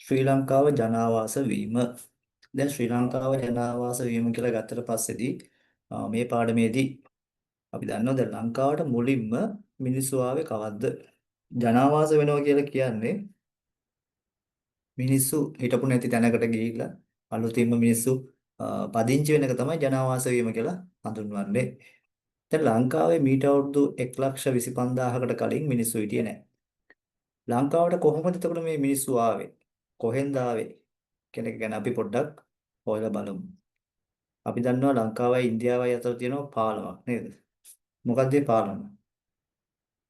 ශ්‍රී ලංකාව ජනාවාස වීම. දැන් ශ්‍රී ලංකාව ජනාවාස වීම කියලා ගත්තට පස්සේදී මේ පාඩමේදී අපි දන්නවා දැන් ලංකාවට මුලින්ම මිනිස්සු ආවේ කවද්ද? ජනාවාස වෙනවා කියලා කියන්නේ මිනිස්සු හිටපු නැති තැනකට ගිහිල්ලා අලුතින්ම මිනිස්සු පදිංචි වෙන එක තමයි ජනාවාස වීම කියලා හඳුන්වන්නේ. දැන් ලංකාවේ මීට අවුරුදු 1,25,000කට කලින් මිනිස්සු හිටියේ නැහැ. ලංකාවට කොහොමද එතකොට මේ මිනිස්සු ආවේ? කොහෙන්ද ආවේ? කෙනෙක් ගැන අපි පොඩ්ඩක් හොයලා බලමු. අපි දන්නවා ලංකාවයි ඉන්දියාවයි අතර තියෙනවා පාලමක් නේද? මොකක්ද මේ පාලම?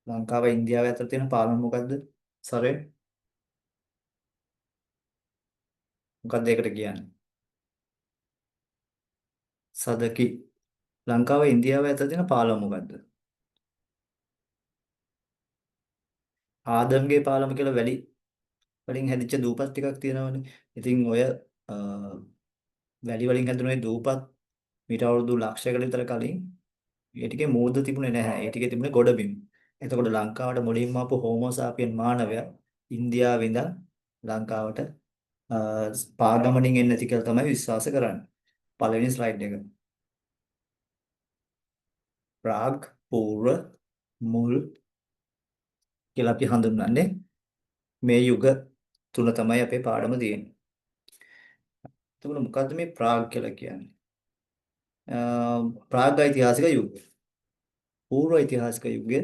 ලංකාවයි ඉන්දියාවයි අතර තියෙන පාලම මොකක්ද? සරේ මොකක්ද ඒකට කියන්නේ? සදකි. ලංකාවයි ඉන්දියාවයි අතර තියෙන පාලම මොකක්ද? ආදම්ගේ පාලම කියලා වැඩි වලින් හැදිච්ච දූපත් ටිකක් තියෙනවනේ. ඉතින් ඔය අ, වැලි වලින් හැදුණු ඒ දූපත් මීට අවුරුදු ලක්ෂයකට විතර කලින් ඒ ටිකේ මූර්ධ තිබුණේ නැහැ. ඒ ටිකේ තිබුණේ ගොඩබිම්. එතකොට ලංකාවට මුලින්ම ආපු හෝමෝ සාපියන් මානවයා ඉන්දියාවේ ඉඳන් ලංකාවට අ, පාගමනින් එන්නේ නැති කියලා තමයි විශ්වාස කරන්නේ. පළවෙනි ස්ලයිඩ් එක. ප්‍රාග් පූර්ව මුල් කියලා අපි හඳුන්වන්නේ මේ යුග තුන තමයි අපේ පාඩම තියෙන්නේ. එතකොට මොකද්ද මේ ප්‍රාග් කියලා කියන්නේ? අ, ප්‍රාග් ඓතිහාසික යුගය, පූර්ව ඓතිහාසික යුගය,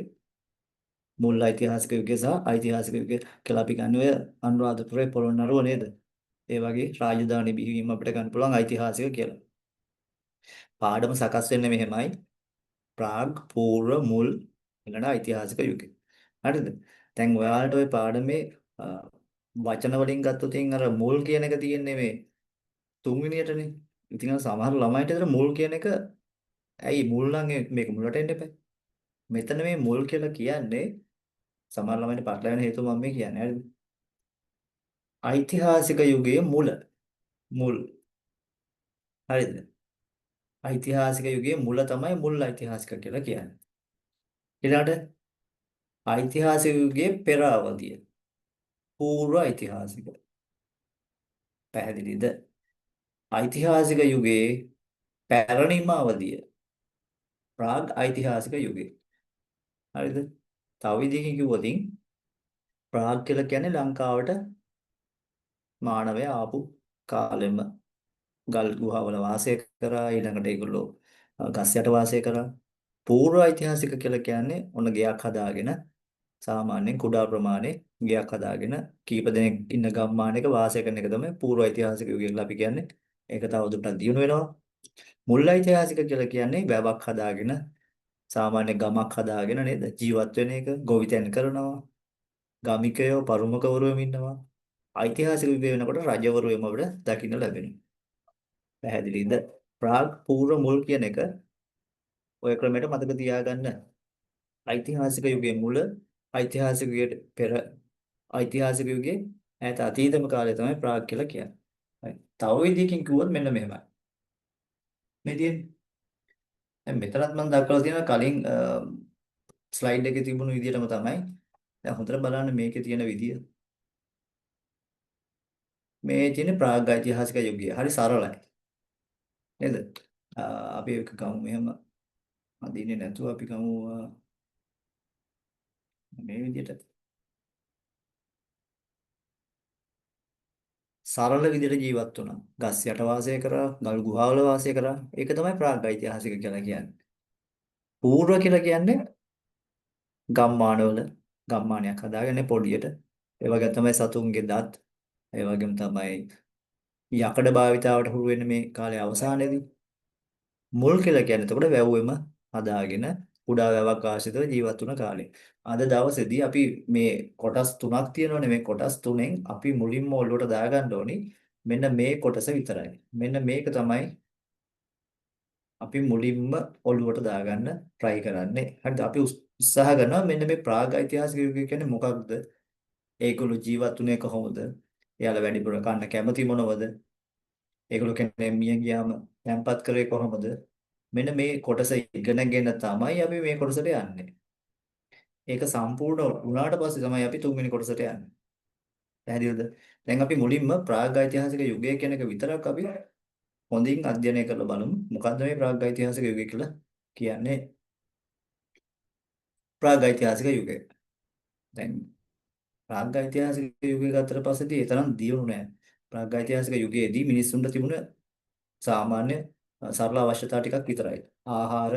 මුල් ඓතිහාසික යුගය සහ ඓතිහාසික යුගය කියලා අපි ගන්න ඔය අනුරාධපුරේ පොළොන්නරුව නේද? ඒ වගේ රාජධානි බිහිවීම අපිට ගන්න පුළුවන් ඓතිහාසික කියලා. පාඩම සකස් වෙන්නේ මෙහෙමයි. ප්‍රාග් පූර්ව මුල් ඊළඟ ඓතිහාසික යුගය. හරිද? දැන් ඔයාලට ওই පාඩමේ අ, වචන වලින් ගත්තොත් අර මුල් කියන එක තියෙන්නේ මේ තුන්වෙනියටනේ. ඉතින් අර සමහර ළමයිට ඒතර මුල් කියන එක ඇයි මුල් නම් මේක මුලට එන්න එපා. මෙතන මේ මුල් කියලා කියන්නේ සමහර ළමයිට පටලැවෙන හේතුව මම මේ කියන්නේ. හරිද? ඓතිහාසික යුගයේ මුල. මුල්. හරිද? ඓතිහාසික යුගයේ මුල තමයි මුල් ඓතිහාසික කියලා කියන්නේ. ඊළඟට ඓතිහාසික යුගයේ පෙර අවධිය. පූර්ව ඓතිහාසික. පැහැදිලිද? ඓතිහාසික යුගයේ පැරණිම අවධිය. ප්‍රාග් ඓතිහාසික යුගය. හරිද? තව විදිහකින් කිව්වොත් ප්‍රාග් කියලා කියන්නේ ලංකාවට මානවයා ආපු කාලෙම ගල් ගුහාවල වාසය කරා. ඊළඟට ඒගොල්ලෝ ගස් යට වාසය කරා. පූර්ව ඓතිහාසික කියලා කියන්නේ ඔන්න ගෙයක් හදාගෙන සාමාන්‍යයෙන් කුඩා ප්‍රමාණයේ ගෙයක් හදාගෙන කීප දෙනෙක් ඉන්න ගම්මානයක වාසය කරන එක තමයි පූර්ව ඓතිහාසික යුගය කියලා අපි කියන්නේ. ඒක තවදුරටත් දියුණු වෙනවා. මුල් ඓතිහාසික කියලා කියන්නේ වැවක් හදාගෙන සාමාන්‍ය ගමක් හදාගෙන නේද ජීවත් වෙන එක ගොවිතැන් කරනවා. ගමිකයෝ පරුමකවරුවම ඉන්නවා. ඓතිහාසික යුගය වෙනකොට රජවරුවම අපිට දකින්න ලැබෙනවා. පැහැදිලිද? ප්‍රාග් පූර්ව මුල් කියන එක ඔය ක්‍රමයට මතක තියාගන්න. ඓතිහාසික යුගයේ මුල, ඓතිහාසික යුගයේ පෙර, ඓතිහාසික යුගයේ ඈත අතීතම කාලය තමයි ප්‍රාග් කියලා කියන්නේ. හරි. තව විදිහකින් කිව්වොත් මෙන්න මෙහෙමයි. මේ තියෙන්නේ. දැන් මෙතනත් මම දක්වලා තියෙනවා කලින් ස්ලයිඩ් එකේ තිබුණු විදිහටම තමයි. දැන් හොඳට බලන්න මේකේ තියෙන විදිය. මේ තියෙන්නේ ප්‍රාග් ඓතිහාසික යුගය. හරි සරලයි. නේද? අපි ඒක ගමු මෙහෙම අදින්නේ නැතුව අපි ගමු මේ විදිහට. සරල විදිහට ජීවත් වුණා. ගස් යට වාසය කරා, ගල් ගුහාවල වාසය කරා. ඒක තමයි ප්‍රාග් ඓතිහාසික කියලා කියන්නේ. පූර්ව කියලා කියන්නේ ගම්මානවල ගම්මානයක් හදාගෙන පොඩියට. ඒ වගේ තමයි සතුන්ගේ දත්. ඒ වගේම තමයි යකඩ භාවිතාවට හුරු වෙන්නේ මේ කාලේ අවසානයේදී. මුල් කියලා කියන්නේ එතකොට වැව්වෙම හදාගෙන කුඩා වැවක් ආශ්‍රිතව ජීවත් වුණ කාලේ. අද දවසේදී අපි මේ කොටස් තුනක් තියෙනවානේ මේ කොටස් තුනෙන් අපි මුලින්ම ඔළුවට දාගන්න ඕනි මෙන්න මේ කොටස විතරයි. මෙන්න මේක තමයි අපි මුලින්ම ඔළුවට දාගන්න try කරන්නේ. හරිද? අපි උත්සාහ කරනවා මෙන්න මේ ප්‍රාග් ඓතිහාසික යුගය කියන්නේ මොකක්ද? ඒගොල්ලෝ ජීවත් වුණේ කොහොමද? එයාලා වැඩිපුර කන්න කැමති මොනවද? ඒගොල්ලෝ කියන්නේ මිය ගියාම තැන්පත් කරේ කොහොමද? මෙන්න මේ කොටස ඉගෙනගෙන තමයි අපි මේ කොටසට යන්නේ. ඒක සම්පූර්ණ වුණාට පස්සේ තමයි අපි තුන්වෙනි කොටසට යන්නේ. පැහැදිලිද? දැන් අපි මුලින්ම ප්‍රාග්ඓතිහාසික යුගය කියන එක විතරක් අපි හොඳින් අධ්‍යයනය කරලා බලමු. මොකද්ද මේ ප්‍රාග්ඓතිහාසික යුගය කියලා කියන්නේ? ප්‍රාග්ඓතිහාසික යුගය. දැන් ප්‍රාග්ඓතිහාසික යුගය ගත්තට පස්සේදී ඒ තරම් දියුණු නෑ. ප්‍රාග්ඓතිහාසික යුගයේදී මිනිස්සුන්ට තිබුණ සාමාන්‍ය සරල අවශ්‍යතා ටිකක් විතරයි. ආහාර,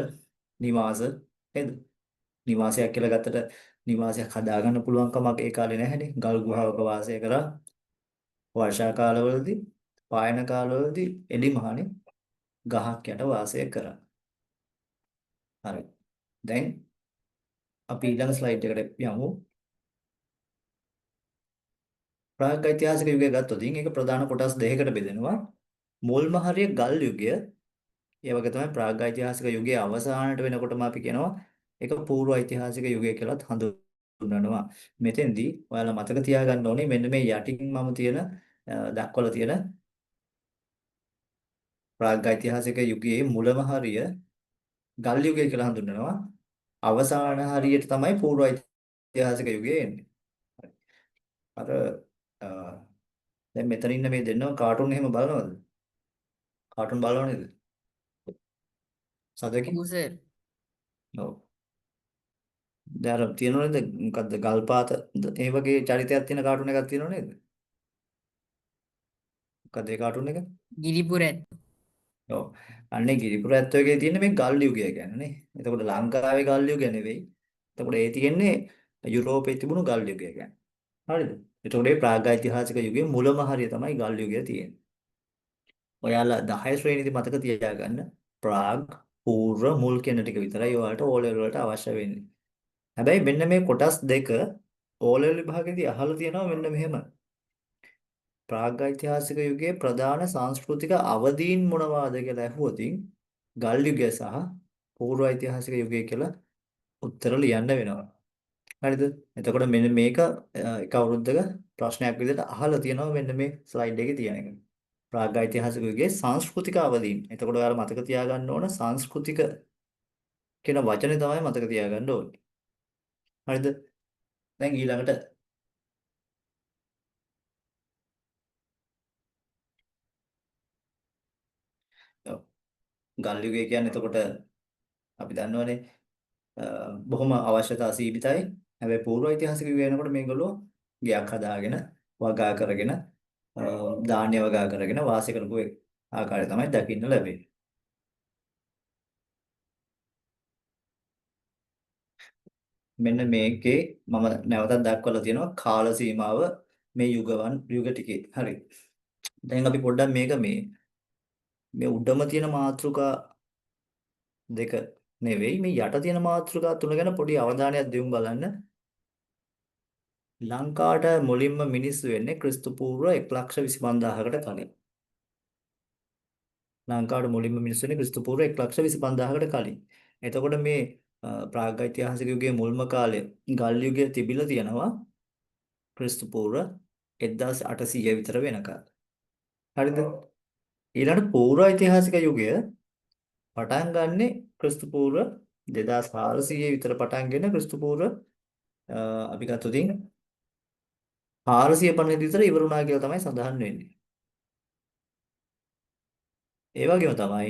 නිවාස, නේද? නිවාසයක් කියලා ගත්තට නිවාසයක් හදාගන්න පුළුවන් කමක් ඒ කාලේ නැහැනේ. ගල් ගුහාවක වාසය කරා. වර්ෂා කාලවලදී, පායන කාලවලදී එලිමහනේ ගහක් යට වාසය කරා. හරි. දැන් අපි ඊළඟ ස්ලයිඩ් එකට යමු. ප්‍රාග්ඓතිහාසික යුගය ගත්තොත් ඒක ප්‍රධාන කොටස් දෙකකට බෙදෙනවා. මුල්ම හරිය ගල් යුගය, ඒ වගේ තමයි ප්‍රාග්ඓතිහාසික යුගයේ අවසානට වෙනකොටම අපි කියනවා ඒක පූර්ව ඓතිහාසික යුගය කියලාත් හඳුන්වනවා. මෙතෙන්දී ඔයාලා මතක තියාගන්න ඕනේ මෙන්න මේ යටින් මම තියෙන දක්වලා තියෙන ප්‍රාග්ඓතිහාසික යුගයේ මුලම හරිය ගල් යුගය කියලා හඳුන්වනවා. අවසාන හරියට තමයි පූර්ව ඓතිහාසික යුගය එන්නේ. අර අ, දැන් මෙතන ඉන්න මේ දෙන්නම කාටුන් එහෙම බලනවද? කාටුන් බලනව නේද? සදකි. ඔව් සර්. ඔව්. දැන් අර තියෙනව නේද? මොකද්ද ගල්පාත ඒ වගේ චරිතයක් තියෙන කාටුන් එකක් තියෙනව නේද? මොකද්ද ඒ කාටුන් එක? ගිරිපුර ඇත්ත. ඔව්. අන්නේ ගිරිපුර ඇත්තෝ එකේ තියෙන මේ ගල් යුගය කියන්නේ නේ. එතකොට ලංකාවේ ගල් යුගය නෙවෙයි. එතකොට ඒ තියෙන්නේ යුරෝපයේ තිබුණු ගල් යුගය කියන්නේ. හරිද? එතකොට මේ ප්‍රාග්ඓතිහාසික යුගයේ මුලම හරිය තමයි ගල් යුගය තියෙන්නේ. ඔයාලා 10 ශ්‍රේණියේදී මතක තියාගන්න ප්‍රාග් පූර්ව මුල් කියන ටික විතරයි ඔයාලට ඕ ලෙවල් වලට අවශ්‍ය වෙන්නේ. හැබැයි මෙන්න මේ කොටස් දෙක ඕ ලෙවල් විභාගෙදී අහලා තියෙනවා මෙන්න මෙහෙම. ප්‍රාග්ඓතිහාසික යුගයේ ප්‍රධාන සංස්කෘතික අවදීන් මොනවාද කියලා ඇහුවොතින් ගල් යුගය සහ පූර්ව ඓතිහාසික යුගය කියලා උත්තර ලියන්න වෙනවා. හරිද? එතකොට මෙන්න මේක එක අවුරුද්දක ප්‍රශ්නයක් විදිහට අහලා තියෙනවා මෙන්න මේ ස්ලයිඩ් එකේ තියෙන එක. ප්‍රාග්ඓතිහාසික යුගයේ සංස්කෘතික අවදීන්. එතකොට ඔයාලා මතක තියාගන්න ඕන සංස්කෘතික කියන වචනේ තමයි මතක තියාගන්න ඕනේ. හරිද? දැන් ඊළඟට ඔව්, ගල් යුගය කියන්නේ එතකොට අපි දන්නවනේ බොහොම අවශ්‍යතා සීමිතයි. හැබැයි පූර්ව ඓතිහාසික යුගය වෙනකොට මේගොල්ලෝ ගෙයක් හදාගෙන වගා කරගෙන ධාන්‍ය වගා කරගෙන වාසය කරපු ආකාරය තමයි දකින්න ලැබෙන්නේ. මෙන්න මේකේ මම නැවතත් දක්වලා තියෙනවා කාල සීමාව මේ යුග ටිකේ. හරි. දැන් අපි පොඩ්ඩක් මේක මේ උඩම තියෙන මාතෘකා දෙක නෙවෙයි මේ යට තියෙන මාතෘකා තුන ගැන පොඩි අවධානයක් දෙමු බලන්න. ලංකාවට මුලින්ම මිනිස්සු වෙන්නේ ක්‍රිස්තු පූර්ව 1,25,000කට කලින්. ලංකාවට මුලින්ම මිනිස්සු වෙන්නේ ක්‍රිස්තු පූර්ව 1,25,000කට කලින්. එතකොට මේ ප්‍රාග්ඓතිහාසික යුගයේ මුල්ම කාලය ගල් යුගය තිබිලා තියෙනවා ක්‍රිස්තු පූර්ව 1800 විතර වෙනකල්. හරිද? ඊළඟ පූර්ව ඓතිහාසික යුගය පටන් ගන්නෙ ක්‍රිස්තු පූර්ව 2400 විතර පටන්ගෙන ක්‍රිස්තු පූර්ව අපි ගත්තොත් 450 විතර ඉවර වුණා කියලා තමයි සඳහන් වෙන්නේ. ඒ වගේම තමයි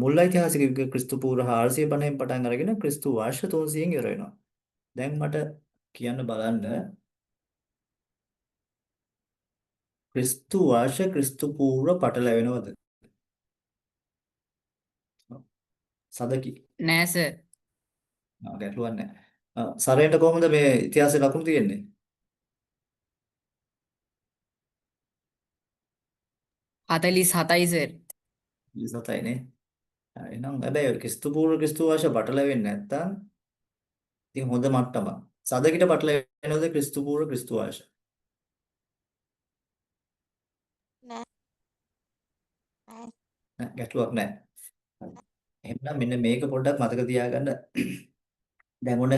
මුල් ඓතිහාසික යුග ක්‍රිස්තු පූර්ව 450න් පටන් අරගෙන ක්‍රිස්තු වර්ෂ 300න් ඉවර වෙනවා. දැන් මට කියන්න බලන්න ක්‍රිස්තු වර්ෂ ක්‍රිස්තු පූර්ව පටලැවෙනවද? සදකි. නෑ සර්. ගැටලුවක් නැහැ. සරේන්ට කොහොමද මේ ඉතිහාසයේ ලකුණු තියෙන්නේ? 47යි සර්. 27යි නේ. එහෙනම් හැබැයි ක්‍රිස්තු පූර්ව ක්‍රිස්තු වර්ෂ පටලැවෙන්නේ නැත්තම් ඉතින් හොඳ මට්ටමක්. සදකිට පටලැවෙනවද ක්‍රිස්තු පූර්ව ක්‍රිස්තු වර්ෂ? නෑ නෑ ගැටලුවක් නැහැ. එහෙනම් මෙන්න මේක පොඩ්ඩක් මතක තියාගන්න. දැන් ඔන්න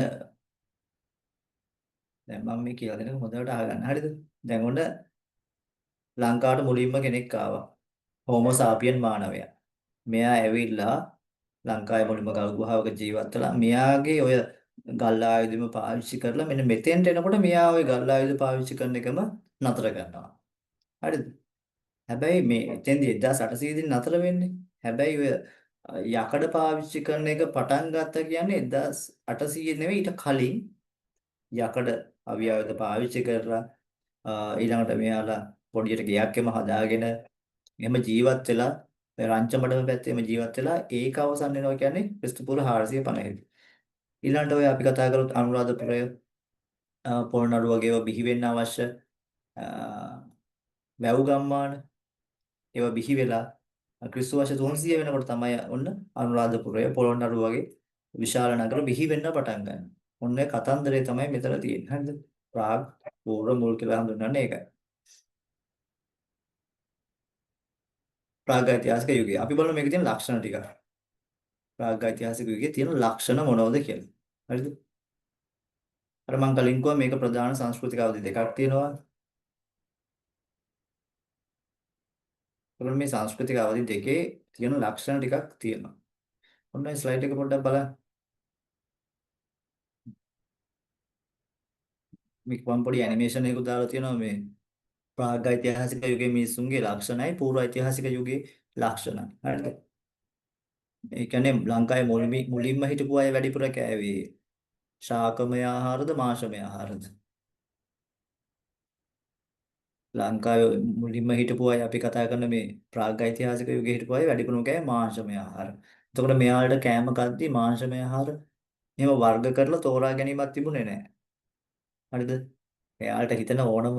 දැන් මම මේ කියලා දෙනක හොඳට අහගන්න. හරිද? දැන් ඔන්න ලංකාවට මුලින්ම කෙනෙක් ආවා. හෝමෝ සාපියන් මානවයා. මෙයා ඇවිල්ලා ලංකාවේ මුලින්ම ගල් ගුහාවක ජීවත් වෙලා මෙයාගේ ඔය ගල් ආයුධෙම පාවිච්චි කරලා මෙන්න මෙතෙන්ට එනකොට මෙයා ওই ගල් ආයුධ පාවිච්චි කරන එකම නතර කරනවා. හරිද? හැබැයි මේ එතෙන්දී 1800 දී නතර වෙන්නේ. හැබැයි ඔය යකඩ පාවිච්චි කරන එක පටන් ගත්ත කියන්නේ 1800 නෙවෙයි ඊට කලින් යකඩ අවියාවද පාවිච්චි කරලා ඊළඟට මෙයාලා පොඩියට ගෙයක් එම හදාගෙන එහෙම ජීවත් වෙලා රංචමඩම පැත්තේම ජීවත් වෙලා ඒක අවසන් වෙනවා කියන්නේ ක්‍රිස්තුපූර්ව 450 දී. ඊළඟට ඔය අපි කතා කරොත් අනුරාධපුරය පොළොන්නරු වගේ ඒවා බිහි වෙන්න අවශ්‍ය වැව් ගම්මාන ඒවා බිහි වෙලා ක්‍රිස්තු වර්ෂ 300 වෙනකොට තමයි ඔන්න අනුරාධපුරය පොළොන්නරු වගේ විශාල නගර බිහි වෙන්න පටන් ගන්න. ඔන්න ඒ කතන්දරය තමයි මෙතන තියෙන්නේ. හරිද? ප්‍රාග් පූර්ව මුල් කියලා හඳුන්වන්නේ ඒකයි. ප්‍රාග් ඓතිහාසික යුගය. අපි බලමු මේකේ තියෙන ලක්ෂණ ටික. ප්‍රාග් ඓතිහාසික යුගයේ තියෙන ලක්ෂණ මොනවද කියලා. හරිද? අර මම කලින් කිව්වා මේක ප්‍රධාන සංස්කෘතික අවධි දෙකක් තියෙනවා. ඒකම මේ සංස්කෘතික අවධි දෙකේ තියෙන ලක්ෂණ ටිකක් තියෙනවා. ඔන්න ඒ ස්ලයිඩ් එක පොඩ්ඩක් බලන්න. මේක මම පොඩි ඇනිමේෂන් එකක් දාලා තියෙනවා මේ ප්‍රාග් ඓතිහාසික යුගයේ මිනිසුන්ගේ ලක්ෂණයි පූර්ව ඓතිහාසික යුගයේ ලක්ෂණයි. හරිද? ඒ කියන්නේ ලංකාවේ මුලින්ම හිටපු අය වැඩිපුර කෑවේ ශාකමය ආහාරද මාංශමය ආහාරද? ලංකාවේ මුලින්ම හිටපු අය අපි කතා කරන මේ ප්‍රාග් ඓතිහාසික යුගයේ හිටපු අය වැඩිපුරම කෑවේ මාංශමය ආහාර. එතකොට මෙයාලට කෑම කද්දී මාංශමය ආහාර එහෙම වර්ග කරලා තෝරා ගැනීමක් තිබුණේ නැහැ. හරිද? එයාලට හිතන ඕනම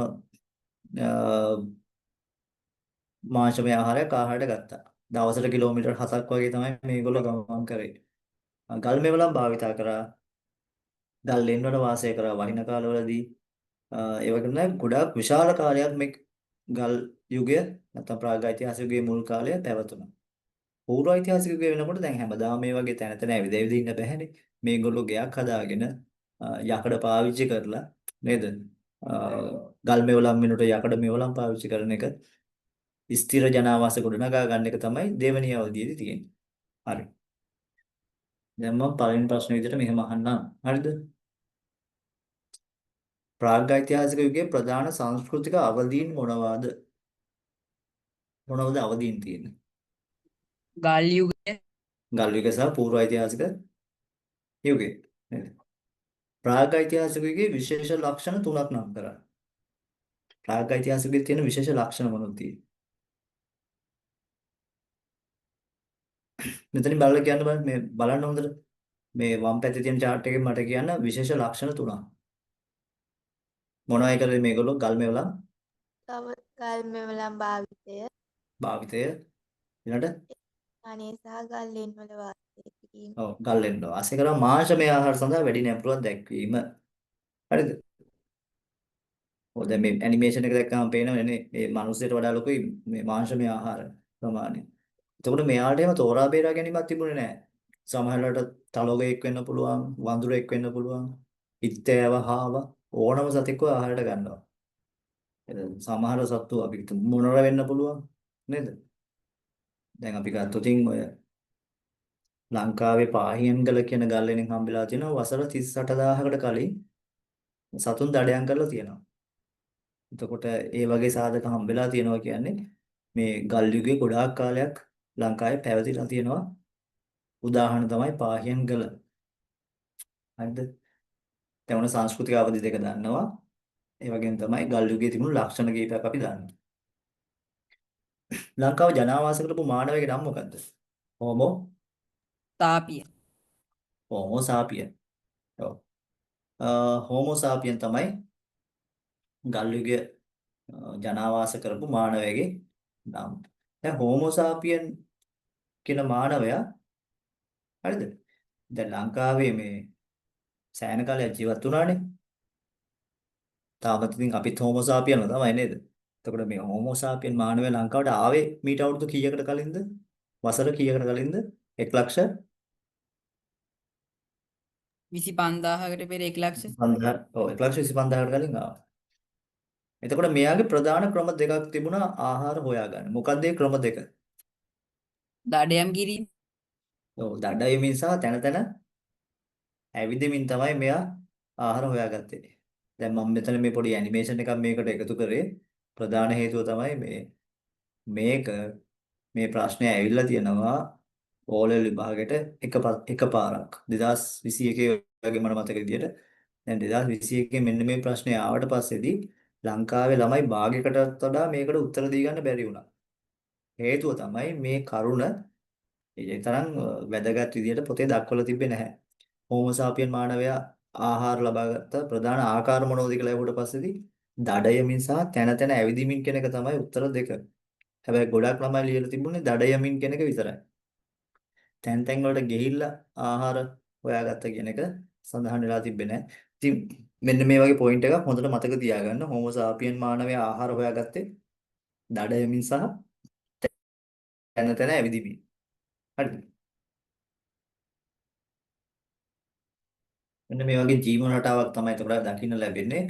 මාංශමය ආහාරයක් ආහාරයට ගත්තා. දවසට කිලෝමීටර් 7ක් වගේ තමයි මේගොල්ලෝ ගමන් කරේ. ගල් මෙවලම් භාවිතා කරා. ගල් ලෙන් වල වාසය කරා වහින කාලවලදී. ඒ වගේම තමයි ගොඩාක් විශාල කාලයක් මේ ගල් යුගය නැත්නම් ප්‍රාග් ඓතිහාසික යුගයේ මුල් කාලය පැවතුණා. පූර්ව ඓතිහාසික යුගය වෙනකොට දැන් හැමදාම මේ වගේ තැන තැන ඇවිද ඇවිද ඉන්න බැහැනේ. මේගොල්ලෝ ගෙයක් හදාගෙන යකඩ පාවිච්චි කරලා නේද? ගල් මෙවලම් වෙනකොට යකඩ මෙවලම් පාවිච්චි කරන එක ස්ථිර ජනාවාස ගොඩනගා ගන්න එක තමයි දෙවෙනි අවධියේදී තියෙන්නේ. හරි. දැන් මම පළවෙනි ප්‍රශ්නේ විදිහට මෙහෙම අහන්නම්. හරිද? ප්‍රාග් ඓතිහාසික යුගයේ ප්‍රධාන සංස්කෘතික අවදීන් මොනවාද? මොනවද අවදීන් තියෙන්නේ? ගල් යුගය, ගල් යුගය සහ පූර්ව ඓතිහාසික යුගය. නේද? ප්‍රාග් ඓතිහාසික යුගයේ විශේෂ ලක්ෂණ තුනක් නම් කරන්න. ප්‍රාග් ඓතිහාසික යුගයේ තියෙන විශේෂ ලක්ෂණ මොනවද තියෙන්නේ? මෙතනින් බලලා කියන්න බෑ මේ බලන්න හොඳට. මේ වම් පැත්තේ තියෙන chart එකෙන් මට කියන්න විශේෂ ලක්ෂණ තුනක්. මොනවයි කරේ මේගොල්ලෝ ගල් මෙවලම් ගල් මෙවලම් භාවිතය ඊළඟට අනේ සහ ගල් ලෙන් වල වාසය කිරීම. ඔව් ගල් එන්න වාසය කරා මාංශමය ආහාර සඳහා වැඩි නැඹුරුවක් දැක්වීම. හරිද? ඔය දැන් මේ ඇනිමේෂන් එක දැක්කම පේනවනේ මේ මිනිස්සුන්ට වඩා ලොකුයි මේ මාංශමය ආහාර ප්‍රමාණය. එතකොට මෙයාට එහෙම තෝරා බේරා ගැනීමක් තිබුණේ නැහැ. සමහරවිට තලෝගයෙක් වෙන්න පුළුවන්, වඳුරෙක් වෙන්න පුළුවන්, ඉත්තෑව හාව ඕනම සතෙක්ව ආහාරයට ගන්නවා. සමහර සත්තු අපි මොනර වෙන්න පුළුවන් නේද? දැන් අපි ගත්තොත් ඔය ලංකාවේ පාහියන්ගල කියන ගල්ලෙනින් හම්බෙලා තියෙනවා වසර 38000කට කලින් සතුන් දඩයම් කරලා තියෙනවා. එතකොට ඒ වගේ සාධක හම්බෙලා තියෙනවා කියන්නේ මේ ගල් යුගයේ ගොඩාක් කාලයක් ලංකාවේ පැවතිලා තියෙනවා. උදාහරණ තමයි පාහියන්ගල. හරිද? දැන් ඔන්න සංස්කෘතික අවධි දෙක දන්නවා. ඒ වගේම තමයි ගල් යුගයේ තිබුණු ලක්ෂණ කීපයක් අපි දන්නවා. ලංකාව ජනාවාස කරපු මානවයෙක් නම මොකද්ද? හෝමෝ තාපිය, හෝමෝ සාපියන්. ඔව්. හෝමෝ සාපියන් තමයි ගල් යුගයේ ජනාවාස කරපු මානවයාගේ නම. දැන් හෝමෝ සාපියන් කියන මානවයා හරිද? දැන් ලංකාවේ මේ සෑහෙන කාලයක් ජීවත් වුණානේ. තාමත් ඉතින් අපිත් හෝමෝ සාපියන්ම තමයි නේද? එතකොට මේ හෝමෝ සාපියන් මානවයා ලංකාවට ආවේ මීට අවුරුදු කීයකට කලින්ද? වසර කීයකට කලින්ද? 25,000කට පෙර 1,00,000. 1,25,000 ඔව් 1,25,000කට කලින් ආවා. එතකොට මෙයාගේ ප්‍රධාන ක්‍රම දෙකක් තිබුණා ආහාර හොයාගන්න. මොකක්ද ඒ ක්‍රම දෙක? දඩයම් කිරීම, ඔව් දඩයමින් සහ තැන තැන ඇවිදිමින් තමයි මෙයා ආහාර හොයාගත්තේ. දැන් මම මෙතන මේ පොඩි ඇනිමේෂන් එකක් මේකට එකතු කරේ. ප්‍රධාන හේතුව තමයි මේක මේ ප්‍රශ්නේ ඇවිල්ලා තියෙනවා ඕලෙවල් විභාගෙට එකපාරක් 2021 වගේ මට මතක විදියට. දැන් 2021 මෙන්න මේ ප්‍රශ්නේ ආවට පස්සේදී ලංකාවේ ළමයි භාගයකටත් වඩා මේකට උත්තර දී ගන්න බැරි වුණා. හේතුව තමයි මේ කරුණ ඒ තරම් වැදගත් විදියට පොතේ දක්වලා තිබ්බේ නැහැ. හෝමෝ සාපියන් මානවයා ආහාර ලබාගත් ප්‍රධාන ආකාර මොනවද කියලා ඇහුවට පස්සේදී දඩයමින් සහ තැන තැන ඇවිදිමින් කියන එක තමයි උත්තර දෙක. හැබැයි ගොඩක් ළමයි ලියලා තිබුණේ දඩයමින් කියන එක විතරයි. තැන් තැන් වලට ගිහිල්ලා ආහාර හොයාගත්ත කියන එක සඳහන් වෙලා තිබ්බේ නැහැ. ඉතින් මෙන්න මේ වගේ පොයින්ට් එකක් හොඳට මතක තියාගන්න. හෝමෝ සාපියන් මානවයා ආහාර හොයාගත්තේ දඩයමින් සහ තැන තැන ඇවිදිමින්. හරිද? මෙන්න මේ වගේ ජීවන රටාවක් තමයි එතකොට දකින්න ලැබෙන්නේ.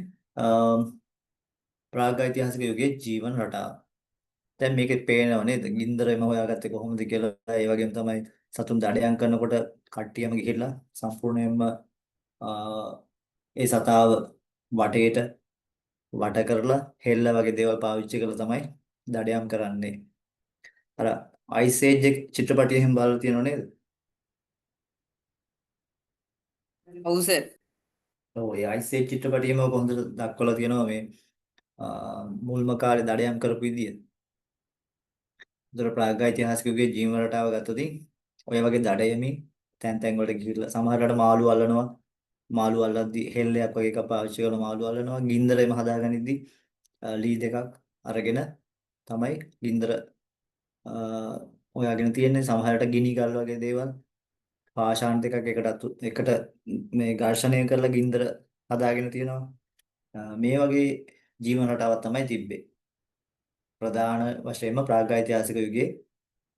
ප්‍රාග්ඓතිහාසික යුගයේ ජීවන රටාව. දැන් මේකේ පේනව නේද? ගින්දරේම හොයාගත්තේ කොහොමද කියලා. ඒ වගේම තමයි සතුන් දඩයම් කරනකොට කට්ටියම ගිහිල්ලා සම්පූර්ණයෙන්ම ඒ සතාව වටේට වට කරලා හෙල්ල වගේ දේවල් පාවිච්චි කරලා තමයි දඩයම් කරන්නේ. අර අයිස් ඒජ් එක චිත්‍රපටිය එහෙම බලලා තියෙනව නේද? ඔව් සර්. ඔව් ඒ අයිස් ඒජ් චිත්‍රපටියේම කොහොමද දක්වලා තියෙනවා මේ මුල්ම කාලේ දඩයම් කරපු විදිය. ඒතර ප්‍රාග්ඓතිහාසික යුගයේ ජීවන රටාව ගත්තොත් ඔය වගේ දඩයමින් තැන් තැන් වලට ගිහිල්ලා සමහරවිට මාළු අල්ලනවා. මාළු අල්ලද්දි හෙල්ලයක් වගේ එකක් පාවිච්චි කරලා මාළු අල්ලනවා. ගින්දරේම හදාගනිද්දි ලී දෙකක් අරගෙන තමයි ගින්දර හොයාගෙන තියෙන්නේ. සමහරවිට ගිනි ගල් වගේ දේවල් පාෂාණ දෙකක් එකට මේ ඝර්ෂණය කරලා ගින්දර හදාගෙන තියෙනවා. මේ වගේ ජීවන රටාවක් තමයි තිබ්බේ. ප්‍රධාන වශයෙන්ම ප්‍රාග්ඓතිහාසික යුගයේ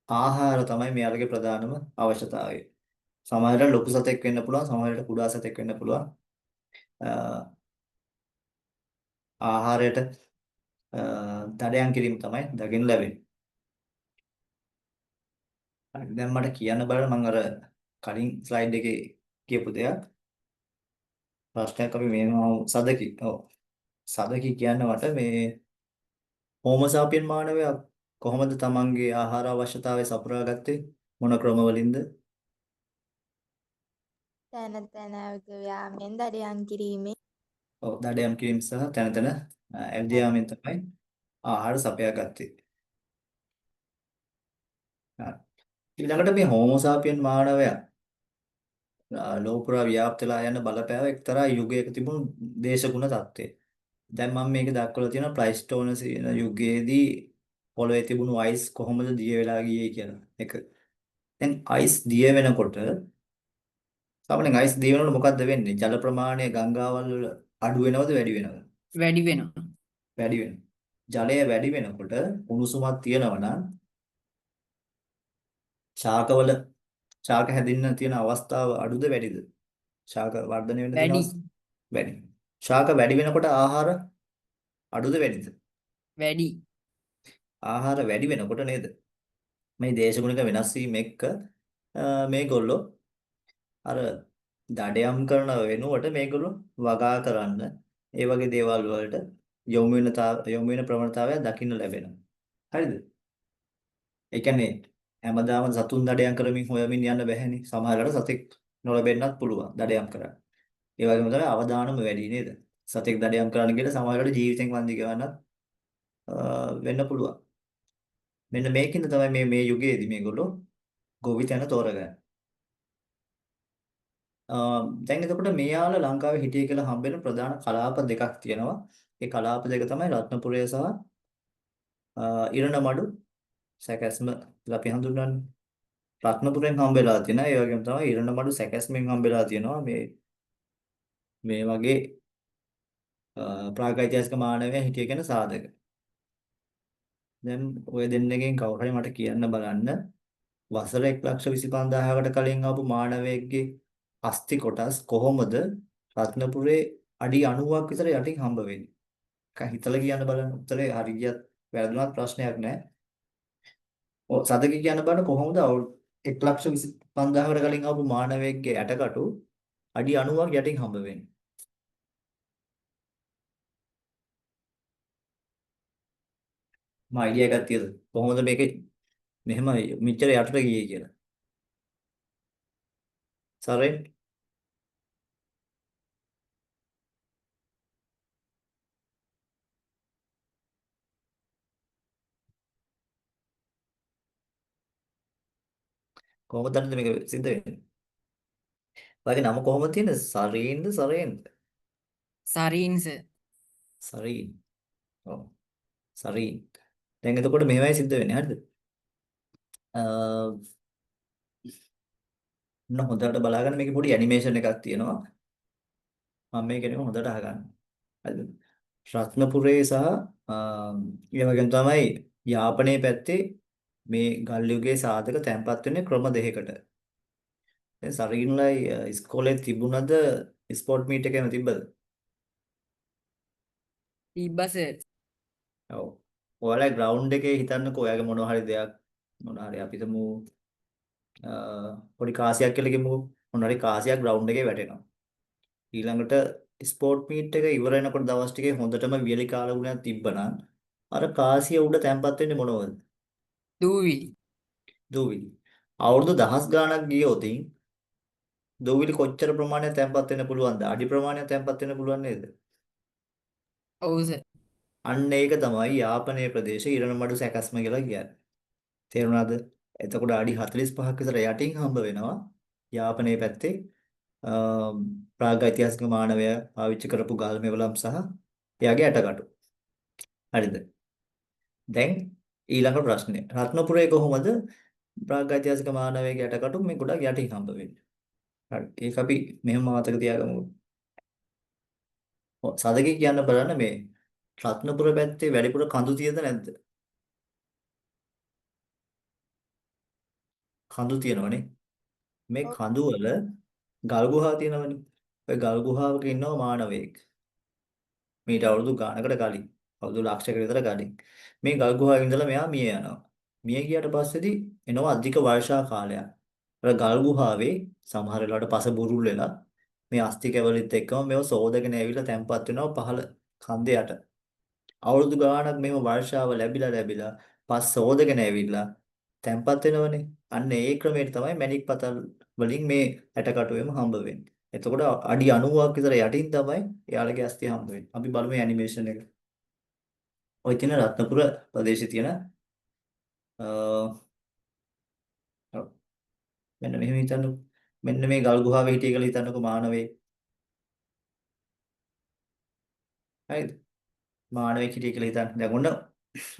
ආහාර තමයි මෙයාලගේ ප්‍රධානම අවශ්‍යතාවය. සමහරවිට ලොකු සතෙක් වෙන්න පුළුවන්, සමහරවිට කුඩා සතෙක් වෙන්න පුළුවන්. ආහාරයට දඩයම් කිරීම තමයි දකින්න ලැබෙන්නේ. හරි දැන් මට කියන්න බලන්න මම අර කලින් ස්ලයිඩ් එකේ කියපු දෙයක් ප්‍රශ්නයක් අපි මේනවා සදකි. ඔව්. සදකි කියන්න මට මේ හෝමෝ සාපියන් මානවයා කොහොමද තමන්ගේ ආහාර අවශ්‍යතාවය සපුරාගත්තේ? මොන ක්‍රම වලින්ද? තැන තැන යාමෙන් දඩයම් කිරීමෙන් ඔව් දඩයම් කිරීම සහ තැන තැන ඇවිද යාමෙන් තමයි ආහාර සපයාගත්තේ. හරි. ඊළඟට මේ හෝමෝ සාපියන් මානවයා ලෝපුරා ව්‍යාප්ත වෙලා යන බලපෑව එක්තරා යුගයක තිබුණු දේශගුණ තත්ත්වය. දැන් මම මේක දක්වලා තියෙනවා ප්ලයිස්ටෝනසීන යුගයේදී පොළවේ තිබුණු අයිස් කොහොමද දිය වෙලා ගියේ කියලා. එක. දැන් අයිස් දිය වෙනකොට සාමාන්‍යයෙන් අයිස් දිය වෙනකොට මොකද්ද වෙන්නේ? ජල ප්‍රමාණය ගංගාවල් වල අඩු වෙනවද වැඩි වෙනවද? වැඩි වෙනවා. වැඩි වෙනවා. ජලය වැඩි වෙනකොට උණුසුමක් තියෙනවා නම් ශාකවල ශාක හැදෙන්න තියෙන අවස්ථාව අඩුද වැඩිද? ශාක වර්ධනය වෙන්න තියෙන වැඩි. අවස්ථාව වැඩි. ශාක වැඩි වෙනකොට ආහාර අඩුද වැඩිද? වැඩි. ආහාර වැඩි වෙනකොට නේද? මේ දේශගුණික වෙනස් වීම එක්ක මේගොල්ලෝ අර දඩයම් කරන වෙනුවට මේගොල්ලෝ වගා කරන්න ඒ වගේ දේවල් වලට යොමු වෙන ප්‍රවණතාවය දකින්න ලැබෙනවා. හරිද? ඒ කියන්නේ හැමදාම සතුන් දඩයම් කරමින් හොයමින් යන්න බැහැනේ. සමහරවිට සතෙක් නොලැබෙන්නත් පුළුවන් දඩයම් කරන්න. ඒ වගේම තමයි අවදානම වැඩි නේද? සතෙක් දඩයම් කරන්න ගිහලා සමහරවිට ජීවිතෙන් වන්දි ගන්නත් වෙන්න පුළුවන්. මෙන්න මේකින්ද තමයි මේ යුගයේදී මේගොල්ලෝ ගොවිතැන තෝරගන්නේ. දැන් එතකොට මෙයාල ලංකාවේ හිටිය කියලා හම්බෙන ප්‍රධාන කලාප දෙකක් තියෙනවා. ඒ කලාප දෙක තමයි රත්නපුරය සහ ඉරණමඩු සැකැස්ම කියලා අපි හඳුන්වන්නේ. රත්නපුරෙන් හම්බෙලා තියෙනවා. ඒ වගේම තමයි ඉරණමඩු සැකැස්මෙන් හම්බෙලා තියෙනවා මේ වගේ ප්‍රාග්ඓතිහාසික මානවයා හිටිය කියන සාධක. දැන් ඔය දෙන්නගෙන් කවුරු හරි මට කියන්න බලන්න වසර 1,25,000කට කලින් ආපු මානවයෙක්ගේ අස්ති කොටස් කොහොමද රත්නපුරේ අඩි 90ක් විතර යටින් හම්බ වෙන්නේ? හිතලා කියන්න බලන්න. උත්තරේ හරි ගියත් වැරදුනත් ප්‍රශ්නයක් නැහැ. ඔව් සදක කියන්න බලන්න කොහොමද 1,25,000කට කලින් ආපු මානවයෙක්ගේ ඇටකටු අඩි 90ක් යටින් හම්බ වෙන්නේ. මම අයිඩියා එකක් තියද? කොහොමද මේක මෙහෙම මෙච්චර යටට ගියේ කියලා. සරෙන් කොහොමද දන්නද මේක සිද්ධ වෙන්නේ? ඔයගේ නම කොහොමද තියෙන්නේ? සරීන්ද සරේන්ද? සරීන් සර්. සරීන්. ඔව්. සරීන්. දැන් එතකොට මෙහෙමයි සිද්ධ වෙන්නේ. හරිද? හොඳට බලාගන්න මේකේ පොඩි ඇනිමේෂන් එකක් තියෙනවා. මම මේක නෙමෙයි හොඳට අහගන්න. හරිද? රත්නපුරේ සහ ඒ වගේම තමයි යාපනයේ පැත්තේ මේ ගල් යුගයේ සාධක තැන්පත් වෙන්නේ ක්‍රම දෙකකට. දැන් සරීන්ලයි ඉස්කෝලේ තිබුණද ස්පෝර්ට් මීට් එකේම තිබ්බද? තිබ්බා සර්. ඔව්. ඔයාලා ග්‍රවුන්ඩ් එකේ හිතන්නකෝ ඔයාගේ මොනවා හරි දෙයක් මොනවා හරි අපිටම පොඩි කාසියක් කියලා කිව්වොත් මොනවා හරි කාසියක් ග්‍රවුන්ඩ් එකේ වැටෙනවා. ඊළඟට ස්පෝර්ට් මීට් එක ඉවර වෙනකොට දවස් ටිකේ හොඳටම වියලි කාලගුණයක් තිබ්බනම් අර කාසිය උඩ තැම්පත් වෙන්නේ මොනවද? දූවිලි. දූවිලි. අවුරුදු දහස් ගාණක් ගියොතින් දූවිලි කොච්චර ප්‍රමාණයක් තැම්පත් වෙන්න පුළුවන්ද? අඩි ප්‍රමාණයක් තැම්පත් වෙන්න පුළුවන් නේද? ඔව් සර්. අන්න ඒක තමයි යාපනයේ ප්‍රදේශයේ ඉරණමඩු සැකස්ම කියලා කියන්නේ. තේරුණාද? එතකොට අඩි 45ක් විතර යටින් හම්බ වෙනවා යාපනයේ පැත්තේ ප්‍රාග්-ඓතිහාසික මානවය පාවිච්චි කරපු ගල් මෙවලම් සහ එයාගේ ඇටකටු. හරිද? දැන් ඊළඟ ප්‍රශ්නය. රත්නපුරේ කොහොමද ප්‍රාග්-ඓතිහාසික මානවයේ ඇටකටු මේ ගොඩක් යටින් හම්බ වෙන්නේ? හරි. ඒක අපි මෙහෙම මතක තියාගමු. සදකේ කියන්න බලන්න මේ රත්නපුර පැත්තේ වැඩිපුර කඳු තියෙද නැද්ද? කඳු තියෙනවනේ. මේ ඔව්. කඳු වල ගල් ගුහා තියෙනවනේ. ඔය ගල් ගුහාවක ඉන්නවා මානවයෙක්. මීට අවුරුදු ගානකට කලින්. අවුරුදු ලක්ෂයකට විතර කලින්. මේ ගල් ගුහාවේ ඉඳලා මෙයා මිය යනවා. මිය ගියාට පස්සේදී එනවා අධික වර්ෂා කාලයක්. අර ගල් ගුහාවේ සමහර වෙලාවට පස බුරුල් වෙලා මේ අස්ති කැවලිත් එක්කම මේව සෝදගෙන ඇවිල්ලා තැම්පත් වෙනවා පහළ කන්දේ යට. අවුරුදු ගාණක් මෙහෙම වර්ෂාව ලැබිලා පස් සෝදගෙන ඇවිල්ලා තැම්පත් වෙනවනේ. අන්න ඒ ක්‍රමයට තමයි මැණික් පතල් වලින් මේ ඇටකටුවෙම හම්බ වෙන්නේ. එතකොට අඩි 90ක් විතර යටින් තමයි එයාලගේ අස්තිය හම්බ වෙන්නේ. අපි බලමු ඇනිමේෂන් එක. ඔය තියෙන රත්නපුර ප්‍රදේශයේ තියෙන ඔව්, මෙන්න මෙහෙම හිතන්නකො. මෙන්න මේ ගල් ගුහාවේ හිටිය කියලා හිතන්නකො මානවේ. හරිද? මානවෙක් හිටිය කියලා හිතන්න. දැන් ඔන්න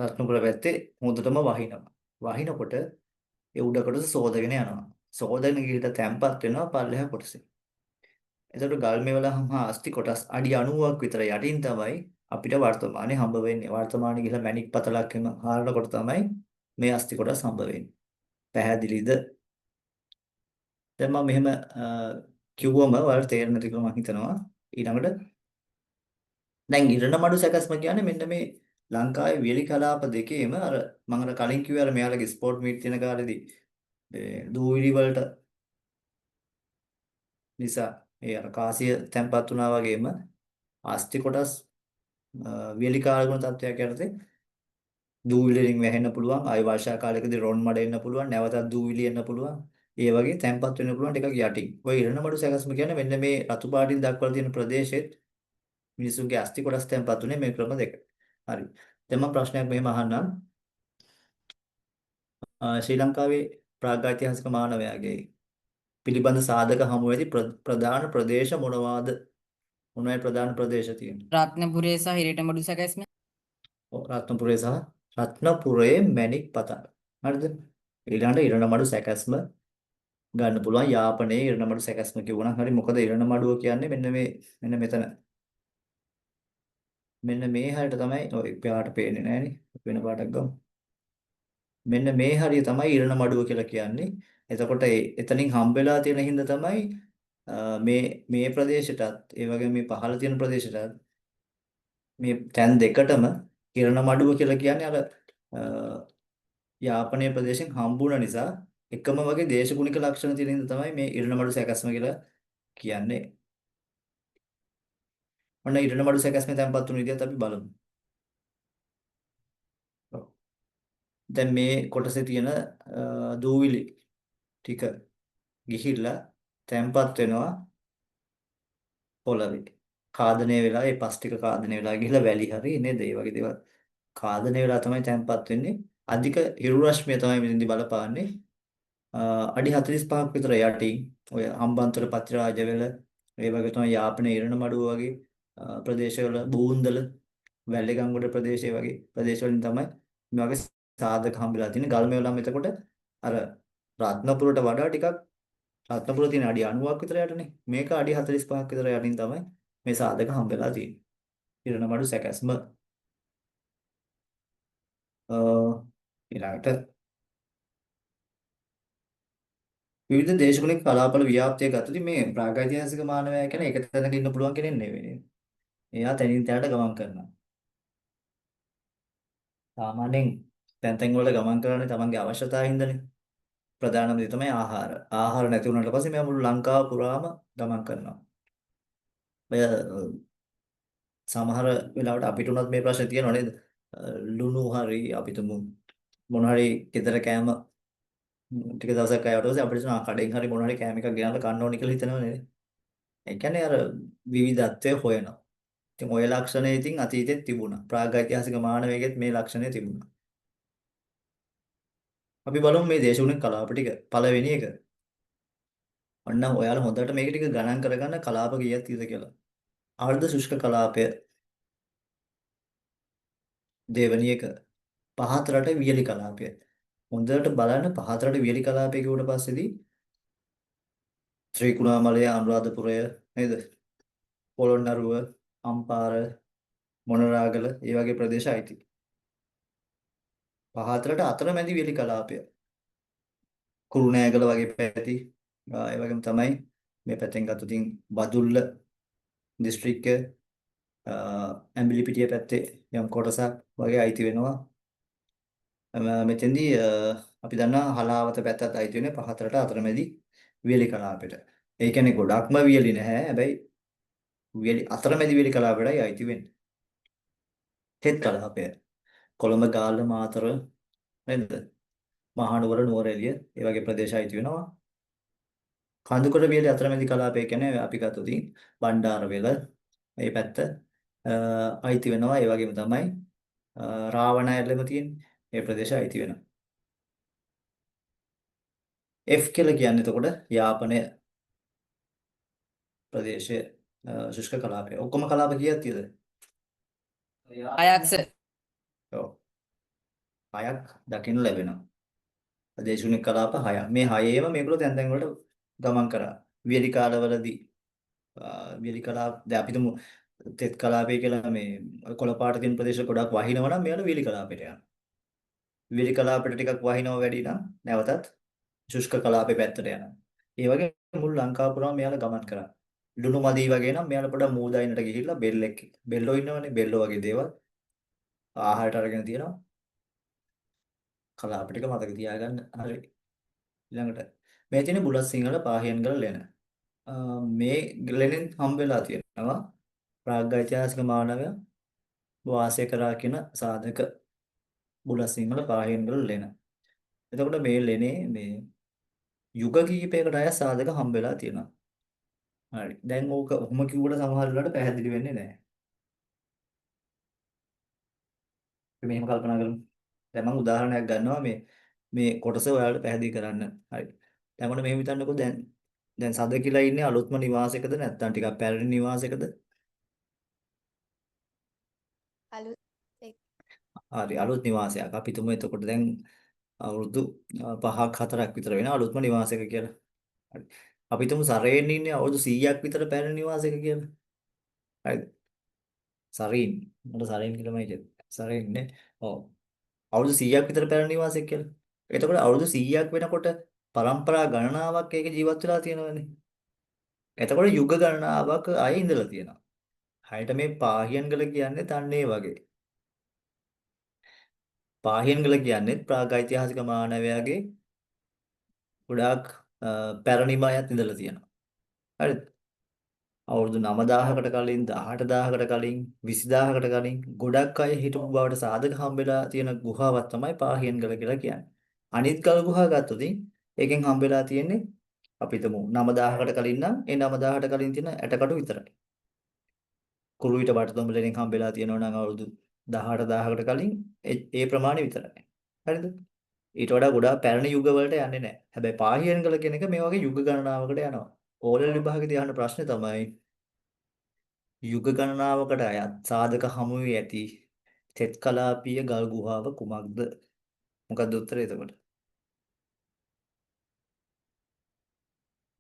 රත්නපුර පැත්තේ හොඳටම වහිනවා. වහිනකොට ඒ උඩ කොටස සෝදගෙන යනවා. සෝදගෙන ගිහින් තැම්පත් වෙනවා පල්ලෙහා කොටසේ. එතකොට ගල් මෙවලම් හා අස්ති කොටස් අඩි 90ක් විතර යටින් තමයි අපිට වර්තමානයේ හම්බ වෙන්නේ. වර්තමානයේ ගිහලා මැණික් පතලක් එම හාරනකොට තමයි මේ අස්ති කොටස් හම්බ වෙන්නේ. පැහැදිලිද? දැන් මම මෙහෙම කිව්වම ඔයාලට තේරෙන්නේ නැති කියලා මම හිතනවා. ඊළඟට දැන් ඉරණමඩු සැකස්ම කියන්නේ මෙන්න මේ ලංකාවේ වියලි කලාප දෙකේම අර මම අර කලින් කිව්වේ අර මෙයාලගේ ස්පෝර්ට් මීට් තියෙන කාලෙදී දූවිලි වලට නිසා ඒ අර කාසිය තැම්පත් වුණා වගේම අස්ති කොටස් වියලි කාලගුණ තත්ත්වයක් යටතේ දූවිලි වලින් වැහෙන්න පුළුවන් ආය වර්ෂා කාලයකදී රොන් මඩ එන්න පුළුවන් නැවතත් දූවිලි එන්න පුළුවන් ඒ වගේ තැම්පත් වෙන්න පුළුවන් ටිකක් යටින්. ඔය ඉරණමඩු සැකස්ම කියන්නේ මෙන්න මේ රතු පාටින් දක්වලා තියෙන ප්‍රදේශෙත් මිනිසුන්ගේ අස්ති කොටස් තැන්පත් උනේ මේ ක්‍රම දෙක. හරි. දැන් මම ප්‍රශ්නයක් මෙහෙම අහන්නම්. ශ්‍රී ලංකාවේ ප්‍රාග්ඓතිහාසික මානවයාගේ පිළිබඳ සාධක හමු වෙති ප්‍රධාන ප්‍රදේශ මොනවාද? මොනවායි ප්‍රධාන ප්‍රදේශ තියෙන්නේ? රත්නපුරේ සහ හිරටමඩු සැකැස්ම. රත්නපුරේ සහ රත්නපුරේ මැණික් පතල්. හරිද? ඊළඟට ඉරණමඩු සැකැස්ම ගන්න පුළුවන්. යාපනයේ ඉරණමඩු සැකැස්ම කිව්වනම් හරි. මොකද ඉරණමඩුව කියන්නේ මෙන්න මෙතන. මෙන්න මේ හැරට තමයි ඔය පාට පේන්නේ නැහනේ. වෙන පාටක් ගමු. මෙන්න මේ හරිය තමයි ඉරණ මඩුව කියලා කියන්නේ. එතකොට එතනින් හම්බෙලා තියෙන හින්දා තමයි මේ ප්‍රදේශයටත් ඒ වගේම මේ පහළ තියෙන ප්‍රදේශයටත් මේ තැන් දෙකටම ඉරණ මඩුව කියලා කියන්නේ අර යාපනයේ ප්‍රදේශෙන් හම්බුණ නිසා එකම වගේ දේශගුණික ලක්ෂණ තියෙන හින්දා තමයි මේ ඉරණ මඩු සැකස්ම කියලා කියන්නේ. ඔන්න ඉරණමඩු සැකැස්මේ තැන්පත් වුණු විදිහත් අපි බලමු. ඔව්. දැන් මේ කොටසේ තියෙන දූවිලි ටික ගිහිල්ලා තැන්පත් වෙනවා පොළවේ. කාදනය වෙලා ඒ පස් ටික කාදනය වෙලා ගිහිල්ලා වැලි හරි නේද? ඒ වගේ දේවල් කාදනය වෙලා තමයි තැන්පත් වෙන්නේ. අධික හිරු රශ්මිය තමයි මෙතනදී බලපාන්නේ. අඩි 45ක් විතර යටින් ඔය හම්බන්තොට පත්‍රාජවැල ඒ වගේ තමයි යාපනයේ ඉරණමඩුව වගේ ප්‍රදේශවල බූන්දල වැල්ලේගංගොඩ ප්‍රදේශය වගේ ප්‍රදේශවලින් තමයි මේ වගේ සාධක හම්බෙලා තියෙන්නේ. ගල්මෙවලම් එතකොට අර රත්නපුරට වඩා ටිකක් රත්නපුර තියෙන අඩි 90ක් විතර යටනේ. මේක අඩි 45ක් විතර යටින් තමයි මේ සාධක හම්බෙලා තියෙන්නේ. ඉරණමඩු සැකැස්ම ඊළඟට විවිධ දේශගුණික කලාපවල ව්‍යාප්තිය ගත්තොත් මේ ප්‍රාගෛතිහාසික මානවයා කියන එක තැනක ඉන්න පුළුවන් කෙනෙක් නෙවෙයි. එයා තැනින් තැනට ගමන් කරනවා. සාමාන්‍යයෙන් තැන් වල ගමන් කරන්නේ තමන්ගේ අවශ්‍යතාවය හින්දානේ. ප්‍රධානම දේ තමයි ආහාර. ආහාර නැති වුණාට පස්සේ මෙයා මුළු ලංකාව පුරාම ගමන් කරනවා. ඔය සමහර වෙලාවට අපිට උනත් මේ ප්‍රශ්නේ තියෙනව නේද? ලුණු හරි අපි තුමු මොන හරි ගෙදර කෑම ටික දවසක් ආවට පස්සේ අපිට තුන කඩෙන් හරි මොන හරි කෑම එකක් ගෙනල්ලා කන්න ඕනි කියලා හිතනවා නේද? ඒ කියන්නේ අර විවිධත්වය හොයනවා. ඉතින් ওই ලක්ෂණය ඉතින් අතීතෙත් තිබුණා. ප්‍රාග්ෛතිහාසික මානවයෙක්ගෙත් මේ ලක්ෂණය තිබුණා. අපි බලමු මේ දේශගුණික කලාප ටික. පළවෙනි එක. ඔන්න ඔයාලා හොඳට මේක ටික ගණන් කරගන්න කලාප කීයක් තියෙද කියලා. අර්ධ ශුෂ්ක කලාපය දෙවෙනි එක. පහත රට වියලි කලාපය. හොඳට බලන්න පහත රට වියලි කලාපය කිව්වට පස්සේදී ත්‍රිකුණාමලය අනුරාධපුරය නේද? පොළොන්නරුව, අම්පාර, මොනරාගල ඒ වගේ ප්‍රදේශ අයිති. පහත රට අතරමැදි වියලි කලාපය. කුරුණෑගල වගේ පැති ඒ වගේම තමයි මේ පැත්තෙන් ගත්තොත් බදුල්ල දිස්ත්‍රික්කය ඇඹිලිපිටිය පැත්තේ යම් කොටසක් වගේ අයිති වෙනවා. මෙතෙන්දී අපි දන්නා හලාවත පැත්තත් අයිති වෙන්නේ පහත රට අතරමැදි වියලි කලාපයට. ඒ කියන්නේ ගොඩක්ම වියලි නැහැ. හැබැයි වියලි අතරමැදි වියලි කලාපයටයි අයිති වෙන්නේ. තෙත් කලාපය. කොළඹ ගාල්ල මාතර නේද? මහනුවර නුවරඑළිය ඒ වගේ ප්‍රදේශ අයිති වෙනවා. කඳුකර වියලි අතරමැදි කලාපය කියන්නේ අපි ගත්තොත් බණ්ඩාරවෙල මේ පැත්ත අයිති වෙනවා. ඒ වගේම තමයි රාවණෑල්ලම තියෙන්නේ. ඒ ප්‍රදේශ අයිති වෙනවා. F කියලා කියන්නේ එතකොට යාපනය ප්‍රදේශයේ ශුෂ්ක කලාපය. ඔක්කොම කලාප කීයක් තියෙද? අයක්ස ඔව්. 6ක් දකින්න ලැබෙනවා. දේශගුණික කලාප 6ක්. මේ 6ේම මේගොල්ලෝ තැන් වලට ගමන් කරා. වියලි කාලවලදී වියලි කලාප දැන් අපි තුමු තෙත් කලාපය කියලා මේ කොළ පාට තියෙන ප්‍රදේශ ගොඩක් වහිනවා නම් මෙයාලා වියලි කලාපයට යනවා. වියලි කලාපයට ටිකක් වහිනවා වැඩි නම් නැවතත් ශුෂ්ක කලාපේ පැත්තට යනවා. ඒ වගේ මුළු ලංකාව පුරාම මෙයාලා ගමන් කරා. ලුණු මදි වගේ නම් මෙයාලා පොඩක් මූදායිනට ගිහිල්ලා බෙල්ලෝ ඉන්නවනේ බෙල්ලෝ වගේ දේවල් ආහාරයට අරගෙන තියෙනවා. කලාප ටික මතක තියාගන්න. හරි. ඊළඟට මේ තියෙන බුලත් සිංහල පාහියන්ගල ලෙන. මේ ලෙනෙන් හම්බෙලා තියෙනවා ප්‍රාග්ඓතිහාසික මානවයා වාසය කරා කියන සාධක බුලත් සිංහල පාහියන්ගල ලෙන. එතකොට මේ ලෙනේ මේ යුග කීපයකට අය සාධක හම්බෙලා තියෙනවා. හරි. දැන් ඕක ඔහොම කිව්වට සමහර වෙලාවට පැහැදිලි වෙන්නේ නැහැ. අපි මෙහෙම කල්පනා කරමු. දැන් මම උදාහරණයක් ගන්නවා මේ කොටස ඔයාලට පැහැදිලි කරන්න. හරි. දැන් ඔන්න මෙහෙම හිතන්නකෝ දැන් සදකිලා ඉන්නේ අලුත්ම නිවාසයකද නැත්නම් ටිකක් පැරණි නිවාසයකද? අලුත් එක් හරි අලුත් නිවාසයක්. අපි තුමු එතකොට දැන් අවුරුදු 5ක් 4ක් විතර වෙන අලුත්ම නිවාසයක කියලා. හරි. අපි තුමු සරේන් ඉන්නේ අවුරුදු 100ක් විතර පැරණි නිවාසයක කියලා. හරිද? සරීන්. මට සරීන් කියලාමයි කියන්නේ. සරේන් නේ. ඔව්. අවුරුදු 100ක් විතර පැරණි නිවාසයක් කියලා. එතකොට අවුරුදු 100ක් වෙනකොට පරම්පරා ගණනාවක් ඒක ජීවත් වෙලා තියෙනවනේ. එතකොට යුග ගණනාවක් අය ඉඳලා තියෙනවා. හරියට මේ පාහියන්ගල කියන්නේ තන්නේ වගේ. පාහියන්ගල කියන්නේ ප්‍රාගෛතිහාසික මානවයාගේ ගොඩාක් පැරණිම අයත් ඉඳලා තියෙනවා. හරිද? අවුරුදු 9000කට කලින් 18000කට කලින් 20000කට කලින් ගොඩක් අය හිටපු බවට සාධක හම්බෙලා තියෙන ගුහාවක් තමයි පාහියන්ගල කියලා කියන්නේ. අනිත් ගල් ගුහා ගත්තොත් ඒකෙන් හම්බෙලා තියෙන්නේ අපි හිතමු 9000කට කලින් නම් ඒ 9000කට කලින් තියෙන ඇටකටු විතරයි. කුරුවිට බටතොඹලෙන් හම්බෙලා තියෙනවා නම් අවුරුදු 18000කට කලින් ඒ ප්‍රමාණය විතරයි. හරිද? ඊට වඩා ගොඩාක් පැරණි යුග වලට යන්නේ නැහැ. හැබැයි පාහියන්ගල කියන එක මේ වගේ යුග ගණනාවකට යනවා. ඕලෙවල් විභාගයේදී අහන ප්‍රශ්නේ තමයි යුග ගණනාවකට අයත් සාධක හමු වී ඇති තෙත් කලාපීය ගල් ගුහාව කුමක්ද? මොකක්ද උත්තරය එතකොට?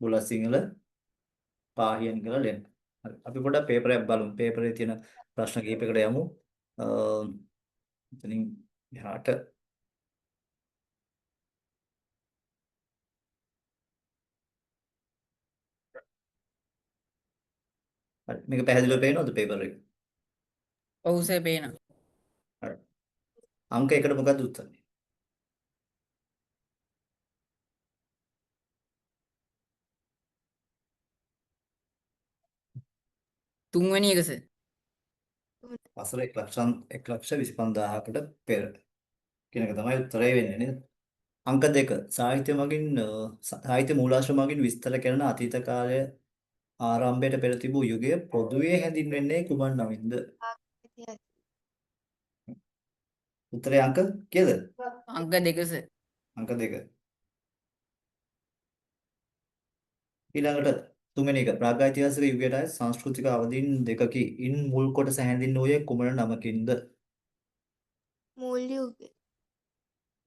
බුලත් සිංහල පාහියන්ගල ලෙන්. හරි. අපි පොඩ්ඩක් පේපර් එකක් බලමු. පේපරේ තියෙන ප්‍රශ්න කිහිපයකට යමු. අ එතනින් එහාට හරි. මේක පැහැදිලිව පේනවද පේපර් එක? ඔව් සර් පේනවා. හරි. අංක 1ට මොකක්ද උත්තරේ? තුන්වෙනි එක සර්. වසර 1,25,000කට පෙර කියන එක තමයි උත්තරය වෙන්නේ නේද? අංක 2 සාහිත්‍ය මගින් සාහිත්‍ය මූලාශ්‍ර මගින් විස්තර කරන අතීත කාලය ආරම්භයට පෙර තිබූ යුගය පොදුවේ හැඳින්වෙන්නේ කුමන් නමින්ද? උත්තරේ අංක කීයද? අංක 2 සර්. අංක 2. ඊළඟට තුන්වෙනි එක ප්‍රාග්ඓතිහාසික යුගයට අයත් සංස්කෘතික අවධීන් දෙකකි. ඉන් මුල් කොටස හැඳින්වුවේ කුමන නමකින්ද? මුල් යුගය.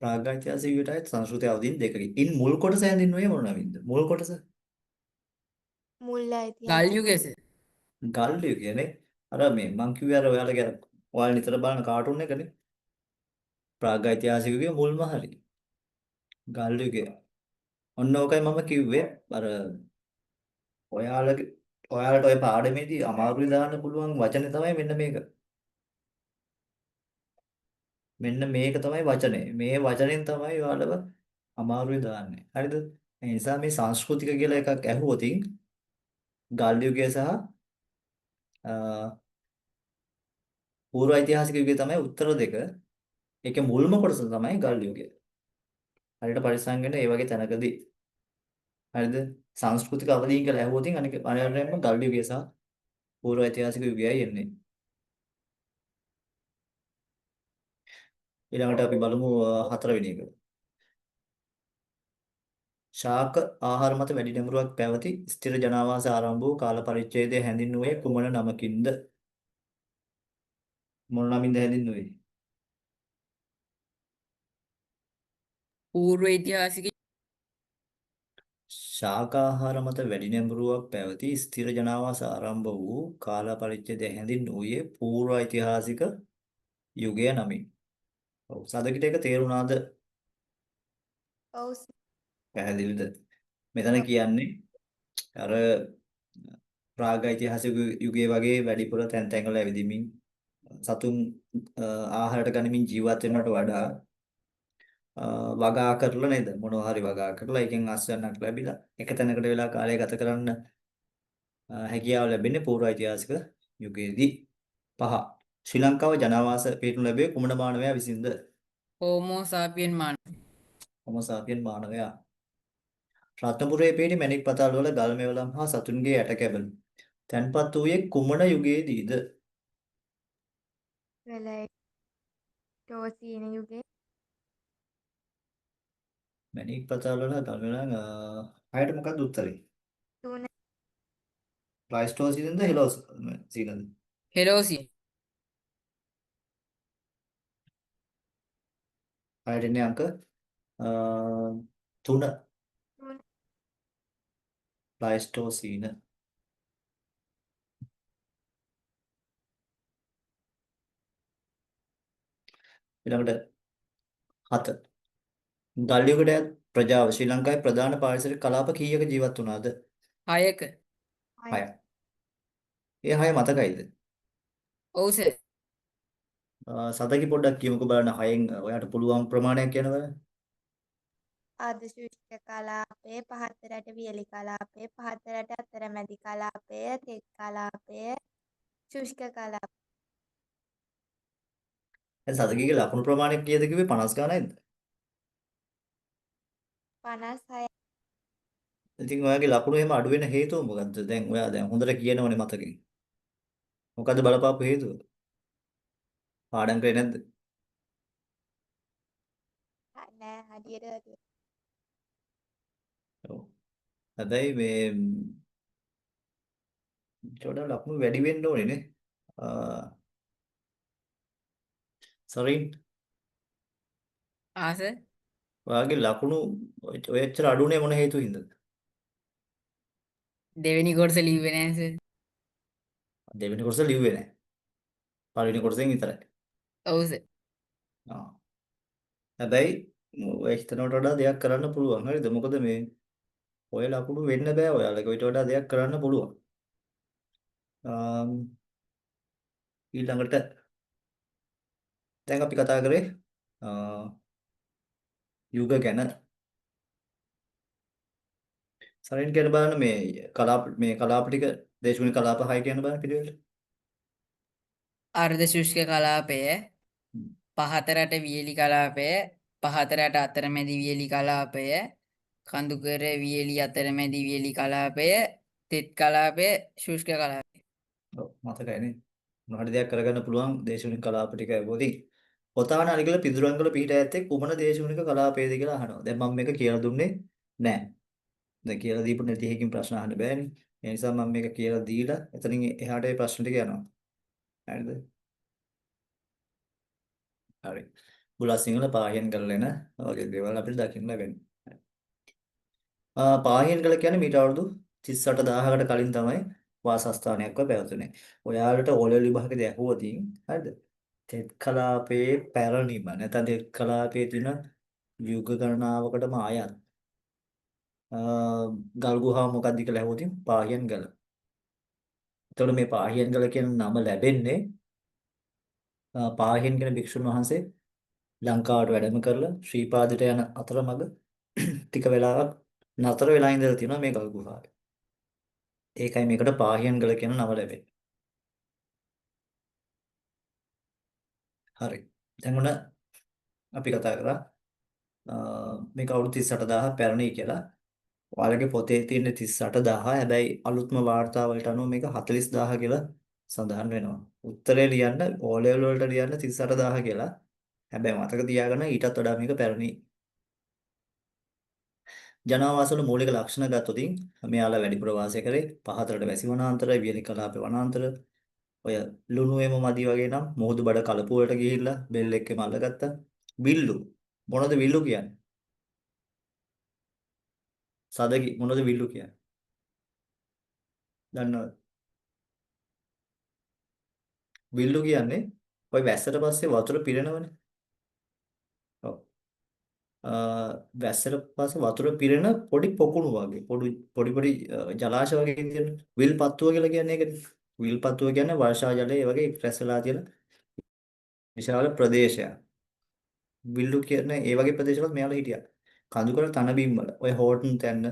ප්‍රාග්ඓතිහාසික යුගයට අයත් සංස්කෘතික අවධීන් දෙකකි. ඉන් මුල් කොටස හැඳින්වුවේ මොන නමින්ද? මුල් කොටස මුල් ගල් ඓතිහාසික යුගය සර්. ගල් යුගයනේ. අර මේ මං කිව්වේ අර ඔයාලගේ අර ඔයාලා නිතර බලන කාටුන් එකනේ. ප්‍රාග්ඓතිහාසික යුගයේ මුල්ම හරි. ගල් යුගය. ඔන්න ඕකයි මම කිව්වේ අර ඔයාලට ඔය පාඩමේදී අමාරුයි දාන්න පුළුවන් වචනේ තමයි මෙන්න මේක. මෙන්න මේක තමයි වචනේ. මේ වචනෙන් තමයි ඔයාලව අමාරුයි දාන්නේ. හරිද? ඒ නිසා මේ සංස්කෘතික කියලා එකක් ඇහුවොත් ගල් යුගය සහ පූර්ව ඓතිහාසික යුගය තමයි උත්තර දෙක. ඒකේ මුල්ම කොටස තමයි ගල් යුගය. හරියට පරිස්සම් වෙන්න ඒ වගේ තැනකදී. හරිද? සංස්කෘතික අවධීන් කියලා ඇහුවොත් අනිවාර්යයෙන්ම ගල් යුගය සහ පූර්ව ඓතිහාසික යුගයයි එන්නේ. ඊළඟට අපි බලමු හතරවෙනි එක. ශාක ආහාර මත වැඩි නැඹුරුවක් පැවති ස්ථිර ජනාවාස ආරම්භ වූ කාල පරිච්ඡේදය හැඳින්වුවේ කුමන නමකින්ද? මොන නමින්ද හැඳින්වුවේ? පූර්ව ඓතිහාසික ශාක ආහාර මත වැඩි නැඹුරුවක් පැවති ස්ථිර ජනාවාස ආරම්භ වූ කාල පරිච්ඡේදය හැඳින්වුවේ පූර්ව ඓතිහාසික යුගය නමින්. ඔව් සදකිට එක තේරුණාද? ඔව් සර්. පැහැදිලිද? මෙතන කියන්නේ අර ප්‍රාග්-ඓතිහාසික යුගයේ වගේ වැඩිපුර තැන් තැන්වල ඇවිදිමින් සතුන් ආහාරයට ගනිමින් ජීවත් වෙනවට වඩා වගා කරලා නේද මොනවා හරි වගා කරලා එකෙන් ආශ්‍රයයක් ලැබිලා එක තැනකට වෙලා කාලය ගත කරන්න හැකියාව ලැබෙන්නේ පූර්ව ඓතිහාසික යුගයේදී. 5. ශ්‍රී ලංකාව ජනාවාස පිහිටුණු ලැබුවේ කුමන මානවයා විසින්ද? හෝමෝ සාපියන් මානව. හොමෝ සාපියන් මානවයා. රත්නපුරයේ පිහිටි මැණික් පතාල වල ගල් මෙවලම් හා සතුන්ගේ ඇට කැබලු තැන්පත් වූයේ කුමන යුගයේදීද? ප්ලේටෝසීන යුගයේ. මැණික් පතාල වල ගල් මෙවලම් හයට මොකක්ද උත්තරේ? 3. ප්ලයිස්ටෝසීනද හෙලෝසීනද? හෙලෝසින්. හයට ඉන්නේ අංක 3 ප්ලයිස්ටෝසීන. ඊළඟට 7. ගල් යුගයට ප්‍රජාව ශ්‍රී ලංකාවේ ප්‍රධාන පාරිසරික කලාප කීයක ජීවත් වුණාද? 6ක. 6ක්. ඒ 6 මතකයිද? ඔව් සර්. සතකි පොඩ්ඩක් කියමුකෝ බලන්න 6න් ඔයාට පුළුවන් ප්‍රමාණයක් කියනවා. අර්ධ ශුෂ්ක කලාපය, පහත රට වියලි කලාපය, පහත රට අතරමැදි කලාපය, තෙත් කලාපය, ශුෂ්ක කලාපය. දැන් සතකීගේ ලකුණු ප්‍රමාණය කීයද කිව්වේ 50 ගානයිද? 56. ඉතින් ඔයාගේ ලකුණු එහෙම අඩු වෙන හේතුව මොකද්ද? දැන් ඔයා දැන් හොඳට කියනවනේ මතකෙන්. මොකද්ද බලපාපු හේතුව? පාඩම් කරේ නැද්ද? නෑ හරියට ඔව්. හැබැයි මේ චෝඩා ලකුණු වැඩි වෙන්න ඕනේ නේ. සරින් ආස ඔයාගේ ලකුණු ඔය එච්චර අඩුනේ මොන හේතුවින්ද? දෙවෙනි කොටස ලිව්වේ නැහැ සර්. දෙවෙනි කොටස ලිව්වේ නැහැ. පළවෙනි කොටසෙන් විතරයි. ඔව් සර්. ආ. හැබැයි ඔය හිතනවට වඩා දෙයක් කරන්න පුළුවන්. හරිද? මොකද මේ ඔය ලකුණු වෙන්න බෑ ඔයාලගේ. ඊට වඩා දෙයක් කරන්න පුළුවන්. ඊළඟට දැන් අපි කතා කරේ යුග ගැන. සරින් කියන බලන්න මේ කලාප ටික දේශගුණ කලාප 6 කියන බලන්න පිළිවෙලට. අර්ධ ශුෂ්ක කලාපය, හ්ම්. පහත රට වියලි කලාපය, පහත රට අතරමැදි වියලි කලාපය, කඳුකර වියලි අතරමැදි වියලි කලාපය, තෙත් කලාපය, ශුෂ්ක කලාපය. ඔව් මතකයි නේ. මොනවද දෙයක් කරගන්න පුළුවන් දේශගුණ කලාප ටික ඇහුවොතින්. පොතාන අලිගල පිදුරංගල පිහිට ඇත්තේ කුමන දේශගුණික කලාපයේද කියලා අහනවා. දැන් මම මේක කියලා දුන්නේ නැහැ. දැන් කියලා දීපු නැති එකකින් ප්‍රශ්න අහන්න බෑනේ. ඒ නිසා මම මේක කියලා දීලා එතනින් එහාට ඒ ප්‍රශ්න ටික යනවා. හරිද? හරි. බුලත් සිංහල පාහියන් කරලා එන වගේ දේවල් අපිට දකින්න ලැබෙනවා. පාහියන් කළ කියන්නේ මීට අවුරුදු 38000කට කලින් තමයි වාසස්ථානයක්ව පැවතුනේ. ඔයාලට ඕලෙවල් විභාගෙදී ඇහුවොතින් හරිද? තෙත් කලාපයේ පැරණිම නැත්නම් තෙත් කලාපයේ තියෙන යුග ගණනාවකටම අයත් ගල් ගුහාව මොකක්ද කියලා ඇහුවොතින් පාහියන් ගල. එතකොට මේ පාහියන් ගල කියන නම ලැබෙන්නේ පාහියන් කියන භික්ෂුන් වහන්සේ ලංකාවට වැඩම කරලා ශ්‍රී පාදයට යන අතරමඟ ටික වෙලාවක් නතර වෙලා ඉඳලා තියෙනවා මේ ගල් ගුහාවේ. ඒකයි මේකට පාහියන් ගල කියන නම ලැබෙන්නේ. හරි. දැන් ඔන්න අපි කතා කරා මේක අවුරුදු 38000 පැරණි කියලා. ඔයාලගේ පොතේ තියෙන 38000 හැබැයි අලුත්ම වාර්තා වලට අනුව මේක 40000 කියලා සඳහන් වෙනවා. උත්තරේ ලියන්න O level වලට ලියන්න 38000 කියලා. හැබැයි මතක තියාගන්න ඊටත් වඩා මේක පැරණි. ජනාවාස වල මූලික ලක්ෂණ ගත්තොතින් මෙයාලා වැඩිපුර වාසය කරේ පහතරට වැසි වනාන්තර, වියලි කලාපේ වනාන්තර. ඔය ලුණු එම මදි වගේ නම් මුහුදු බඩ කලපු වලට ගිහිල්ලා බෙල් එක්කම අල්ලගත්තා. විල්ලු මොනවද විල්ලු කියන්නේ? සදකි මොනවද විල්ලු කියන්නේ? දන්නවද? විල්ලු කියන්නේ ඔය වැස්සට පස්සේ වතුර පිරෙනවනේ. ඔව්. වැස්සට පස්සේ වතුර පිරෙන පොඩි පොකුණු වගේ පොඩි පොඩි ජලාශ වගේ තියෙන විල්පත්තුව කියලා කියන්නේ ඒකනේ. විල්පත්තුව කියන්නේ වර්ෂා ජලය වගේ රැස් වෙලා තියෙන විශාල ප්‍රදේශයක්. විල්ලු කියන ඒ වගේ ප්‍රදේශවලත් මෙයාලා හිටියා. කඳුකර තනබිම් වල ඔය හෝටන් තැන්න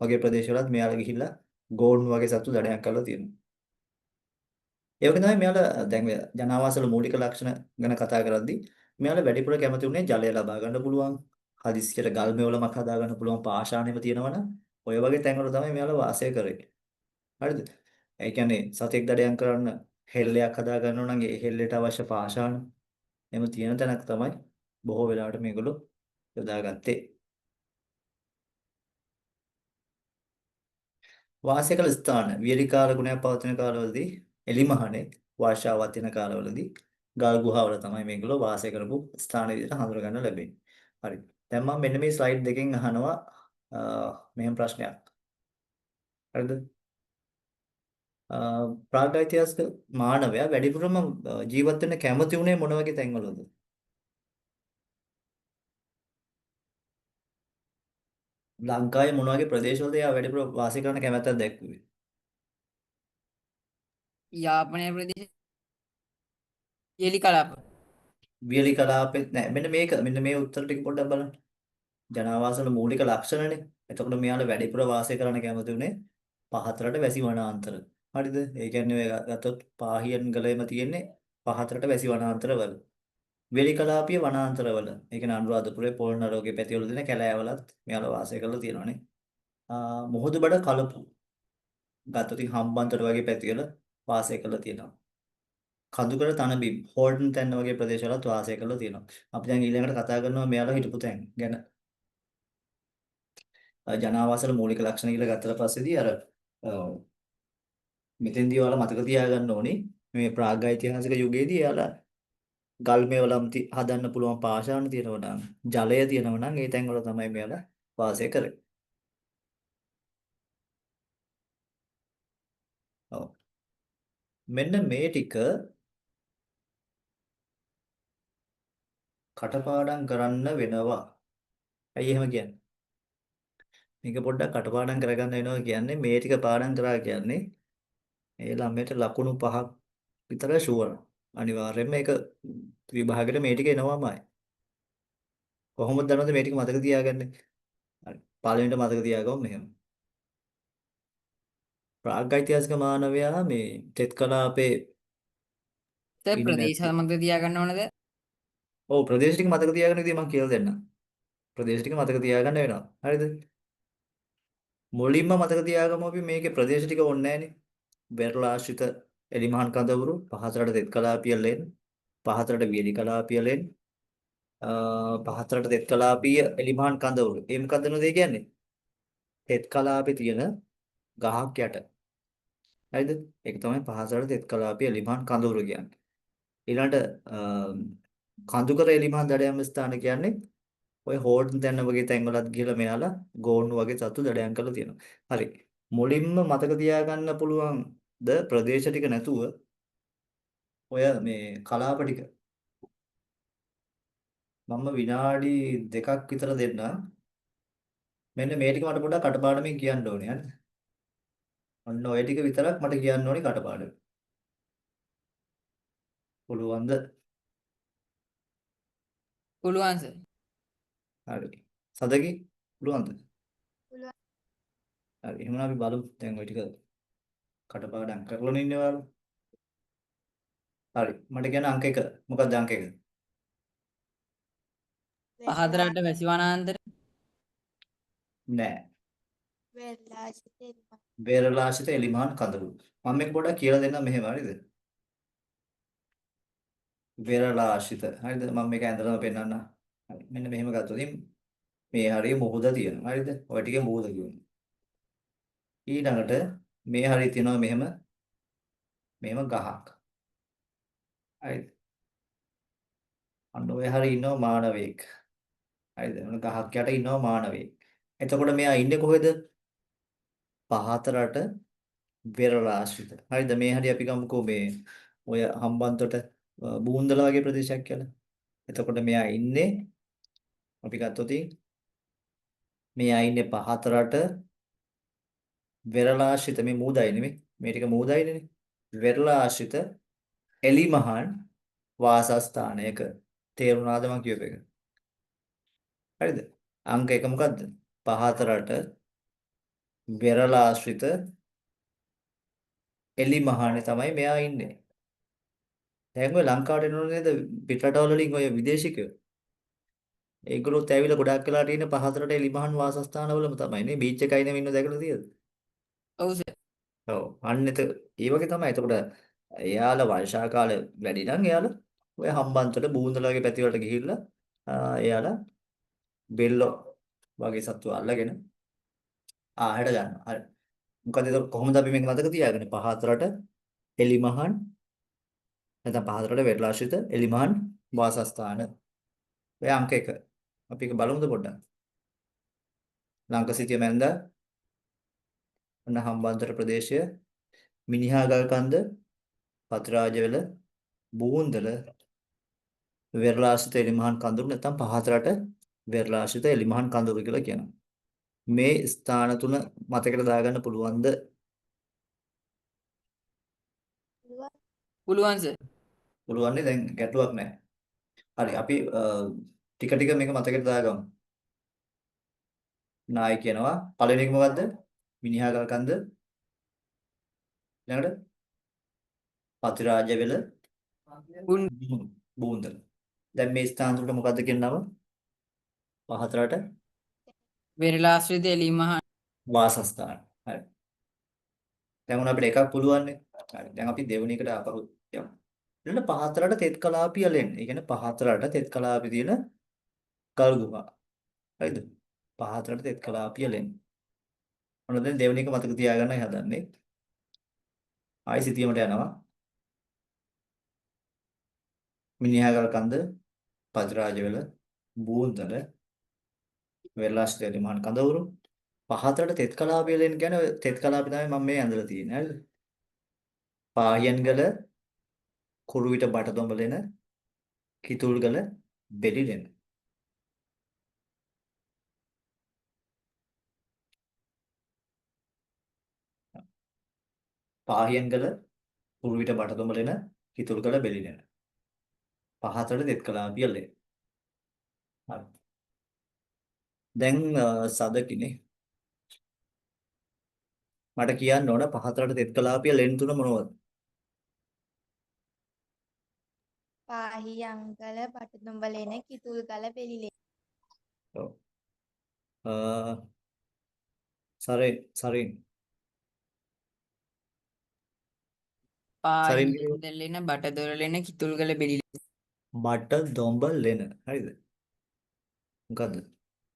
වගේ ප්‍රදේශවලත් මෙයාලා ගිහිල්ලා ගෝන් වගේ සතු දඩයන් කරලා තියෙනවා. ඒ වගේ තමයි මෙයාලා දැන් ඔය ජනාවාසවල මූලික ලක්ෂණ ගැන කතා කරද්දී මෙයාලා වැඩිපුර කැමති උනේ ජලය ලබා ගන්න පුළුවන්. හදිස්සියට ගල් මෙවලමක් හදා ගන්න පුළුවන් පාෂාණෙම තියෙනවනම් ඔය වගේ තැන්වල තමයි මෙයාලා වාසය කරේ. හරිද? ඒ කියන්නේ සතෙක් දඩයන් කරන්න හෙල්ලයක් හදා ගන්නවා නම් ඒ හෙල්ලයට අවශ්‍ය පාෂාණ එම තියෙන තැනක් තමයි බොහෝ වෙලාවට මේගොල්ලෝ යොදාගත්තේ. වාසය කළ ස්ථාන වියලි කාල ගුණයක් පවතින කාලවලදී එලිමහනේ වර්ෂාවත් වෙන කාලවලදී ගල් ගුහාවල තමයි මේගොල්ලෝ වාසය කරපු ස්ථාන විදිහට හඳුනගන්න ලැබෙන්නේ. හරි. දැන් මම මෙන්න මේ ස්ලයිඩ් දෙකෙන් අහනවා මෙහෙම ප්‍රශ්නයක්. හරිද? ප්‍රාග්ධෛතිහාසික මානවයා වැඩිපුරම ජීවත් වෙන්න කැමති උනේ මොන වගේ තැන්වලද? ලංකාවේ මොන වගේ ප්‍රදේශවලද එයා වැඩිපුර වාසය කරන්න කැමැත්තක් දැක්වුවේ? යාපනය ප්‍රදේශ වියලි කලාප. වියලි කලාපෙත් නෑ. මෙන්න මේ උත්තර ටික පොඩ්ඩක් බලන්න. ජනාවාස වල මූලික ලක්ෂණනේ. එතකොට මෙයාලා වැඩිපුර වාසය කරන්න කැමති උනේ පහතරට වැසි වනාන්තර. හරිද? ඒ කියන්නේ ඔය ගත්තොත් පාහියන් ගලේම තියෙන්නේ පහතරට වැසි වනාන්තරවල. වෙලි කලාපීය වනාන්තරවල. ඒ කියන්නේ අනුරාධපුරේ පොළොන්නරුව වගේ පැතිවල තියෙන කැලෑවලත් මෙයාලා වාසය කරලා තියෙනවානේ. මුහුදු බඩ කලපු ගත්තොත් හම්බන්තොට වගේ පැතිවල වාසය කරලා තියෙනවා. කඳුකර තනබිම් හෝල්ටන් තැන්න වගේ ප්‍රදේශවලත් වාසය කරලා තියෙනවා. අපි දැන් ඊළඟට කතා කරනවා මෙයාලා හිටපු තැන් ගැන. ජනාවාසවල මූලික ලක්ෂණ කියලා ගත්තට පස්සේදී අ, මෙතෙන්දී ඔයාලා මතක තියාගන්න ඕනේ මේ ප්‍රාග්ඓතිහාසික යුගයේදී එයාලා ගල් මෙවලම් හදන්න පුළුවන් පාෂාණ තියෙනවා නම් ජලය තියෙනවා නම් ඒ තැන්වල තමයි මෙයාලා වාසය කරේ. ඔව්. මෙන්න මේ ටික කටපාඩම් කරන්න වෙනවා. ඇයි එහෙම කියන්නේ? මේක පොඩ්ඩක් කටපාඩම් කරගන්න වෙනවා කියන්නේ මේ ටික පාඩම් කරා කියන්නේ ඒ ළමයට ලකුණු 5ක් විතර ෂුවර්. අනිවාර්යයෙන්ම ඒක විභාගෙට මේ ටික එනවාමයි. කොහොමද දන්නවද මේ ටික මතක තියාගන්නේ? හරි. පළවෙනිට මතක තියාගමු මෙහෙම. ප්‍රාග්ඓතිහාසික මානවයා මේ තෙත් කලාපේ සර් ඉන්නේ ප්‍රදේශ නැති. මතක තියාගන්න ඕනද? ඔව් ප්‍රදේශ ටික මතක තියාගන්න විදිහ මම කියලා දෙන්නම්. ප්‍රදේශ ටික මතක තියාගන්න වෙනවා. හරිද? මුලින්ම මතක තියාගමු අපි මේකේ ප්‍රදේශ ටික ඕනේ නැහනේ. බෙරළාශ්‍රිත එලිමහන් කඳවුරු පහතරට තෙත් කලාපීය ලෙන් පහතරට වියලි කලාපීය ලෙන් පහතරට තෙත් කලාපීය එලිමහන් කඳවුරු. ඒ මොකක්ද නේද කියන්නේ? තෙත් කලාපේ තියෙන ගහක් යට. හරිද? ඒක තමයි පහතරට තෙත් කලාපීය එලිමහන් කඳවුරු කියන්නේ. ඊළඟට කඳුකර එලිමහන් දඩයම් ස්ථාන කියන්නේ ඔය හෝර්න් තැන්න වගේ තැන්වලත් ගිහලා මෙයාලා ගෝන්නු වගේ සතු දඩයම් කරලා තියෙනවා. හරි. මුලින්ම මතක තියාගන්න පුළුවන් ද ප්‍රදේශ ටික නැතුව ඔය මේ කලාප ටික මම විනාඩි 2ක් විතර දෙන්නම්. මෙන්න මේ ටික මට පොඩ්ඩක් කටපාඩමින් කියන්න ඕනේ. හරිද? ඔන්න ඔය ටික විතරක් මට කියන්න ඕනේ කටපාඩම. පුළුවන්ද? පුළුවන් සර්. හරි. සදකි පුළුවන්ද? පුළුවන්. හරි. එහෙනම් අපි බලමු දැන් ඔය ටික කටපාඩම් කරලා ඉන්නේ ඔයාලා. හරි. මට කියන්න අංක 1. මොකක්ද අංක 1? පහතරට වැසි වනාන්තර නෑ. වෙරළාශ්‍රිත එලිමහන්. බේරලාශිත එලිමහන් කඳවුරු. මම මේක පොඩ්ඩක් කියලා දෙන්නම් මෙහෙම හරිද? බේරලාශිත. හරිද? මම මේක ඇඳලා පෙන්නන්න. හරි. මෙන්න මෙහෙම ගත්තොත් මේ හරිය මුහුද තියෙනවා. හරිද? ඔය ටිකේ මුහුද කියන්නේ. ඊළඟට මේ හරිය තියෙනවා මෙහෙම මෙහෙම ගහක්. හරිද? අන්න ඔය හරිය ඉන්නවා මානවයෙක්. හරිද? ඔන්න ගහක් යට ඉන්නවා මානවයෙක්. එතකොට මෙයා ඉන්නේ කොහෙද? පහතරට බේරලාශිත. හරිද? මේ හරිය අපි ගමුකෝ මේ ඔය හම්බන්තොට බූන්දල වගේ ප්‍රදේශයක් කියලා. එතකොට මෙයා ඉන්නේ අපි ගත්තොත් මෙයා ඉන්නේ පහතරට වෙරළාශ්‍රිත මේ මූදයි නෙමෙයි මේ ටික මූදයිනේ වෙරළාශ්‍රිත එලිමහන් වාසස්ථානයක තේරුණාද මම කියපු එක හරිද අංක 1 මොකද්ද පහතරට වෙරළාශ්‍රිත එලිමහනේ තමයි මෙයා ඉන්නේ දැන් ඔය ලංකාවට එනවනේ නේද පිටරටවල වලින් ඔය විදේශිකයෝ ඒගොල්ලොත් ඇවිල්ලා ගොඩාක් වෙලාට ඉන්නේ පහතරට එලිමහන් වාසස්ථානවලම තමයි නේ බීච් එකයි නෙමෙයි ඉන්නව දැකලා තියෙද ඔව් සර්. ඔව් අන්න ඒ වගේ තමයි. එතකොට එයාලා වර්ෂා කාලේ වැඩි නම් එයාලා ඔය හම්බන්තොට බූන්දල වගේ පැති වලට ගිහිල්ලා එයාලා බෙල්ලෝ වගේ සත්තු අල්ලගෙන ආහට ගන්නවා. හරි. මොකද ඒක කොහොමද අපි මේක මතක තියාගන්නේ? පහතරට එලිමහන් නැත්නම් පහතරට වෙරළාශ්‍රිත එලිමහන් වාසස්ථාන. ඔය අංක 1. අපි ඒක බලමුද පොඩ්ඩක්? ලංකසිටිය මැන්ද ඔන්න හම්බන්තොට ප්‍රදේශය මිනිහාගල් කන්ද පතිරාජවැල බූන්දල වෙරළාශ්‍රිත එලිමහන් කඳුරු නැත්නම් පහතරට වෙරළාශ්‍රිත එලිමහන් කඳුරු කියලා කියනවා. මේ ස්ථාන තුන මතකයට දාගන්න පුළුවන්ද? පුළුවන්. පුළුවන් සර්. පුළුවන් නේ දැන් ගැටලුවක් නැහැ. හරි අපි ටික ටික මේක මතකයට දාගමු. නායි කියනවා. පළවෙනි එක මොකද්ද? මිනිහා ගල් කන්ද. ඊළඟට පතිරාජ වෙල උන් බූන්දල. දැන් මේ ස්ථාන තුනට මොකද්ද කියන නම? පහතරට වෙරළාශ්‍රිත එලිමහා වාසස්ථාන. හරි. දැන් උන අපිට එකක් පුළුවන් නේ. හරි. දැන් අපි දෙවෙනි එකට ආපහු යමු. ඊළඟ පහතරට තෙත් කලාපිය ලෙන්. ඒ කියන්නේ පහතරට තෙත් කලාපි තියෙන ගල් ගුහා. හරිද? පහතරට තෙත් කලාපිය ලෙන්. ඔන්න දැන් දෙවෙනි එක මතක තියාගන්නයි හදන්නේ. ආයි සිතියමට යනවා. මිනිහාගල් කන්ද, පතිරාජවැල, බූන්දල, වෙරළාශ්‍රිත එලිමහන් කඳවුරු. පහතරට තෙත් කලාපිය ලෙන් කියන්නේ ඔය තෙත් කලාපි තමයි මම මේ ඇඳලා තියෙන්නේ. හරිද? පාහියන්ගල, කුරුවිට බටදොඹලෙන, කිතුල්ගල, බෙලිලෙන. පාහියන්ගල, කුරුවිට බටදොඹලෙන, කිතුල්ගල, බෙලිලෙන. පහතරට තෙත් කලාපිය ලෙන්. හරි. දැන් සදකිනේ මට කියන්න ඕන පහතරට තෙත් කලාපිය ලෙන් තුන මොනවද? පාහියංගල පටුදුඹලෙන කිතුල්ගල බෙලිලෙන. ඔව්. සරේ සරින් සරින් පාහියන්ගලෙන බටදොරලෙන කිතුල්ගල බෙලිලෙන. බට දොඹ ලෙන. හරිද? මොකද්ද?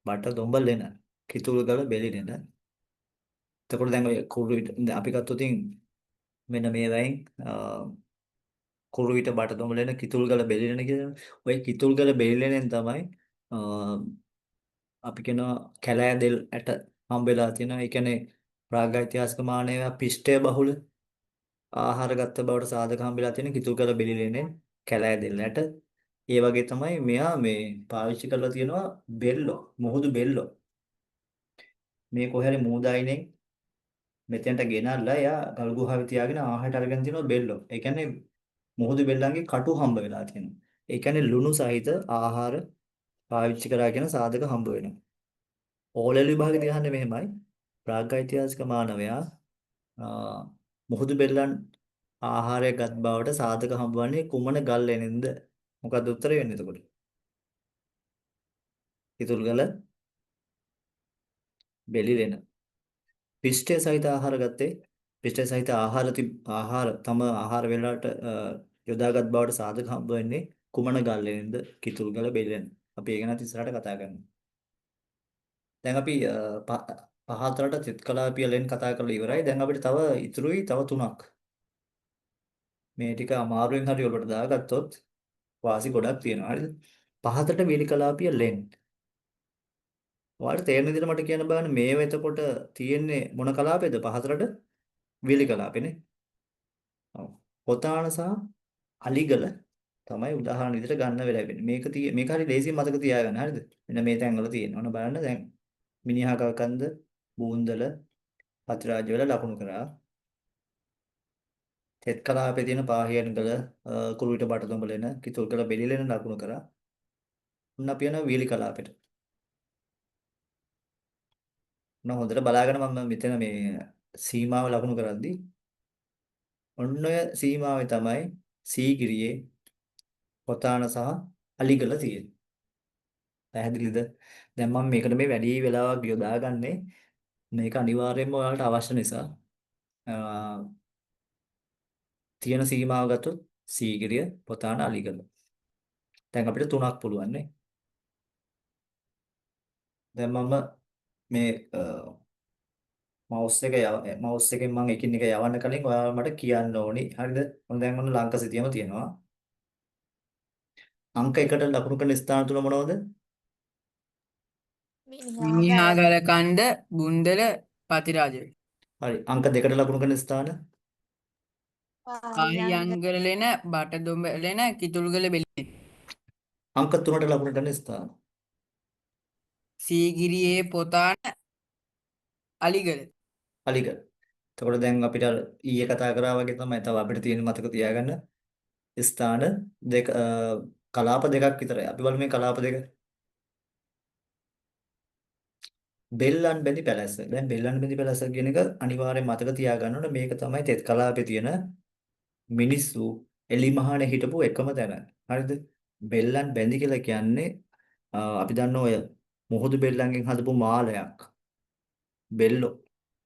බට දොඹ ලෙන. කිතුල්ගල බෙලිලෙන. එතකොට දැන් ඔය කුරුවිට දැන් අපි ගත්තොත් මෙන්න මේ වයින් කුරුවිට බට දොඹ ලෙන කිතුල්ගල බෙලිලෙන කියලා. ඔය කිතුල්ගල බෙලිලෙනෙන් තමයි අ, අපි කියනවා කැලෑදෙල් ඇට හම්බෙලා තියෙනවා. ඒ කියන්නේ ප්‍රාග්ඓතිහාසික මානවයා පිෂ්ඨය බහුල ආහාර ගත්ත බවට සාධක හම්බෙලා තියෙන කිතුල්ගල බෙලිලෙනෙන් කැලෑදෙල් ඇට. ඒ වගේ තමයි මෙයා මේ පාවිච්චි කරලා තියෙනවා බෙල්ලෝ මුහුදු බෙල්ලෝ. මේ කොහේ හරි මූදායිනේ මෙතෙන්ට ගෙනල්ලා එයා ගල් ගුහාවේ තියාගෙන ආහාරයට අරගෙන තිනවා බෙල්ලෝ. ඒ කියන්නේ මුහුදු බෙල්ලන්ගේ කටු හම්බ වෙලා තියෙනවා. ඒ කියන්නේ ලුණු සහිත ආහාර පාවිච්චි කරා කියන සාධක හම්බ වෙනවා. ඕලෙල් විභාගෙදී අහන්නේ මෙහෙමයි. ප්‍රාග්ඓතිහාසික මානවයා මුහුදු බෙල්ලන් ආහාරය ගත් බවට සාධක හම්බවන්නේ කුමන ගල් ලෙනින්ද? මොකක්ද උත්තරේ වෙන්නේ එතකොට? කිතුල්ගල බෙලිලෙන. පිෂ්ඨය සහිත ආහාර ගත්තේ පිෂ්ඨය සහිත ආහාර තම ආහාර වේලාවට යොදාගත් බවට සාධක හම්බ වෙන්නේ කුමන ගල් ලෙනින්ද? කිතුල්ගල බෙලිලෙන. අපි ඒක ගැන ඉස්සරහට කතා කරමු. දැන් අපි පහතරට තෙත් කලාපිය ලෙන් කතා කරලා ඉවරයි. දැන් අපිට තව ඉතුරුයි තව තුනක්. මේ ටික අමාරුවෙන් හරි ඔලුවට දාගත්තොත් වාසි ගොඩක් තියෙනවා. හරිද? පහතට වේලි කලාපිය ලෙන්. ඔයාලට තේරෙන විදිහට මට කියන්න බෑනේ මේව එතකොට තියෙන්නේ මොන කලාපේද? පහතරට වේලි කලාපේනේ. ඔව්. පොතාන සහ අලිගල තමයි උදාහරණ විදිහට ගන්න වෙලා වෙන්නේ. මේක හරි ලේසියෙන් මතක තියාගන්න. හරිද? මෙන්න මේ තැන්වල තියෙනවා. ඔන්න බලන්න දැන් මිනිහා කල්කන්ද බූන්දල පතිරාජවල ලකුණු කරා. තෙත් කලාපේ තියෙන පාහියන්ගල කුරුවිට බටදොඹලෙන කිතුල්ගල බෙලිලෙන ලකුණු කරා. ඔන්න අපි යනවා වීලි කලාපෙට. ඔන්න හොඳට බලාගෙන මම මෙතන මේ සීමාව ලකුණු කරද්දී ඔන්න ඔය සීමාවේ තමයි සීගිරියේ පොතාන සහ අලිගල තියෙන්නේ. පැහැදිලිද? දැන් මම මේකට මේ වැඩි වෙලාවක් යොදාගන්නේ මේක අනිවාර්යයෙන්ම ඔයාලට අවශ්‍ය නිසා. තියෙන සීමාව ගත්තොත් සීගිරිය පොතාන අලිගල. දැන් අපිට තුනක් පුළුවන් නේ. දැන් මම මේ මවුස් එකෙන් මම එකින් එක යවන්න කලින් ඔයාලා මට කියන්න ඕනි. හරිද? මොන දැන් ඔන්න ලංක සිතියම තියෙනවා. අංක 1ට ලකුණු කරන ස්ථාන තුන මොනවද? මිනිහාගල කන්ද බුන්දල පතිරාජවැල. හරි. අංක 2ට ලකුණු කරන ස්ථාන පාහියන්ගලෙන බටදොඹලෙන කිතුල්ගල බෙලිලෙන. අංක 3ට ලකුණු කරන ස්ථාන සීගිරියේ පොතාන අලිගල. අලිගල. එතකොට දැන් අපිට අර ඊයේ කතා කරා වගේ තමයි තව අපිට තියෙන මතක තියාගන්න ස්ථාන දෙක කලාප දෙකක් විතරයි. අපි බලමු මේ කලාප දෙක. බෙල්ලන් බැඳි පැලැස්ස. දැන් බෙල්ලන් බැඳි පැලැස්ස කියන එක අනිවාර්යෙන් මතක තියාගන්න ඕනේ. මේක තමයි තෙත් කලාපේ තියෙන මිනිස්සු එලිමහනේ හිටපු එකම තැන. හරිද? බෙල්ලන් බැඳි කියලා කියන්නේ අපි දන්න ඔය මුහුදු බෙල්ලන්ගෙන් හදපු මාලයක්. බෙල්ලෝ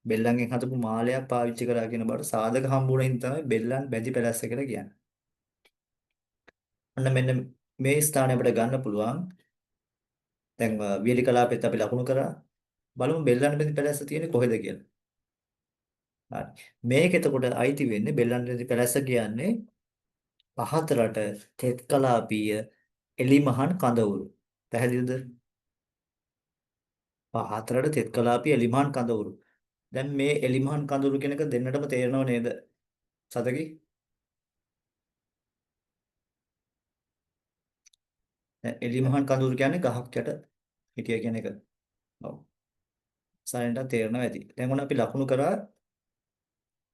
බෙල්ලන්ගෙන් හදපු මාලයක් පාවිච්චි කරා කියන බවට සාධක හම්බුණින් තමයි බෙල්ලන් බැඳි පැලැස්ස කියලා කියන්නේ. අන්න මෙන්න මේ ස්ථානය අපිට ගන්න පුළුවන්. දැන් වියලි කලාපෙත් අපි ලකුණු කරා. බලමු බෙල්ලන් බැඳි පැලැස්ස තියෙන්නේ කොහෙද කියලා. හරි. මේක එතකොට අයිති වෙන්නේ බෙල්ලන් බැඳි පැලැස්ස කියන්නේ පහතරට තෙත් කලාපීය එලිමහන් කඳවුරු. පැහැදිලිද? පහතරට තෙත් කලාපීය එලිමහන් කඳවුරු. දැන් මේ එලිමහන් කඳවුරු කියන එක දෙන්නටම තේරෙනව නේද? සතකි? දැන් එලිමහන් කඳවුරු කියන්නේ ගහක් යට හිටිය කියන එක. ඔව්. සාරෙන්ට තේරෙනවා ඇති. දැන් ඔන්න අපි ලකුණු කරා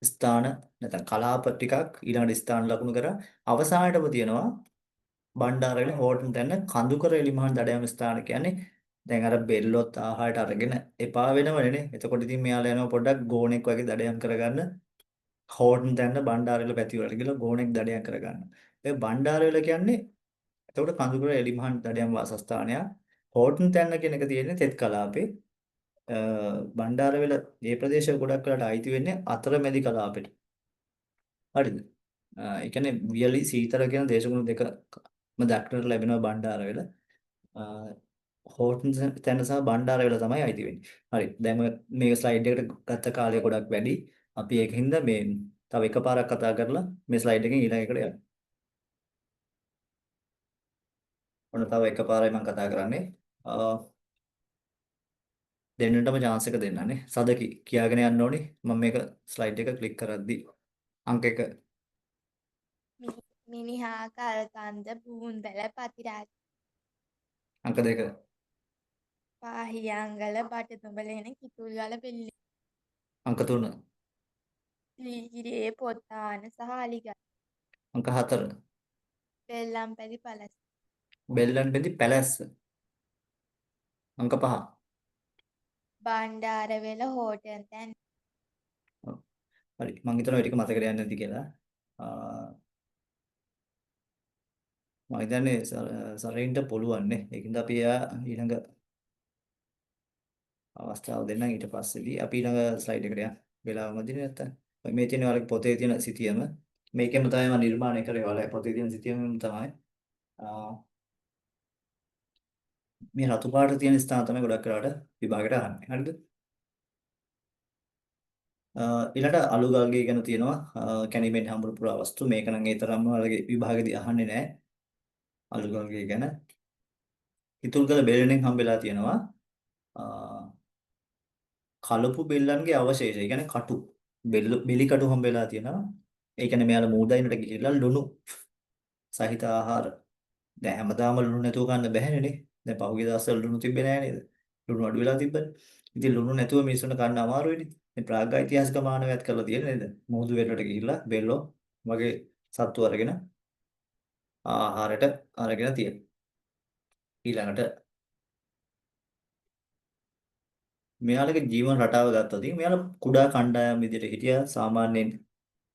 ස්ථාන නැත්නම් කලාප ටිකක් ඊළඟට ස්ථාන ලකුණු කරා අවසානයේටම තියෙනවා බණ්ඩාරවැල හෝටන් තැන්න කඳුකර එලිමහන් දඩයම් ස්ථාන කියන්නේ දැන් අර බෙල්ලොත් ආහාරයට අරගෙන එපා වෙනවනේ. එතකොට ඉතින් මෙයාලා යනවා පොඩ්ඩක් ගෝණෙක් වගේ දඩයම් කරගන්න හෝටන් තැන්න බණ්ඩාරවැල පැති වලට ගිහලා ගෝණෙක් දඩයම් කරගන්න. ඒ බණ්ඩාරවැල කියන්නේ එතකොට කඳුකර එලිමහන් දඩයම් වාසස්ථානයක්. හෝටන් තැන්න කියන එක තියෙන්නේ තෙත් කලාපේ. බණ්ඩාරවැල මේ ප්‍රදේශය ගොඩක් වෙලාට අයිති වෙන්නේ අතරමැදි කලාපෙට. හරිද? ඒ කියන්නේ වියලි සීතල කියන දේශගුණ දෙකම දක්නට ලැබෙනවා බණ්ඩාරවැල. හෝටන් තැන්න සහ බණ්ඩාරවැල තමයි අයිති වෙන්නේ. හරි. දැන් මේ ස්ලයිඩ් එකට ගත්ත කාලය ගොඩක් වැඩි. අපි ඒකින්ද මේ තව එකපාරක් කතා කරලා මේ ස්ලයිඩ් එකෙන් ඊළඟ එකට යන්න. ඔන්න තව එකපාරයි මම කතා කරන්නේ. දෙන්නටම chance එක දෙන්නනේ. සදකි කියාගෙන යන්න ඕනේ. මම මේක ස්ලයිඩ් එක ක්ලික් කරද්දි අංක 1 මිනිහා කල්කන්ද බූන්දල පතිරාජ අංක 2 පාහියංගල බටතුඹලෙන කිතුල්වල පිල්ලි අංක 3 ලීගිරියේ පොත්තාන සහ අලිගල් අංක 4 බෙල්ලම්පැදි පළස් බෙල්ලන් බෙදි පැලැස්ස අංක 5 බණ්ඩාරවෙල හෝටල් තැන් හරි මම හිතනවා ඒ ටික මතකද යන්නේ නැති කියලා මම හිතන්නේ සරින්ට පුළුවන් නේ ඒකින්ද අපි ඊළඟ අවස්ථාව දෙන්නම් ඊට පස්සේදී අපි ඊළඟ ස්ලයිඩ් එකට යන්න වෙලාව මදිනේ නැත්තම් මේ තියෙන ඔයාලගේ පොතේ තියෙන සිතියම මේකෙම තමයි මම නිර්මාණය කරේ ඔයාලගේ පොතේ තියෙන සිතියම තමයි මේ රතු පාට තියෙන ස්ථාන තමයි ගොඩක් වෙලාවට විභාගයට අහන්නේ හරිද ඊළඟට අලුගල්ගේ ගැන තියෙනවා කැණීමෙන් හම්බුන පුරාවස්තු මේක නම් ඒ තරම්ම ඔයාලගේ විභාගෙදී අහන්නේ නැහැ අලුගල්ගේ ගැන ඉතුරුකල බෙල්ලෙන් හම්බෙලා තියෙනවා කලපු බෙල්ලන්ගේ අවශේෂය. ඒ කියන්නේ කටු. බෙලි කටු හම්බෙලා තියෙනවා. ඒ කියන්නේ මෙයාලා මූදයිනට ගිහිල්ලා ලුණු සහිත ආහාර. දැන් හැමදාම ලුණු නැතුව කන්න බැහැනේ නේ. දැන් පහුගිය දවස්වල ලුණු තිබ්බේ නැහැ නේද? ලුණු අඩු වෙලා තිබ්බනේ. ඉතින් ලුණු නැතුව මිනිස්සුන්ට කන්න අමාරුයිනේ. මේ ප්‍රාග් ඓතිහාසික මානවයත් කරලා තියෙන්නේ නේද? මුහුදු වෙරළට ගිහිල්ලා බෙල්ලෝ වගේ සත්තු අරගෙන ආහාරයට අරගෙන තියෙනවා. ඊළඟට මෙයාලගේ ජීවන රටාව ගත්තොත් මෙයාලා කුඩා කණ්ඩායම් විදිහට හිටියා සාමාන්‍යයෙන්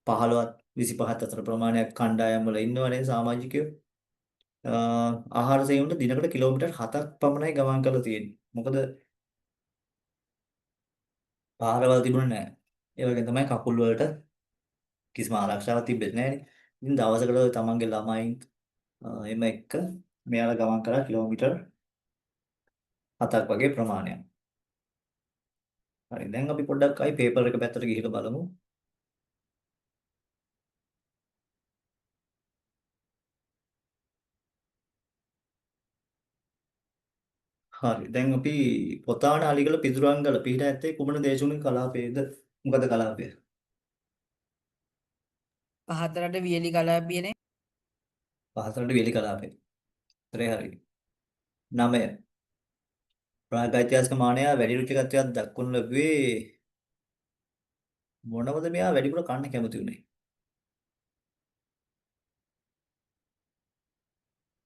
15ත් 25ත් අතර ප්‍රමාණයක් කණ්ඩායම් වල ඉන්නවනේ සමාජිකයෝ. ආහාර සේවනට දිනකට කිලෝමීටර් 7ක් පමණයි ගමන් කරලා තියෙන්නේ. මොකද පාරවල් තිබුණේ නැහැ. ඒ වගේ තමයි කකුල් වලට කිසිම ආරක්ෂාවක් තිබෙන්නේ නැහැනේ. ඉතින් දවසකට තමන්ගේ ළමයින් එම එක්ක මෙයාලා ගමන් කරලා කිලෝමීටර් 7ක් වගේ ප්‍රමාණයක්. හරි දැන් අපි පොඩ්ඩක් ආයි පේපර් එක පැත්තට ගිහිල්ලා බලමු. හරි දැන් අපි පොතාන අලිගල පිදුරංගල පිහිට ඇත්තේ කුමන දේශගුණික කලාපයේද? මොකද කලාපය? පහතරට වියලි කලාපියනේ. පහතරට වියලි කලාපය. උත්තරේ හරි. 9 ප්‍රාග්ඓතිහාසික මානයා වැඩි රුචිකත්වයක් දක්වනු ලැබුවේ මොනවද මෙයා වැඩිපුර කන්න කැමති උනේ?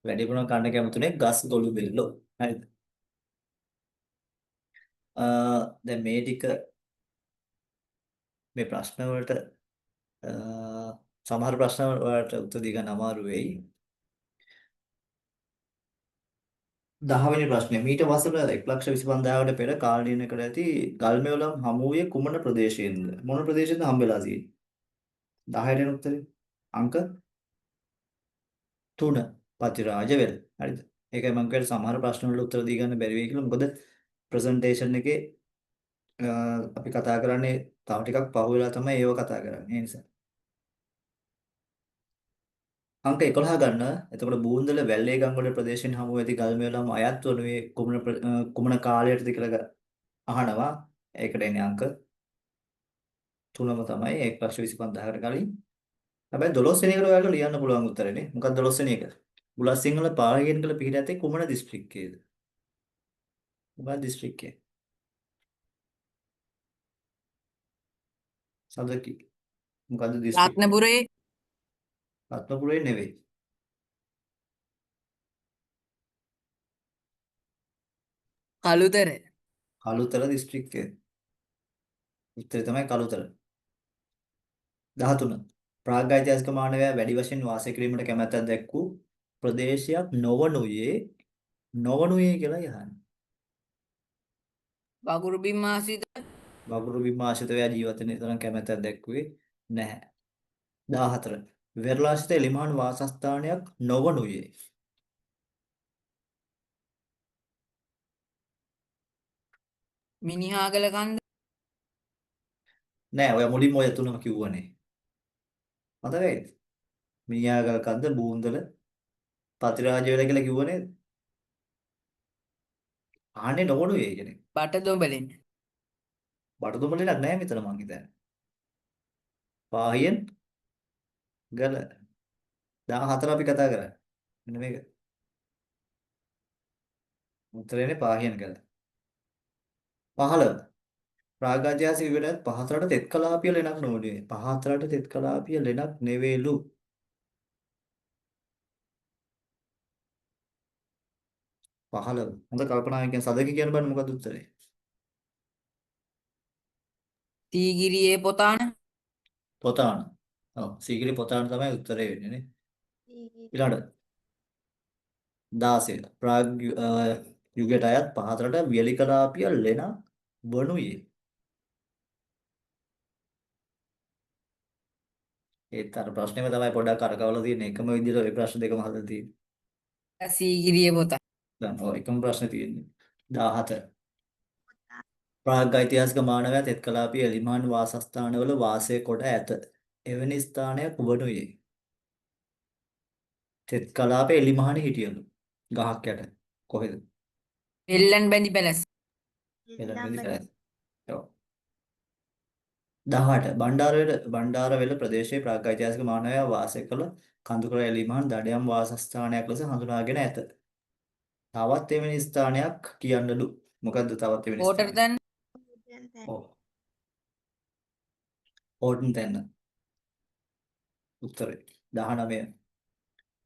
වැඩිපුර කන්න කැමති උනේ ගස් ගොළු බෙල්ලෝ. හරිද? දැන් මේ ටික මේ ප්‍රශ්න වලට සමහර ප්‍රශ්න වලට උත්තර දී ගන්න අමාරු වෙයි. 10 වෙනි ප්‍රශ්නය. මීට වසර 1,25,000කට පෙර කාලීනකද ඇති ගල්මෙවලම් හමුවේ කුමන ප්‍රදේශයෙන්ද? මොන ප්‍රදේශයෙන්ද හම්බෙලා තියෙන්නේ? 10ට එන උත්තරේ. අංක 3. පතිරාජවෙල. හරිද? ඒකයි මම කියල සමහර ප්‍රශ්න වලට උත්තර දී ගන්න බැරි වෙයි කියලා. මොකද ප්‍රසන්ටේෂන් එකේ අපි කතා කරන්නේ තව ටිකක් පහු වෙලා තමයි ඒව කතා කරන්නේ. ඒ නිසා. අංක 11 ගන්න. එතකොට බූන්දල වැල්ලේ ගංගොඩ ප්‍රදේශයෙන් හමු ඇති ගල්මෙවලම් අයත් වනුයේ කුමන කාලයටද කියලා අහනවා. ඒකට එන්නේ අංක 3ම තමයි 1,25,000කට කලින්. හැබැයි 12 වෙනි එකට ඔයාලට ලියන්න පුළුවන් උත්තරේනේ. මොකක්ද 12 වෙනි එක? බුලත් සිංහල පාරගෙන් පිහිට ඇත්තේ කුමන දිස්ත්‍රික්කයේද? මොකක්ද දිස්ත්‍රික්කය? සදකි. මොකද්ද දිස්ත්‍රික්කය? රත්නපුරේ රත්නපුරේ නෙවෙයි. කළුතර කළුතර දිස්ත්‍රික්කය. උත්තරේ තමයි කළුතර. 13. ප්‍රාග්ඓතිහාසික මානවයා වැඩි වශයෙන් වාසය කිරීමට කැමැත්තක් දැක් වූ ප්‍රදේශයක් නොවනුයේ කියලා යහන්නේ. වගුරු බිම් ආශ්‍රිත වගුරු බිම් ආශ්‍රිතව ජීවත් වෙන තරම් කැමැත්තක් දැක්ුවේ නැහැ. 14. වෙරළාශ්‍රිත එලිමහන් වාසස්ථානයක් නොවනුයේ. මිනිහාගල කන්ද නෑ ඔය මුලින්ම ඔය තුනම කිව්වනේ. මතකයිද? මිනිහාගල කන්ද බූන්දල පතිරාජ වෙල කියලා කිව්වනේ. ආන්නේ නොවනුයේ කියන්නේ. බටදොඹලෙන් බටදුඹලක් නෑ මෙතන මං හිතන්නේ. පාහියන් ගල 14 අපි කතා කරා. මෙන්න මේක. උත්තරේනේ පාහියන් ගල. 15. ප්‍රාග්ඥාතිහාසික විවරයත් පහතරට තෙත් කලාපීය ලෙනක් නොවනුයේ. පහතරට තෙත් කලාපීය ලෙනක් නෙවෙලු. 15. හොඳ කල්පනාවෙන් කියන සදක කියන බෑ මොකක්ද උත්තරේ? තීගිරියේ පොතාන පොතාන. ඔව් සීගිරි පොතාන තමයි උත්තරේ වෙන්නේ නේ. ඊළඟට 16. යුගයට අයත් පහතරට වියලි කලාපීය ලෙනක් වනුයේ. ඒත් අර ප්‍රශ්නේම තමයි පොඩ්ඩක් කරකවලා තියෙන්නේ. එකම විදිහට ওই ප්‍රශ්න දෙකම හදලා තියෙන්නේ. සීගිරියේ පොතා දැන් ඔය එකම ප්‍රශ්නේ තියෙන්නේ. 17. ප්‍රාග්ඓතිහාසික මානවයා තෙත් කලාපීය එලිමහන් වාසස්ථානවල වාසය කොට ඇත. එවැනි ස්ථානයක් වනුයේ. තෙත් කලාපේ එලිමහනේ හිටියලු. ගහක් යට. කොහෙද? එල්ලන් බැඳි පැලැස් එළඹෙදි පැලැස්ස. ඔව්. 18. බණ්ඩාරවෙල ප්‍රදේශයේ ප්‍රාග්ඓතිහාසික මානවයා වාසය කළ කඳුකර එලිමහන් දඩයම් වාසස්ථානයක් ලෙස හඳුනාගෙන ඇත. තවත් එවැනි ස්ථානයක් කියන්නලු. මොකද්ද තවත් එවැනි ස්ථානයක්? ඕටර්තන් ඔව්. ඕටන් තැන්න. උත්තරේ 19.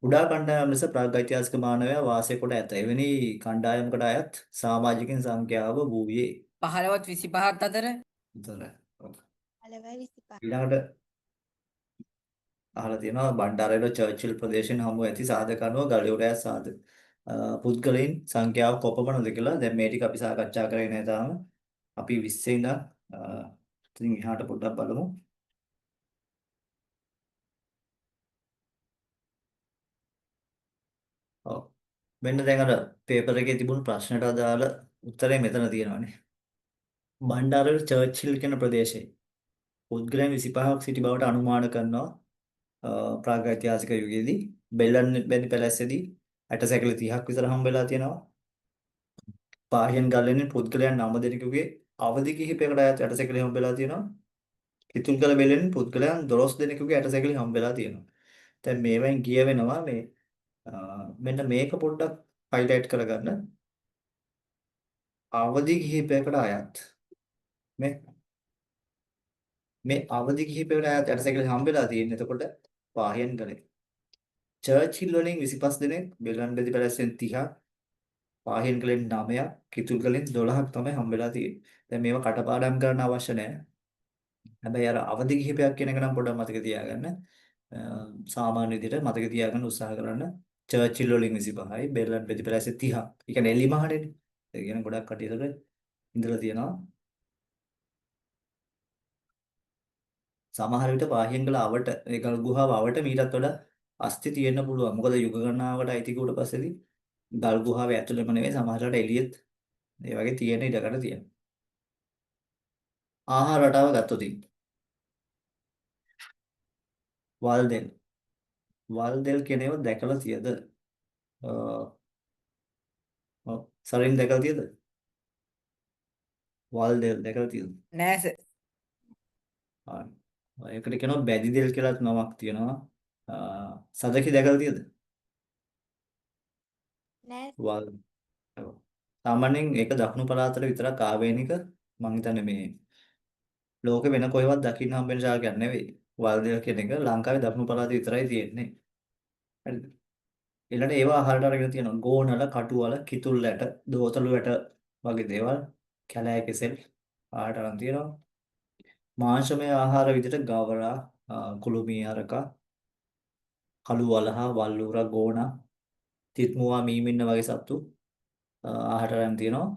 කුඩා කණ්ඩායම් ලෙස ප්‍රාග්ඓතිහාසික මානවයා වාසය කොට ඇත. එවැනි කණ්ඩායමකට අයත් සමාජිකින් සංඛ්‍යාව වූයේ. 15ත් 25ත් අතර උත්තරයි. ඔව්. 25. ඊළඟට අහලා තියෙනවා බණ්ඩාරවැල චර්චිල් ප්‍රදේශයෙන් හමු ඇති සාධක අනුව ගලයුරෑ පුද්ගලයන් සංඛ්‍යාව කොපමණද කියලා. දැන් මේ ටික අපි සාකච්ඡා කරේ නැහැ තාම. අපි 20 ඉඳන් ඉතින් එහාට පොඩ්ඩක් බලමු. ඔව්. මෙන්න දැන් අර පේපර් එකේ තිබුණු ප්‍රශ්නට අදාළ උත්තරේ මෙතන තියෙනවානේ. බණ්ඩාරවැල චර්චිල් කියන ප්‍රදේශයේ පුද්ගලයන් 25ක් සිටි බවට අනුමාන කරනවා. ප්‍රාග්ඓතිහාසික යුගයේදී බෙල්ලන් බැඳි පැලැස්සේදී ඇටසැකිලි 30ක් විතර හම්බෙලා තියෙනවා. පාහියන් ගල්ලෙන් පුද්ගලයන් 9 දෙනෙකුගේ අවදි කිහිපයකට අයත් ඇටසැකිලි හම්බෙලා තියෙනවා. කිතුල්ගල බෙල්ලෙන් පුද්ගලයන් 12 දෙනෙකුගේ ඇටසැකිලි හම්බෙලා තියෙනවා. දැන් මේවෙන් කියවෙනවා මේ මෙන්න මේක පොඩ්ඩක් හයිලයිට් කරගන්න. අවදි කිහිපයකට අයත් මේ අවදි කිහිපයකට අයත් ඇටසැකිලි හම්බෙලා තියෙන්නේ. එතකොට පාහියන් ගලේ චර්චිල් වලින් 25 දෙනෙක්, බෙල්ලන් බෙදි පැලැස්සෙන් 30ක්, පාහියන් කලෙන් 9ක්, කිතුල් කලෙන් 12ක් තමයි හම්බෙලා තියෙන්නේ. දැන් මේවා කටපාඩම් කරන්න අවශ්‍ය නැහැ. හැබැයි අර අවදි කිහිපයක් කියන එක නම් පොඩ්ඩක් මතක තියාගන්න. අ, සාමාන්‍ය විදිහට මතක තියාගන්න උත්සාහ කරන්න. චර්චිල් වලින් 25යි, බෙර්ලන් ප්‍රතිපලයසේ 30ක්. ඒ කියන්නේ එලිමහනේ. ඒ කියන්නේ ගොඩක් කටියකට ඉඳලා තියෙනවා. සමහර විට පාහියන්ගල අවට ඒ ගල් ගුහාව අවට මීටත් වඩා අස්ති තියෙන්න පුළුවන්. මොකද යුග ගණනාවකට අයිති කුවට පස්සේදී ගල් ගුහාවේ ඇතුළෙම නෙවෙයි සමහරවිට එළියෙත් ඒ වගේ තියෙන ඉඩකඩ තියෙනවා. ආහාර රටාව ගත්තොත් වල් දෙල් කියන ඒවා දැකලා තියද? අ, ඔව්. සරින් දැකලා තියද? වල් දෙල් දැකලා තියද? නෑ සර්. ආ. ඒකට කියනවා බැදි දෙල් කියලා නමක් තියෙනවා. සදකි දැකලා තියද? නෑ වල්. ඔව්. සාමාන්‍යයෙන් ඒක දකුණු පළාතට විතරක් ආවේනික මං හිතන්නේ මේ ලෝකෙ වෙන කොහෙවත් දකින්න හම්බෙන ශාකයක් නෙවෙයි. වල්දේව කියන එක ලංකාවේ දකුණු පළාතේ විතරයි තියෙන්නේ. හරිද? ඊළඟට ඒවා ආහාරයට අරගෙන තියෙනවා. ගෝනල, කටුවල, කිතුල් ඇට, දෝතලු ඇට වගේ දේවල්. කැලෑ කෙසෙල් ආහාරයට අරන් තියෙනවා. මාංශමය ආහාර විදිහට ගවරා, කුළුමී හරකා, කළු වලහා, වල්ලූරා, ගෝනා, තිත්මුවා, මීමින්න වගේ සත්තු ආහාරයට අරන් තියෙනවා.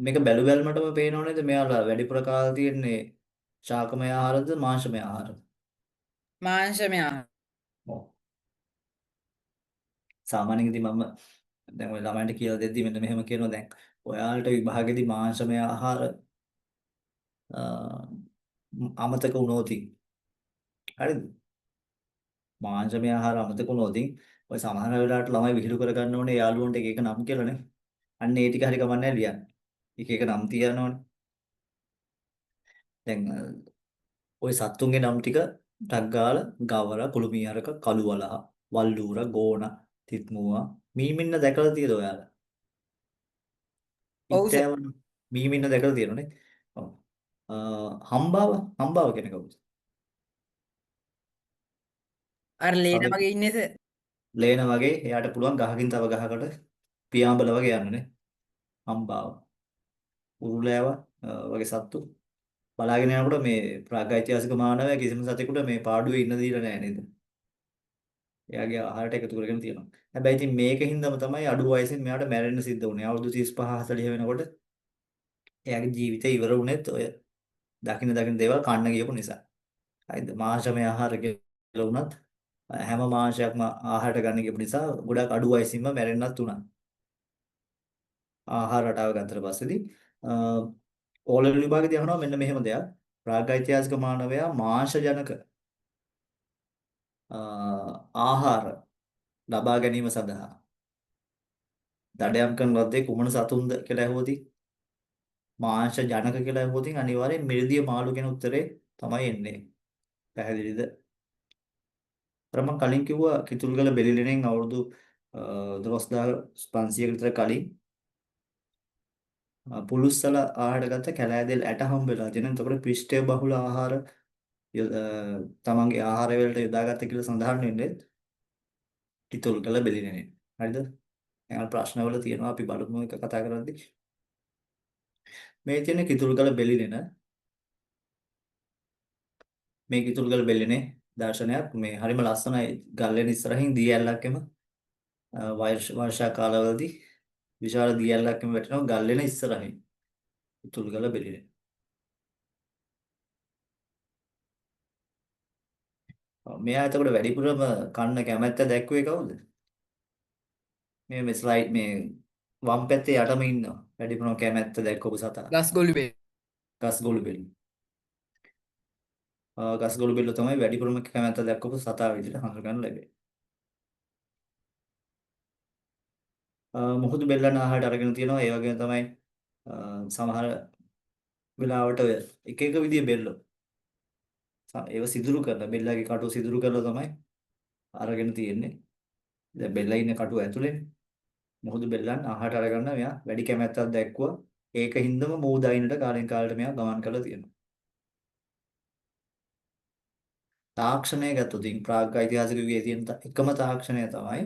මේක බැලු බැලමටම පේනව නේද මෙයාලා වැඩිපුර කාලා තියෙන්නේ ශාකමය ආහාරද මාංශමය ආහාරද? මාංශමය ආහාර. ඔව්. සාමාන්‍යයෙන් ඉතින් මම දැන් ඔය ළමයින්ට කියලා දෙද්දි මෙන්න මෙහෙම කියනවා දැන් ඔයාලට විභාගෙදි මාංශමය ආහාර අමතක වුණොතින් හරිද? මාංශමය ආහාර අමතක වුණොතින් ඔය සමහර වෙලාවට ළමයි විහිළු කර ගන්න ඕනේ යාළුවන්ට එක එක නම් කියලානේ. අන්න ඒ ටික හරි කමන්නේ ලියන්න. එක එක නම් තියනවනේ. දැන් ওই සත්තුන්ගේ නම් ටික ටක් ගාලා ගවර, කුළුමියරක, කළුවලහ, වල්ලූර, ගෝණ, තිත්මුවා, මීමින්න දැකලා තියෙද ඔයාලා? ඔව් සර්. ඉත්තෑවන මීමින්න දැකලා තියෙනවනේ. ඔව්. හම්බාව කියන්නේ කවුද? අර ලේන සද වගේ ඉන්නේ සර්. ලේන වගේ එයාට පුළුවන් ගහකින් තව ගහකට පියාඹල වගේ යන්නනේ. හම්බාව. උරුලෑව වගේ සත්තු බලාගෙන යනකොට මේ ප්‍රාග්ඓතිහාසික මානවයා කිසිම සතෙකුට මේ පාඩුවේ ඉන්න දීලා නැහැ නේද? එයාගේ ආහාරයට එකතු කරගෙන තියෙනවා. හැබැයි ඉතින් මේකින්දම තමයි අඩු වයසින් මෙයාට මැරෙන්න සිද්ධ වුනේ. අවුරුදු 35 40 වෙනකොට එයාගේ ජීවිතය ඉවර වුණෙත් ඔය දකින්න දේවල් කන්න ගියපු නිසා. හරිද? මාංශමය ආහාර කියලා වුණත් හැම මාංශයක්ම ආහාරයට ගන්න ගියපු නිසා ගොඩක් අඩු වයසින්ම මැරෙන්නත් උනා. ආහාර රටාව ගත්තට පස්සේදී ඕලෙවල් විභාගයේදී අහනවා මෙන්න මෙහෙම දෙයක්. ප්‍රාග්ඓතිහාසික මානවයා මාංශ ජනක ආහාර ලබා ගැනීම සඳහා දඩයම් කරන ලද්දේ කුමන සතුන්ද කියලා ඇහුවොතින් මාංශ ජනක කියලා ඇහුවොතින් අනිවාර්යෙන් මිරිදිය මාළු කියන උත්තරේ තමයි එන්නේ. පැහැදිලිද? අර මම කලින් කිව්වා කිතුල්ගල බෙලිලෙනෙන් අවුරුදු 12500කට විතර කලින් පුලුස්සල ආහාර ගත්ත කැලෑදෙල් ඇට හම්බෙලා තියෙනවා. එතකොට පිෂ්ඨය බහුල ආහාර තමන්ගේ ආහාර වලට යොදාගත්ත කියලා සඳහන් වෙන්නේ කිතුල්ගල බෙලිලෙනෙන්. හරිද? එහෙනම් ප්‍රශ්නවල තියෙනවා අපි බලමු එක කතා කරද්දී. මේ තියෙන කිතුල්ගල බෙලිලෙන මේ කිතුල්ගල බෙලිලෙනේ දර්ශනයක් මේ හරිම ලස්සනයි ගල්ලෙන ඉස්සරහින් දී ඇල්ලක්ෙම වර්ෂා කාලවලදී විශාල දී ඇල්ලක්ෙම වැටෙනවා ගල්ලෙන ඉස්සරහින් කිතුල්ගල බෙලිලෙන. මෙයා එතකොට වැඩිපුරම කන්න කැමැත්ත දැක්ුවේ කවුද? මේ ස්ලයිඩ් මේ වම් පැත්තේ යටම ඉන්නවා. වැඩිපුරම කැමැත්ත දැක්වපු සතා. ගස්ගොළු බෙල්. ගස්ගොළු බෙල්ල. ගස්ගොළු බෙල්ල තමයි වැඩිපුරම කැමැත්ත දැක්වපු සතා විදිහට හඳුනගන්න ලැබෙන්නේ. මුහුදු බෙල්ලන් ආහාරයට අරගෙන තියෙනවා. ඒ වගේම තමයි සමහර වෙලාවට ඔය එක එක විදිහේ බෙල්ලෝ. ඒව සිදුරු කරලා බෙල්ලගේ කටු සිදුරු කරලා තමයි අරගෙන තියෙන්නේ. දැන් බෙල්ලා ඉන්න කටුව ඇතුලේ මුහුදු බෙල්ලන් ආහාරයට අරගන්න මෙයා වැඩි කැමැත්තක් දැක්වුවා. ඒකින්දම මූදායිනට කාලෙන් කාලට මෙයා ගමන් කරලා තියෙනවා. තාක්ෂණය ගත්තොත් ප්‍රාග්ඓතිහාසික යුගයේ තියෙන එකම තාක්ෂණය තමයි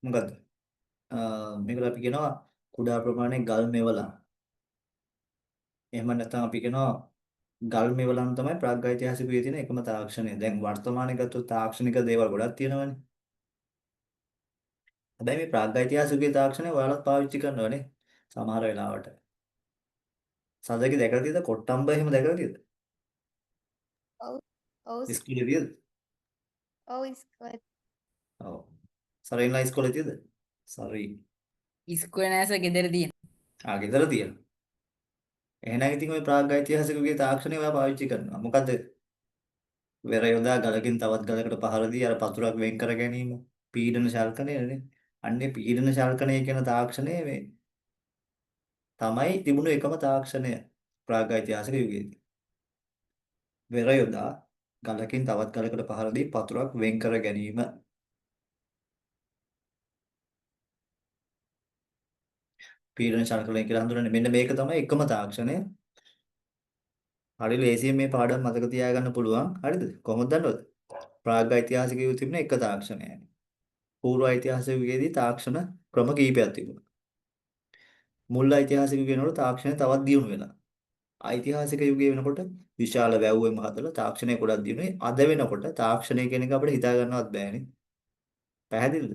මොකද්ද? මේකට අපි කියනවා කුඩා ප්‍රමාණයේ ගල් මෙවලම්. එහෙම නැත්නම් අපි කියනවා ගල් මෙවලම් තමයි ප්‍රාග්ඓතිහාසික යුගයේ තියෙන එකම තාක්ෂණය. දැන් වර්තමානයේ ගත්තොත් තාක්ෂණික දේවල් ගොඩක් තියෙනවානේ. හැබැයි මේ ප්‍රාග්ඓතිහාසික යුගයේ තාක්ෂණය ඔයාලත් පාවිච්චි කරනවානේ සමහර වෙලාවට. සදකි දැකලා තියෙද? කොට්ටම්බ එහෙම දැකලා තියෙද? ඔව් ඔව් ඉස්කෝලේ තියෙද? ඔව් ඉස්කෝලේ ඔව්. සරින්ලා ඉස්කෝලේ තියෙද? සරි. ඉස්කෝලේ නෑස ගෙදර තියෙන. ගෙදර තියෙනවා. එහෙනම් ඉතින් ওই ප්‍රාග්ඓතිහාසික යුගයේ තාක්ෂණය ඔයා පාවිච්චි කරනවා. මොකද්ද? වෙර යොදා ගලකින් තවත් ගලකට පහර දී අර පතුරක් වෙන් කර ගැනීම පීඩන ශල්කණයනේ. අන්නේ පීඩන ශල්කණය කියන තාක්ෂණය මේ තමයි තිබුණු එකම තාක්ෂණය ප්‍රාග්ඓතිහාසික යුගයේදී. වෙර යොදා ගලකින් තවත් ගලකට පහර දී පතුරක් වෙන් කර ගැනීම. පීඩන ශල්කණය කියලා හඳුනන්නේ මෙන්න මේක තමයි එකම තාක්ෂණය. හරි ලේසියෙන් මේ පාඩම මතක තියාගන්න පුළුවන්. හරිද? කොහොමද දන්නවද? ප්‍රාග්ඓතිහාසික යුගයේ තිබුණ එක තාක්ෂණයයි. පූර්ව ඓතිහාසික යුගයේදී තාක්ෂණ ක්‍රම කිහිපයක් තිබුණා. මුල් ඓතිහාසික යුගය වෙනකොට තාක්ෂණය තවත් දියුණු වෙලා. ඓතිහාසික යුගය වෙනකොට විශාල වැව්වෙම හදලා තාක්ෂණය ගොඩක් දියුණුවේ. අද වෙනකොට තාක්ෂණය කියන එක අපිට හිතා ගන්නවත් බෑනේ. පැහැදිලිද?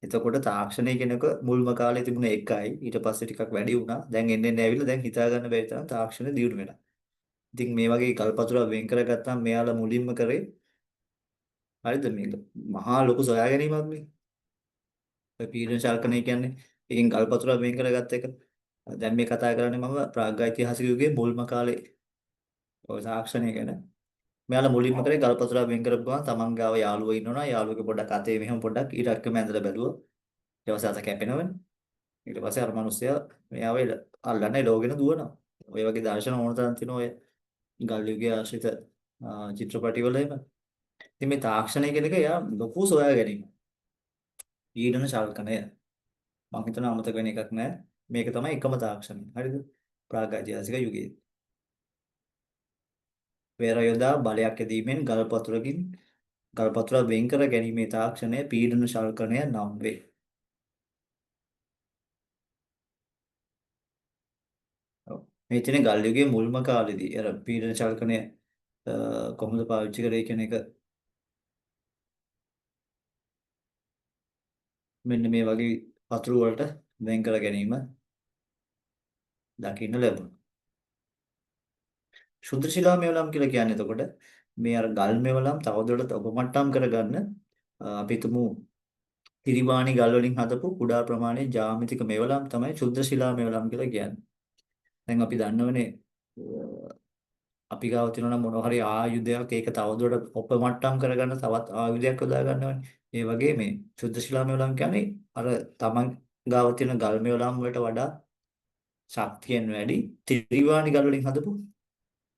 එතකොට තාක්ෂණය කියන එක මුල්ම කාලේ තිබුණ එකයි. ඊට පස්සේ ටිකක් වැඩි වුණා. දැන් එන්න එන්න ඇවිල්ලා දැන් හිතා ගන්න බැරි තරම් තාක්ෂණය දියුණු වෙලා. ඉතින් මේ වගේ කල්පතුරක් වෙන් කරගත්තාම මෙයාලා මුලින්ම කරේ හරිද මේක මහා ලොකු සොයා ගැනීමක් නේ. ඔය පීඩන ශල්කණය කියන්නේ එකෙන් කල්පතුරක් වෙන් කරගත්ත එක. දැන් මේ කතා කරන්නේ මම ප්‍රාග්ඓතිහාසික යුගයේ මුල්ම කාලේ ඔය තාක්ෂණය ගැන. මෙයාලා මුලින්ම කරේ ගල්පතුරක් වෙන් කරපු ගමන් තමන් ගාව යාළුවෝ ඉන්නවනේ. යාළුවගේ පොඩ්ඩක් අතේ මෙහෙම පොඩ්ඩක් ඉරක්කම ඇඳලා බැලුවා. ඊට පස්සේ අත කැපෙනවනේ. ඊට පස්සේ අර මිනිස්සයා මෙයාව අල්ලන්න එලවගෙන දුවනවා. ඔය වගේ දර්ශන ඕන තරම් තියෙනවා ඔය ගල් යුගයේ ආශ්‍රිත චිත්‍රපටිවල එහෙම. ඉතින් මේ තාක්ෂණය කියන එක යා ලොකු සොයා ගැනීම. පීඩන ශල්කණය. මම හිතනවා අමතක වෙන එකක් නෑ. මේක තමයි එකම තාක්ෂණය. හරිද? ප්‍රාග්ඓතිහාසික යුගයේ. වෙර යොදා බලයක් යෙදීමෙන් ගල් පතුරක් වෙන් කර ගැනීමේ තාක්ෂණය පීඩන ශල්කණය නම් වේ. ඔව්. මේ තියෙන ගල් යුගයේ මුල්ම කාලෙදී අර පීඩන ශල්කණය කොහොමද පාවිච්චි කරේ කියන එක මෙන්න මේ වගේ පතුරු වලට වෙන් කර ගැනීම දකින්න ලැබුණා. ශුද්ධ ශිලා මෙවලම් කියලා කියන්නේ එතකොට මේ අර ගල් මෙවලම් තවදුරටත් ඔපමට්ටම් කරගන්න අපි තුමු තිරිවාණි ගල් වලින් හදපු කුඩා ප්‍රමාණයේ ජ්‍යාමිතික මෙවලම් තමයි ශුද්ධ ශිලා මෙවලම් කියලා කියන්නේ. දැන් අපි දන්නවනේ අපි ගාව තියෙනවා නම් මොනවා හරි ආයුධයක් ඒක තවදුරටත් ඔපමට්ටම් කරගන්න තවත් ආයුධයක් යොදා ගන්නවනේ. ඒ වගේ මේ ශුද්ධ ශිලා මෙවලම් කියන්නේ අර තමන් ගාව තියෙන ගල් මෙවලම් වලට වඩා ශක්තියෙන් වැඩි ත්‍රිවාණි ගල් වලින් හදපු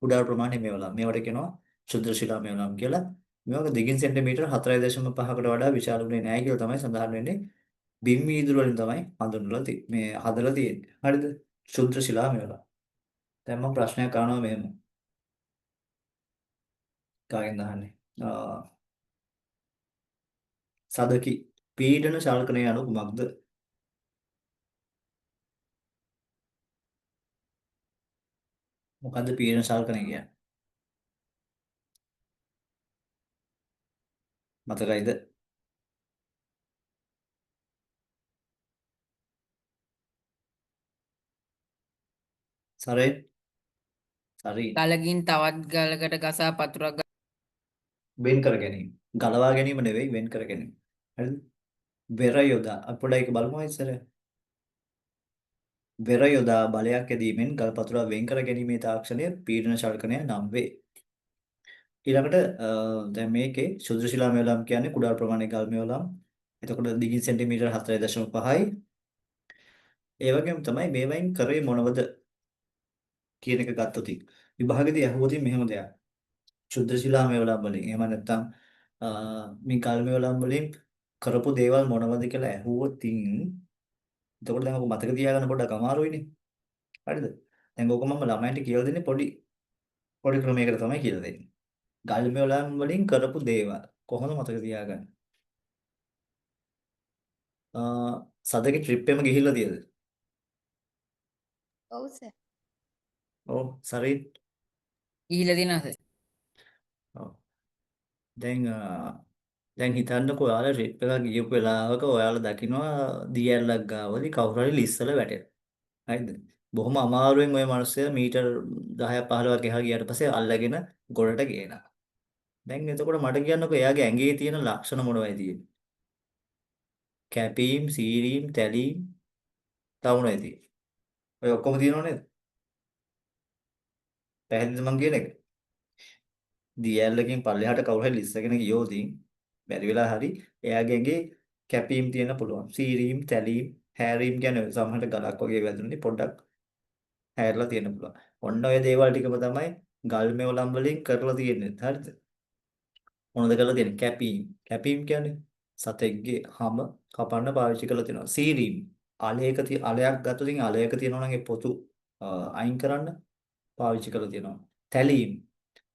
කුඩා ප්‍රමාණයේ මෙවලම්. මේවට කියනවා ශුද්ධ ශිලා මෙවලම් කියලා. මේවා දිගින් සෙන්ටිමීටර් 4.5කට වඩා විශාල වුණේ නැහැ කියලා තමයි සඳහන් වෙන්නේ. බිම් වීදුරු වලින් තමයි හඳුන්වලා මේ හදලා තියෙන්නේ. හරිද? ශුද්ධ ශිලා මෙවලම්. දැන් මම ප්‍රශ්නයක් අහනවා මෙහෙම. කාගෙන්ද අහන්නේ? සදකි පීඩන ශල්කණය යනු කුමක්ද? මොකද්ද පීඩන ශල්කණය කියන්නේ? මතකයිද? සරේ ගලකින් තවත් ගලකට ගසා පතුරක් වෙන් කර ගැනීම. ගලවා ගැනීම නෙවෙයි වෙන් කර ගැනීම. හරිද? වෙර යොදා අපොඩ ඒක බලමු ඉස්සර. වෙර යොදා බලයක් ඇදීමෙන් ගල් පතුරක් වෙන් කර ගැනීමේ තාක්ෂණය පීඩන ශල්කණය නම් වේ. ඊළඟට දැන් මේකේ ශුද්ධ ශිලා මෙවලම් කියන්නේ කුඩා ප්‍රමාණයේ ගල් මෙවලම්. එතකොට දිගින් සෙන්ටිමීටර් 4.5යි. ඒ වගේම තමයි මේවෙන් කරේ මොනවද කියන එක ගත්තොත් විභාගෙදී අහුවොත් මෙහෙම දෙයක්. ශුද්ධ ශිලා මෙවලම් වලින් එහෙම නැත්නම් මේ ගල් මෙවලම් වලින් කරපු දේවල් මොනවද කියලා ඇහුවොත් එතකොට දැන් ඔක මතක තියාගන්න පොඩ්ඩක් අමාරුයිනේ. හරිද? දැන් ඕක මම ළමයින්ට කියලා දෙන්නේ පොඩි ක්‍රමයකට තමයි කියලා දෙන්නේ. ගල් මෙවලම් වලින් කරපු දේවල් කොහොමද මතක තියාගන්නේ? සතෙක් ට්‍රිප් එකම ගිහිල්ලා තියද? ඔව් සර්. ඔව් සරින්. ගිහිල්ලා තියෙනවා සර්. ඔව්. දැන් හිතන්නකෝ ඔයාලා ට්‍රිප් එකක් ගියපු වෙලාවක ඔයාලා දකිනවා දී ඇල්ලක් ගාවදී කවුරු හරි ලිස්සලා වැටෙනවා. හරිද? බොහොම අමාරුවෙන් ওই මිනිස්සයා මීටර් 10ක් 15ක් එහා ගියාට පස්සේ අල්ලගෙන ගොඩට ගේනවා. දැන් එතකොට මට කියන්නකෝ එයාගේ ඇඟේ තියෙන ලක්ෂණ මොනවයි තියෙන්නේ? කැපීම්, සීරීම්, තැලීම් තව මොනවයි තියෙන්නේ? ඔය ඔක්කොම තියෙනව නේද? පැහැදිලිද මං කියන එක? දියැලකින් පල්ලෙහාට කවුරු හරි ලිස්සගෙන ගියොතින් බැරි වෙලා හරි එයාගේ ඇඟේ කැපීම් තියෙන්න පුළුවන්. සීරීම්, තැලීම්, හැරීම් කියන්නේ සමහරට ගලක් වගේ වැදුනේ පොඩ්ඩක් හැරලා තියෙන්න පුළුවන්. ඔන්න ඔය දේවල් ටිකම තමයි ගල් මෙවලම් වලින් කරලා තියෙන්නේ. හරිද? මොනවද කරලා තියෙන්නේ? කැපීම්. කැපීම් කියන්නේ සතෙක්ගේ හම කපන්න පාවිච්චි කරලා තියෙනවා. සීරීම්. අලයක් ගත්තොත් අලයක තියෙනවා නම් ඒ පොතු අයින් කරන්න පාවිච්චි කරලා තියෙනවා. තැලීම්.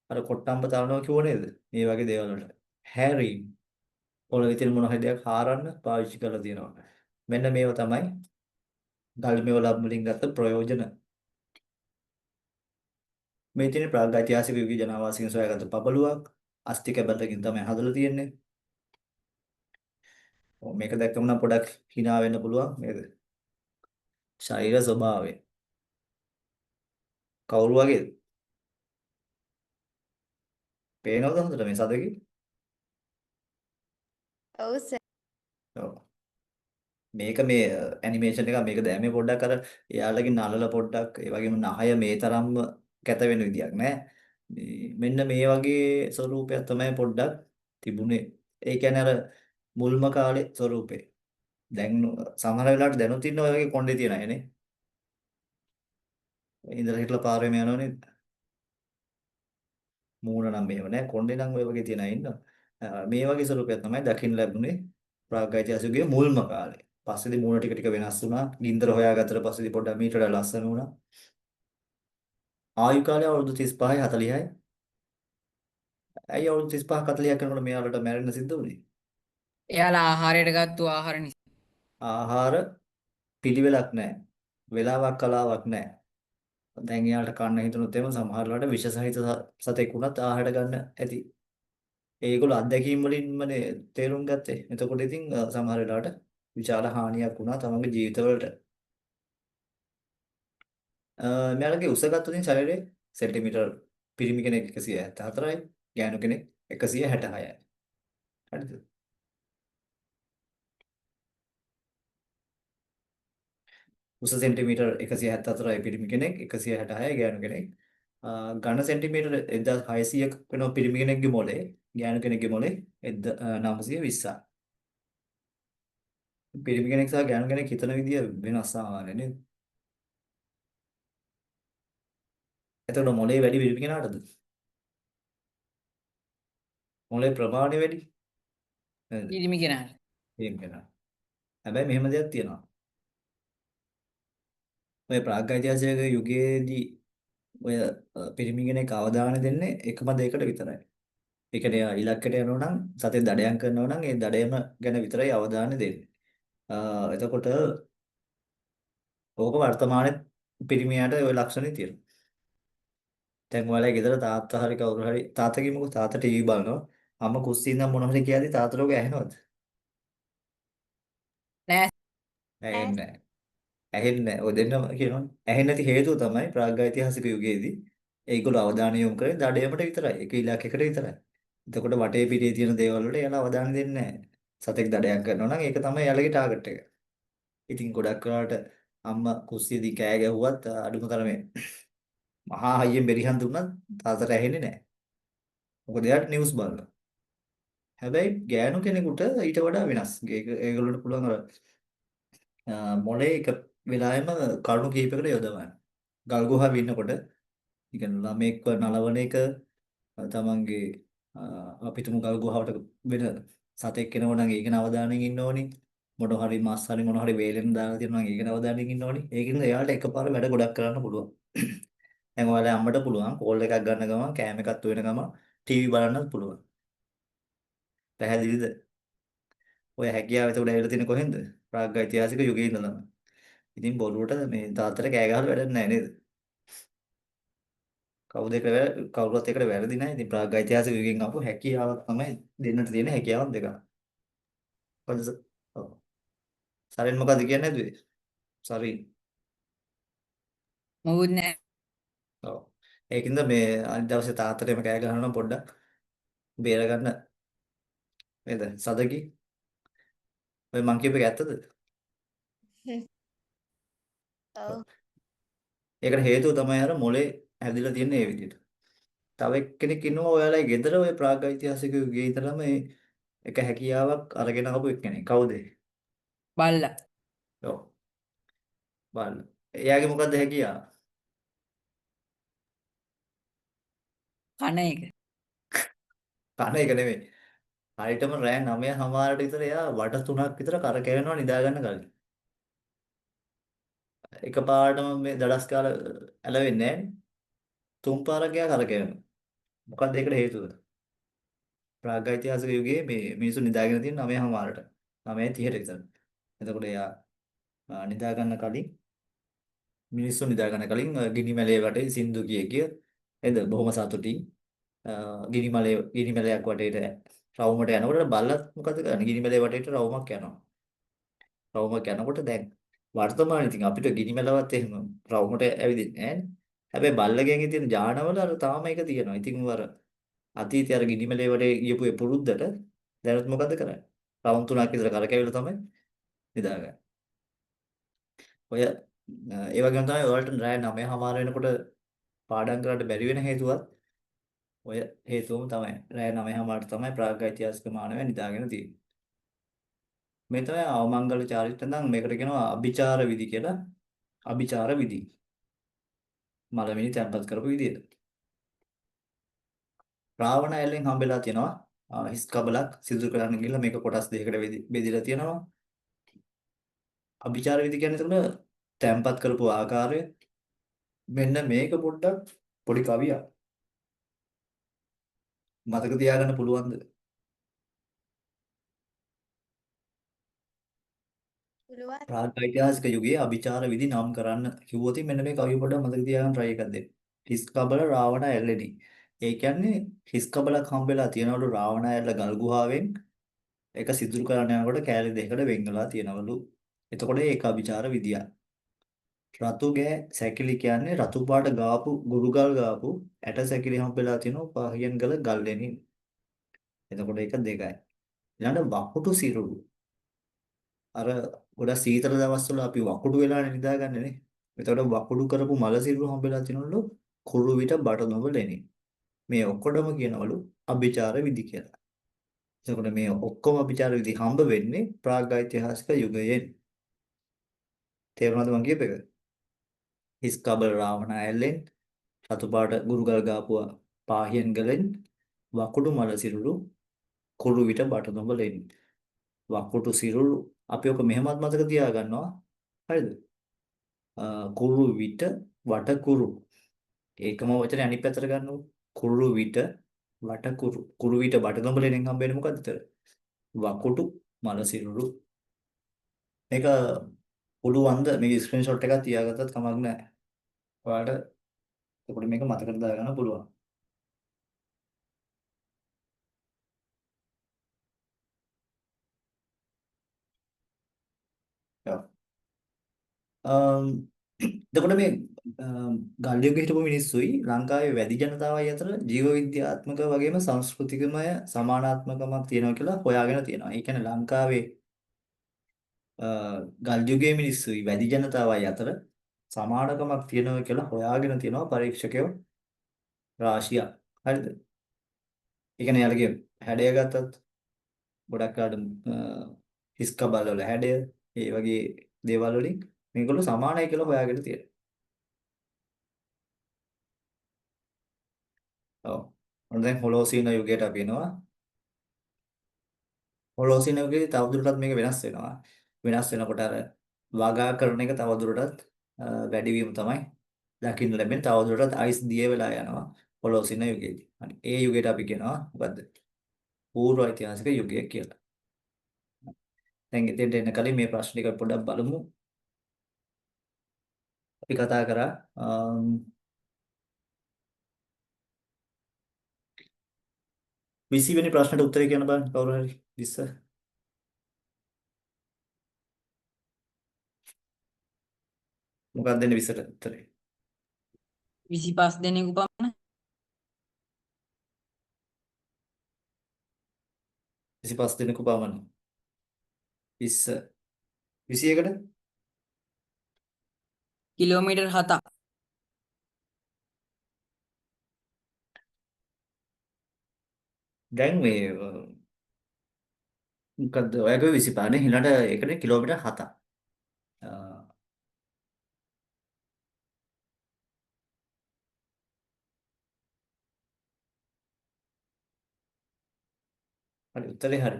අර කොට්ටම්බ තලනවා කිව්ව නේද? මේ වගේ දේවල් වලට. හැරීම්. පොළවේ තියෙන මොන හරි දෙයක් හාරන්න පාවිච්චි කරලා තියෙනවා. මෙන්න මේවා තමයි ගල් මෙවලම් වලින් ගත්ත ප්‍රයෝජන. මේ තියෙන ප්‍රාග්ධායිතිහාසික යුගයේ ජනාවාසීන් සොයාගත්ත පබළුවක් අස්ථි කැබල්ලකින් තමයි හදලා තියෙන්නේ. මේක දැක්කම නම් පොඩක් hina වෙන්න පුළුවන් නේද? ශරීර ස්වභාවය. කවුරු වගේද? පේනවද හොඳට මේ සතෙකි? ඔව් සර්. ඔව්. මේක මේ ඇනිමේෂන් එක මේක දැම්මේ පොඩ්ඩක් අර එයාලගේ නළල පොඩ්ඩක් ඒ වගේම නහය මේ තරම්ම කැත වෙන විදියක් නෑ. මෙන්න මේ වගේ ස්වරූපයක් තමයි පොඩ්ඩක් තිබුණේ. ඒ කියන්නේ අර මුල්ම කාලේ ස්වරූපේ. දැන් සමහර වෙලාවට දැනුත් ඉන්න ඔය වගේ කොණ්ඩේ තියන අයනේ. ඉඳලා හිටලා පාරේම යනවනේ. මූණ නම් මේව නෑ. කොණ්ඩේ නම් ඔය වගේ තියන අය ඉන්නවා. මේ වගේ ස්වරූපයක් තමයි දකින්න ලැබුණේ ප්‍රාග්ධායිතිහාසිකයේ මුල්ම කාලේ. පස්සේදී මූණ ටික ටික වෙනස් වුණා. ගින්දර හොයාගත්තට පස්සේදී පොඩ්ඩක් මීට වඩා ලස්සන වුණා. ආයු කාලය අවුරුදු 35යි 40යි. ඇයි අවුරුදු 35 40ක් යනකොට මෙයාලට මැරෙන්න සිද්ධ වුනේ? එයාලා ආහාරයට ගත්තු ආහාර නිසා. ආහාර පිළිවෙලක් නැහැ. වෙලාවක් කලාවක් නැහැ. දැන් එයාලට කන්න හිතුනොත් එම සමහර වෙලාවට විෂ සහිත සතෙක් වුණත් ආහාරයට ගන්න ඇති. ඒගොල්ලෝ අත්දැකීම් වලින්මනේ තේරුම් ගත්තේ. එතකොට ඉතින් සමහර වෙලාවට විශාල හානියක් වුණා තමන්ගේ ජීවිතවලට. මෙයාලගේ උස ගත්තොත් ඉතින් ශරීරයේ සෙන්ටිමීටර් පිරිමි කෙනෙක් 174යි, ගෑනු කෙනෙක් 166යි. හරිද? උස සෙන්ටිමීටර් 174යි පිරිමි කෙනෙක් 166යි ගෑනු කෙනෙක්. ඝන සෙන්ටිමීටර් 1600ක වෙනවා පිරිමි කෙනෙක්ගේ මොලේ, ගෑනු කෙනෙක්ගේ මොලේ 920යි. පිරිමි කෙනෙක් සහ ගෑනු කෙනෙක් හිතන විදිය වෙනස් සාමාන්‍ය නේද? එතකොට මොලේ වැඩි පිරිමි කෙනාටද? මොලේ ප්‍රමාණය වැඩි නේද? පිරිමි කෙනාට. පිරිමි කෙනා. හැබැයි මෙහෙම දෙයක් තියෙනවා. ඔය ප්‍රාග්ධායිතිහාසික යුගයේදී ඔය පිරිමි කෙනෙක් අවධානය දෙන්නේ එකම දෙයකට විතරයි. ඒ කියන්නේ ඉලක්කයට යනවා නම් සතේ දඩයම් කරනවා නම් ඒ දඩයම ගැන විතරයි අවධානය දෙන්නේ. එතකොට ඕක වර්තමානයේ පිරිමියාට ওই ලක්ෂණේ තියෙනවා. දැන් ඔයාලා ගෙදර තාත්තා හරි කවුරු හරි තාත්තා කිව්මුකෝ තාත්තා ටීවී බලනවා. අම්මා කුස්සියේ ඉඳන් මොන හරි කියද්දි තාත්තට ඕක ඇහෙනවද? නෑ. ඇහෙන්නේ නැහැ. ඇහෙන්නේ නැහැ. ඔය දෙන්නම කියනවනේ. ඇහෙන්නේ නැති හේතුව තමයි ප්‍රාග්ධායිතිහාසික යුගයේදී ඒගොල්ලෝ අවධානය යොමු කරේ දඩයමට විතරයි. ඒක ඉලක්කයකට විතරයි. එතකොට වටේ පිටේ තියෙන දේවල් වලට එයාලා අවධානය දෙන්නේ නැහැ. සතෙක් දඩයම් කරනවා නම් ඒක තමයි එයාලගේ ටාගට් එක. ඉතින් ගොඩක් වෙලාවට අම්මා කුස්සියේදී කෑ ගැහුවත් අඩුම තරමේ මහා හයියෙන් බෙරිහන් දුන්නත් තාත්තට ඇහෙන්නේ නැහැ. මොකද එයාට නිවුස් බලනවා. හැබැයි ගෑනු කෙනෙකුට ඊට වඩා වෙනස්. ඒගොල්ලන්ට පුළුවන් අර මොලේ එක වෙලාවෙම කරුණු කීපයකට යොදවන්න. ගල් ගුහාවේ ඉන්නකොට ඉතින් ළමෙක්ව නලවන එක තමන්ගේ අපි තුමු ගල් ගුහාවට වෙන සතෙක් එනවා නම් ඒක නවදානෙන් ඉන්න ඕනි. මොන හරි මස් හරි මොන හරි වේලෙන් දාලා තියෙනවා නම් ඒක නවදානෙන් ඉන්න ඕනි. ඒකින්ද එයාට එකපාර වැඩ ගොඩක් කරන්න පුළුවන්. දැන් ඔයාලා අම්මට පුළුවන් කෝල් එකක් ගන්න ගමන් කෑම එකක් තුවෙන ගමන් ටීවී බලන්නත් පුළුවන්. පැහැදිලිද? ඔය හැකියාව එතකොට ඇවිල්ලා තියෙන්නේ කොහෙන්ද? ප්‍රාග්ඓතිහාසික යුගයේ ඉඳලම. ඉතින් බොරුවට මේ තාත්තට කෑ ගහලා වැඩක් නැහැ නේද? කවුරුත් එකට වැරදි නැහැ. ඉතින් ප්‍රාග්ඓතිහාසික යුගයෙන් ආපු හැකියාවක් තමයි දෙන්නට තියෙන හැකියාවක් දෙකක්. ඔන්න ඔව්. සරින් මොකද්ද කියන්නේ නැදුවේ? සරින්. මොකුත් නෑ. ඔව්. ඒකින්ද මේ අනිත් දවසේ තාත්තට එම කෑ ගහනවා පොඩ්ඩක් බේරගන්න නේද? සදකි. ඔය මං කියපේක ඇත්තද? ඔව්. ඔව්. ඒකට හේතුව තමයි අර මොලේ හැදිලා තියෙන්නේ ඒ විදිහට. තව එක්කෙනෙක් ඉන්නවා ඔයාලගේ ගෙදර ඔය ප්‍රාග්ඓතිහාසික යුගයේ ඉඳලම මේ එක හැකියාවක් අරගෙන ආපු එක්කෙනෙක්. කවුද? බල්ලා. ඔව්. බලන්න. එයාගේ මොකද්ද හැකියාව? කන එක. කන එක නෙමෙයි. හරියටම රෑ 9:00ට විතර එයා වට 3ක් විතර කරකැවෙනවා නිදා ගන්න කලින්. එකපාරටම මේ දඩස් කාලා ඇලවෙන්නේ නැහැ. තුන් පාරක් එයා කරකැවෙනවා. මොකක්ද ඒකට හේතුව? ප්‍රාග්ඓතිහාසික යුගයේ මේ මිනිස්සු නිදාගෙන තියෙන 9:00ට 9:30ට විතර. එතකොට එයා නිදා ගන්න කලින් මිනිස්සු නිදා ගන්න කලින් ගිනි මැලේ වටේ සින්දු කිය නේද? බොහොම සතුටින් ගිනි මැලයක් වටේට රවුමට යනකොට බල්ලත් මොකද කරන්නේ? ගිනි මැලේ වටේට රවුමක් යනවා. රවුමක් යනකොට දැන් වර්තමානයේ ඉතින් අපිට ගිනි මැලවත් එහෙම රවුමට ඇවිදින්නේ නැහැ. හැබැයි බල්ලගෙන් තියෙන ඥානවල අර තාම ඒක තියෙනවා. ඉතින් අර අතීතයේ අර ගිනි මැලේ වටේ ගියපු ඒ පුරුද්දට දැනුත් මොකද කරන්නේ? රවුම් 3ක් විතර කරකැවිලා තමයි නිදාගන්නේ. ඔය ඒ වගේම තමයි ඔයාලට රෑ 9:00 වෙනකොට පාඩම් කරන්න බැරි වෙන හේතුවත් ඔය හේතුවම තමයි. රෑ 9:00ට තමයි ප්‍රාග්ඓතිහාසික මානවය නිදාගෙන තියෙන්නේ. මේ තමයි අවමංගල චාරිත්‍ර නම් මේකට කියනවා අභිචාර විධි කියලා. අභිචාර විධි. මලමිනි තැන්පත් කරපු විදියට. රාවණ ඇලෙන් හම්බෙලා තියෙනවා. හිස් කබලක් සිදු කරන්න ගිහලා මේක කොටස් දෙකකට බෙදලා තියෙනවා. අභිචාර විධි කියන්නේ එතකොට තැන්පත් කරපු ආකාරය. මෙන්න මේක පොඩ්ඩක් පොඩි කවියක්. මතක තියාගන්න පුළුවන්ද? පුළුවන්. ප්‍රාග්ඓතිහාසික යුගයේ අභිචාර විධි නම් කරන්න කිව්වොත් මෙන්න මේ කවිය පොඩ්ඩක් මතක තියාගන්න try එකක් දෙන්න. හිස් කබල රාවණ ඇල්ලෙනි. ඒ කියන්නේ හිස් කබලක් හම්බෙලා තියනවලු රාවණ ඇල්ල ගල් ගුහාවෙන් ඒක සිදුරු කරන්න යනකොට කෑලි දෙකකට වෙන් වෙලා තියනවලු. එතකොට ඒක අභිචාර විධියක්. රතු ගෑ සැකිලි කියන්නේ රතු පාට ගාපු ගුරුගල් ගාපු ඇට සැකිලි හම්බෙලා තිනවා පහියන් ගල ගල් දෙනින්. එතකොට ඒක දෙකයි. ඊළඟ වකුටු සිරුරු. අර ගොඩක් සීතල දවස්වල අපි වකුඩු වෙලානේ නිදාගන්නේ නේ. එතකොට වකුඩු කරපු මල සිරුරු හම්බෙලා තිනවලු කුරු විට බඩ දෙනින්. මේ ඔක්කොටම කියනවලු අභිචාර විධි කියලා. එතකොට මේ ඔක්කොම අභිචාර විධි හම්බ වෙන්නේ ප්‍රාග්ඓතිහාසික යුගයෙන්. තේරුණාද මං කියපේක? හිස් කබල රාවණ ඇල්ලෙන් රතු පාට ගුරුගල් ගාපුවා පාහියන් ගලෙන් වකුඩු මල සිරුරු කුරු විට බටනොඹ ලෙන් වකුඩු සිරුරු අපි ඔක මෙහෙමත් මතක තියා ගන්නවා හරිද කුරු විට වටකුරු ඒකම වචනේ අනිත් පැත්තට ගන්නකො කුරු විට වටකුරු කුරු විට බටනොඹ ලෙන් හම්බෙන්නේ මොකද්ද තර වකුඩු මල සිරුරු මේක පුළුවන්ද මේ ස්ක්‍රීන්ෂොට් එකක් තියාගත්තත් කමක් නැහැ ඔයාලට එතකොට මේක මතක තියාගන්න පුළුවන් එතකොට මේ ගල් යුගයේ හිටපු මිනිස්සුයි ලංකාවේ වැඩි ජනතාවයි අතර ජීව විද්‍යාත්මක වගේම සංස්කෘතිකමය සමානාත්මකමක් තියෙනවා කියලා හොයාගෙන තියෙනවා. ඒ කියන්නේ ලංකාවේ ගල් යුගයේ මිනිස්සුයි වැඩි ජනතාවයි අතර සමානකමක් තියෙනවා කියලා හොයාගෙන තියෙනවා පරීක්ෂකයෝ රාශියක්. හරිද? ඒ කියන්නේ යාළුගේ හැඩය ගත්තත් ගොඩක් හිස් කබල වල හැඩය ඒ වගේ දේවල් වලින් මේගොල්ලෝ සමානයි කියලා හොයාගෙන තියෙනවා. ඔව්. ඔන්න දැන් හොලෝසීන යුගයට අපි එනවා. හොලෝසීන යුගයේදී තවදුරටත් මේක වෙනස් වෙනවා. වෙනස් වෙනකොට අර වගා කරන එක තවදුරටත් වැඩි වීම තමයි දකින්න ලැබෙන්නේ. තවදුරටත් අයිස් දිය වෙලා යනවා හොලෝසීන යුගයේදී. හරි. ඒ යුගයට අපි කියනවා මොකද්ද? පූර්ව ඓතිහාසික යුගය කියලා. දැන් එතෙන්ට එන්න කලින් මේ ප්‍රශ්න ටික පොඩ්ඩක් බලමු. අපි කතා කරා 20 වෙනි ප්‍රශ්නට උත්තරේ කියන්න බලන්න කවුරු හරි 20. මොකක්ද දෙන්නේ 20ට උත්තරේ? 25 දෙනෙකු පමණ 25 දෙනෙකු පමණ. 20 21ට කිලෝමීටර් 7ක් දැන් මේ මොකද්ද ඔයගේ 25 නේ හිලට ඒකනේ කිලෝමීටර් 7ක්. හරි උත්තරේ හරි.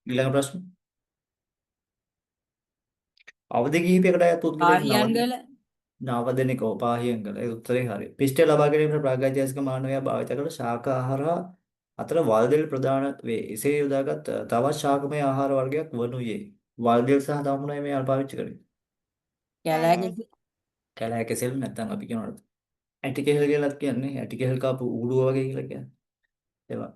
ඊළඟ ප්‍රශ්න. අවධි කිහිපයකට අයත් පුද්ගලයෙක් ආහියන්ගල නව දෙනෙක් පාහියන්ගල. ඒ උත්තරේ හරි. පිෂ්ඨය ලබා ගැනීමට ප්‍රාග්ධායිතික මානවයා භාවිත කළ ශාක ආහාර අතර වල්දෙල් ප්‍රධාන වේ. එසේ යොදාගත් තවත් ශාකමය ආහාර වර්ගයක් වනුයේ. වල්දෙල් සහ තමුණයි මේ පාවිච්චි කරන්නේ. කැලෑගෙසි කැලෑ කෙසෙල් නැත්නම් අපි කියනවාට ඇටි කෙහෙල් කියලාත් කියන්නේ. ඇටි කෙහෙල් කාපු ඌඩුව වගේ කියලා කියන්නේ. ඒවා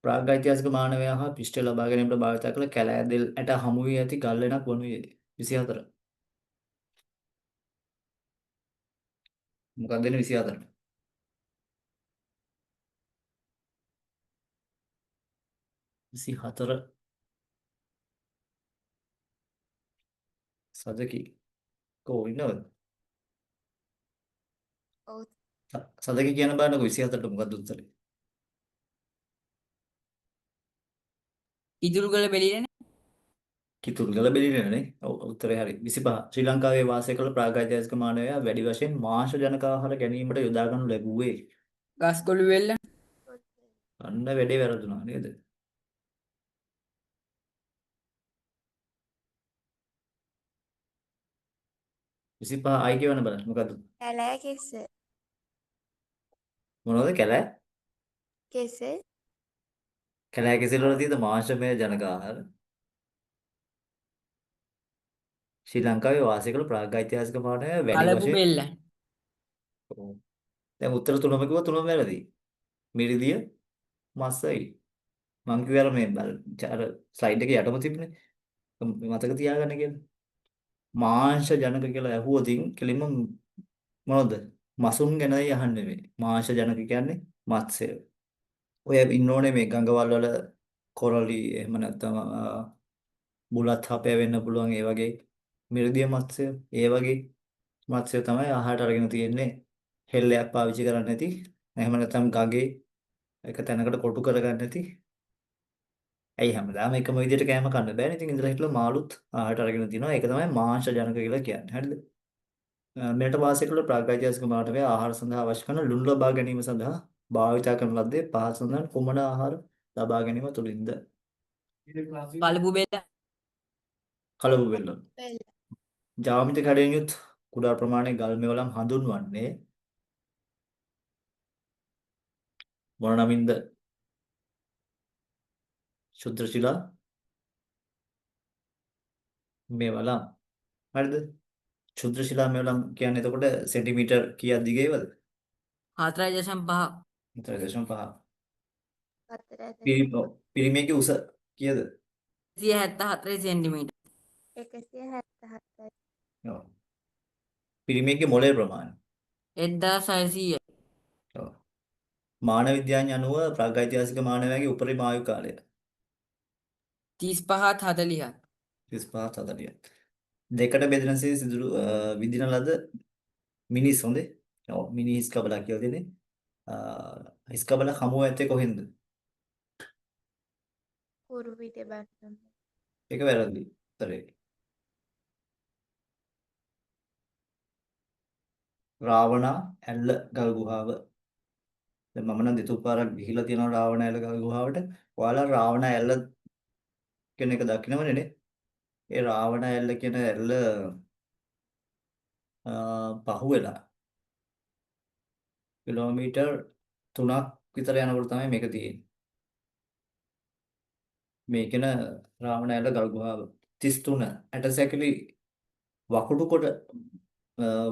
ප්‍රාග්ධායිතික මානවයා හා පිෂ්ඨය ලබා ගැනීමට භාවිත කළ කැලෑදෙල් ඇට හමු වී ඇති ගල් වෙනක් වනුයේ. 24. මොකක්ද දෙන්නේ 24ට? 24 සදකි කෝ ඉන්නවද? ඔව්. සදකි කියන බලන්නකො 24ට මොකක්ද උත්තරේ? ඉදුරුගල බෙලිරෙන කිතුල්ගල බෙලිරණනේ. ඔව් උත්තරේ හරි. 25. ශ්‍රී ලංකාවේ වාසය කළ ප්‍රාග්ධායිතික මානවයා වැඩි වශයෙන් මාංශ ජනක ආහාර ගැනීමට යොදා ගනු ලැබුවේ. ගස්කොළු වෙල්ල අන්න වැඩේ වැරදුනා නේද? විසිපහ ආයි කියවන්න බලන්න. මොකද්ද? කැලෑ කෙස. මොනවද කැලෑ? කෙසෙල්. කැලෑ කෙසෙල් වල තියෙන මාංශමය ජනක ආහාර. ශ්‍රී ලංකාවේ වාසය කළ ප්‍රාග්ධායිතික මානවයා වැඩි කලපු වශයෙන් බෙල්ල ඔව්. දැන් උත්තර තුනම කිව්වා තුනම වැරදි. මිරිදිය මස්සයි. මං කිව්වා අර මේ අර ස්ලයිඩ් එකේ යටම තිබුණේ. මතක තියාගන්න කියලා. මාංශ ජනක කියලා ඇහුවොතින් කෙලින්ම මොනවද? මසුන් ගැනයි අහන්නේ මේ. මාංශ ජනක කියන්නේ මත්ස්‍ය. ඔය ඉන්න ඕනේ මේ ගඟවල් වල කොරලි එහෙම නැත්නම් බුලත් හපය වෙන්න පුළුවන් ඒ වගේ මිරිදිය මත්ස්‍ය ඒ වගේ මත්ස්‍ය තමයි ආහාරයට අරගෙන තියෙන්නේ. හෙල්ලයක් පාවිච්චි කරන්නේ නැති. එහෙම නැත්නම් ගඟේ එක තැනකට කොටු කරගන්න නැති. ඇයි හැමදාම එකම විදිහට කෑම කන්න බෑනේ. ඉතින් ඉඳලා හිටලා මාළුත් ආහාරයට අරගෙන තිනවා. ඒක තමයි මාංශ ජනක කියලා කියන්නේ. හරිද? මෙරට වාසය කළ ප්‍රාග්ධායිතික මානවයා ආහාර සඳහා අවශ්‍ය කරන ලුණු ලබා ගැනීම සඳහා භාවිත කරන ලද්දේ පහත සඳහන් කුමන ආහාර ලබා ගැනීම තුළින්ද? කලපු බෙල්ල කලබු වෙල්ල. වෙල්ල. ජ්‍යාමිතික කඩයෙන් යුත් කුඩා ප්‍රමාණයේ ගල් මෙවලම් හඳුන්වන්නේ මොන නමින්ද? ශුද්‍ර ශිලා මෙවලම්. හරිද? ශුද්‍ර ශිලා මෙවලම් කියන්නේ එතකොට සෙන්ටිමීටර් කීයක් දිගේවද? 4.5 4.5. 4.5 පිරිමියෙකුගේ උස කීයද? 174 සෙන්ටිමීටර් 177යි. ඔව්. පිරිමියෙකුගේ මොළයේ ප්‍රමාණය. 1600 ඔව්. මානව විද්‍යාඥ අනුව ප්‍රාග්ධායිතික මානවයාගේ උපරිම ආයු කාලය 35ත් 40ත් 35 40. දෙකට බෙදෙනසේ සිදුරු විදින ලද මිනිස් හොඳේ. ඔව් මිනි හිස් කබලක් කියලා දෙන්නේ. හිස් කබල හමුව ඇත්තේ කොහෙන්ද? කුරු පිට බැලුම්. ඒක වැරදි. උත්තරේ. රාවණා ඇල්ල ගල් ගුහාව. දැන් මම නම් දෙතුන් පාරක් ගිහිලා තියෙනවා රාවණ ඇල්ල ගල් ගුහාවට. ඔයාලා රාවණ ඇල්ල කියන එක දකින්නවනේ නේ. ඒ රාවණ ඇල්ල කියන ඇල්ල පහුවෙලා කිලෝමීටර් 3ක් විතර යනකොට තමයි මේක තියෙන්නේ. මේ කියන රාවණෑල ගල් ගුහාව 33 ඇටසැකිලි වකුඩු කොට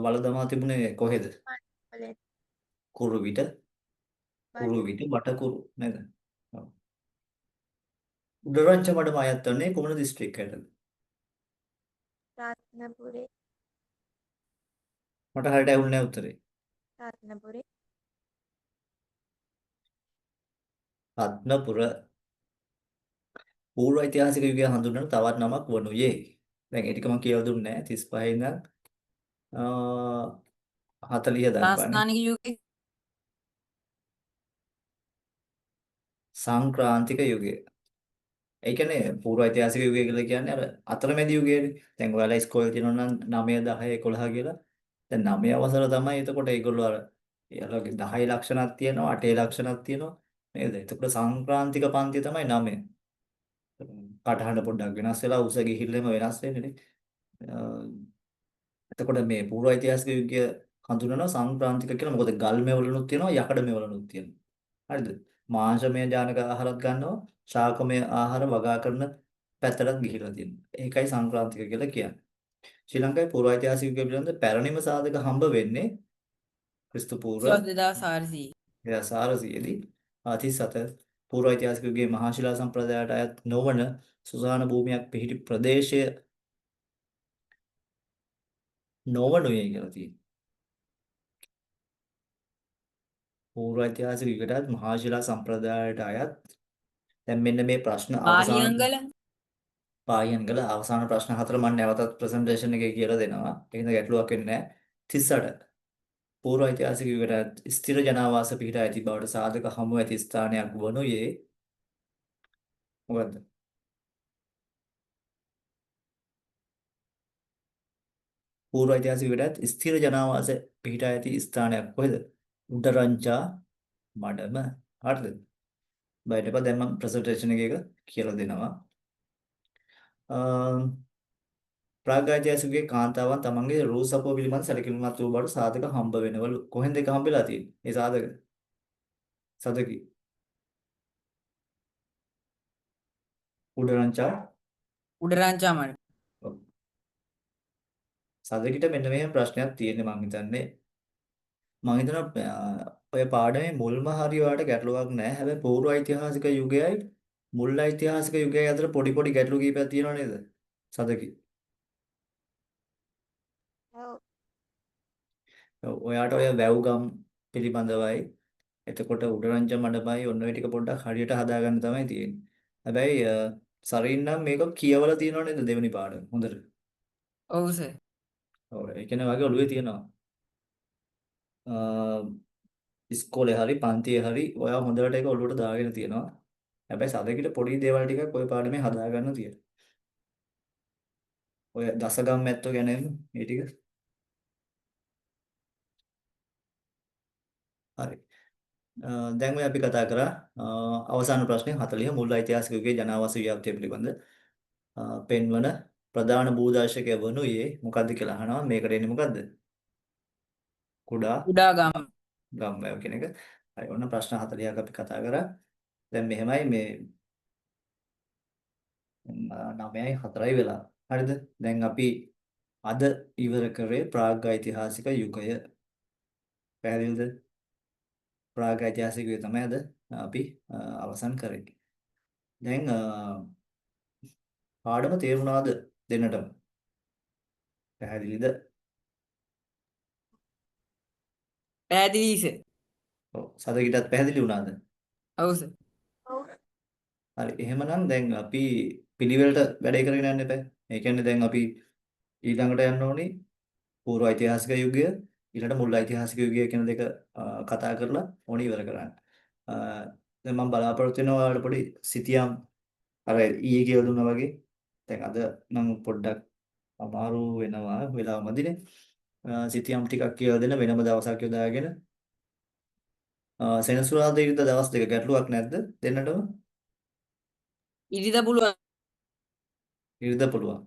වල දමා තිබුණේ කොහෙද? වලේ කුරුවිට බඩ බටකුරු නේද? ඔව්. උඩරංච මඩම අයත් වන්නේ කුමන දිස්ත්‍රික්කයටද? රත්නපුරේ මට හරියට ඇහුන්නේ නැහැ උත්තරේ. රත්නපුරේ රත්නපුර පූර්ව ඓතිහාසික යුගය හඳුන්වන තවත් නමක් වනුයේ. දැන් ඒ ටික මම කියලා දුන්නේ නැහැ. 35 ඉඳන් 40 දක්වානේ. සාස්ථානික යුගයේ සංක්‍රාන්තික යුගය. ඒ කියන්නේ පූර්ව ඓතිහාසික යුගය කියලා කියන්නේ අර අතරමැදි යුගයනේ. දැන් ඔයාලා ඉස්කෝලේ තියෙනවා නම් 9 10 11 කියලා. දැන් 9 වසර තමයි එතකොට ඒගොල්ලෝ අර එයාලගේ 10 ලක්ෂණක් තියෙනවා 8 ලක්ෂණක් තියෙනවා නේද? එතකොට සංක්‍රාන්තික පන්තිය තමයි 9. කටහඬ පොඩ්ඩක් වෙනස් වෙලා උස ගිහිල්ලම වෙනස් වෙන්නේ නේ. එතකොට මේ පූර්ව ඓතිහාසික යුගය හඳුන්වනවා සංක්‍රාන්තික කියලා. මොකද ගල් මෙවලුනුත් තියෙනවා යකඩ මෙවලුනුත් තියෙනවා. හරිද? මාංශමය ජානක ආහාරත් ගන්නවා ශාකමය ආහාර වගා කරන පැත්තටත් ගිහිලා තියෙනවා. ඒකයි සංක්‍රාන්තික කියලා කියන්නේ. ශ්‍රී ලංකාවේ පූර්ව ඓතිහාසික යුගය පිළිබඳ පැරණිම සාධක හම්බ වෙන්නේ ක්‍රිස්තු පූර්ව 2400 2400 දී 37 පූර්ව ඓතිහාසික යුගයේ මහා ශිලා සම්ප්‍රදායට අයත් නොවන සුසාන භූමියක් පිහිටි ප්‍රදේශය නොවනුයේ කියලා තියෙනවා. පූර්ව ඓතිහාසික යුගයටත් මහා ශිලා සම්ප්‍රදායට අයත් දැන් මෙන්න මේ ප්‍රශ්න අවසාන පාහියන්ගල පායන්ගල අවසාන ප්‍රශ්න හතර මම නැවතත් ප්‍රසන්ටේෂන් එකේ කියලා දෙනවා. ඒකින්ද ගැටලුවක් වෙන්නේ නැහැ. 38 පූර්ව ඓතිහාසික යුගයට ස්ථිර ජනාවාස පිහිටා ඇති බවට සාධක හමු ඇති ස්ථානයක් වනුයේ මොකද්ද? පූර්ව ඓතිහාසික යුගයට ස්ථිර ජනාවාස පිහිටා ඇති ස්ථානයක් කොහෙද? උඩරංචා මඩම. හරිද? බයිට එපා දැන් මම ප්‍රසන්ටේෂන් එකේ කියලා දෙනවා. ප්‍රාග් ඓතිහාසිකයේ කාන්තාවන් තමන්ගේ රූ සපුව පිළිබඳ සැලකිලිමත් වූ බවට සාධක හම්බ වෙනවලු. කොහෙන්ද ඒක හම්බෙලා තියෙන්නේ? මේ සාධක. සදකි. උඩරංචා. උඩරංචාමඩ ඔව්. සදකිට මෙන්න මෙහෙම ප්‍රශ්නයක් තියෙන්නේ මං හිතන්නේ. මං හිතනවා ඔය පාඩමේ මුල්ම හරිය ඔයාලට ගැටලුවක් නැහැ. හැබැයි පූර්ව ඓතිහාසික යුගයයි මුල් ඓතිහාසික යුගයයි අතර පොඩි පොඩි ගැටලු කීපයක් තියෙනව නේද? සදකි. ඔව් ඔව් ඔයාට ඔය වැව්ගම් පිළිබඳවයි එතකොට උඩරංච මඩමයි ඔන්න ඔය ටික පොඩ්ඩක් හරියට හදාගන්න තමයි තියෙන්නේ. හැබැයි සරින් නම් මේක කියවලා තියෙනව නේද දෙවෙනි පාඩම හොඳට. ඔව් සර් ඔව් ඒ කියන්නේ වගේ ඔළුවේ තියෙනවා. ඉස්කෝලේ හරි පන්තියේ හරි ඔයා හොඳට ඒක ඔළුවට දාගෙන තියෙනවා. හැබැයි සදකිට පොඩි දේවල් ටිකක් ඔය පාඩමේ හදාගන්න තියෙනවා. ඔය දසගම් මැත්තෝ ගැන මේ ටික. හරි. දැන් ඔය අපි කතා කරා අවසාන ප්‍රශ්නේ 40 මුල් ඓතිහාසික යුගයේ ජනාවාස ව්‍යාප්තිය පිළිබඳ පෙන්වන ප්‍රධාන භූදර්ශකය වනුයේ මොකද්ද කියලා අහනවා. මේකට එන්නේ මොකද්ද? කුඩා උඩාගම ගම්වැව කියන එක. හරි. ඔන්න ප්‍රශ්න 40ක් අපි කතා කරා. දැන් මෙහෙමයි මේ 9යි 4යි වෙලා. හරිද? දැන් අපි අද ඉවර කරේ ප්‍රාග් ඓතිහාසික යුගය. පැහැදිලිද? ප්‍රාග් ඓතිහාසික යුගය තමයි අද අපි අවසන් කරේ. දැන් පාඩම තේරුණාද දෙන්නටම? පැහැදිලිද? පැහැදිලි සර් ඔව්. සදකිටත් පැහැදිලි වුණාද? ඔව් සර් ඔව් හරි. එහෙමනම් දැන් අපි පිළිවෙලට වැඩේ කරගෙන යන්න එපා. ඒ කියන්නේ දැන් අපි ඊළඟට යන්න ඕනේ පූර්ව ඓතිහාසික යුගය ඊළඟට මුල් ඓතිහාසික යුගය කියන දෙක කතා කරලා ඕනේ ඉවර කරන්න. දැන් මම බලාපොරොත්තු වෙනවා ඔයාලට පොඩි සිතියම් අර ඊයේ කියලා දුන්නා වගේ. දැන් අද නම් පොඩ්ඩක් අමාරු වෙනවා වෙලාව මදිනේ. සිතියම් ටිකක් කියලා දෙන වෙනම දවසක් යොදාගෙන සෙනසුරාදා ඉරිදා දවස් දෙක ගැටලුවක් නැද්ද දෙන්නටම? ඉරිදා පුළුවන් ඉරිදා පුළුවන්.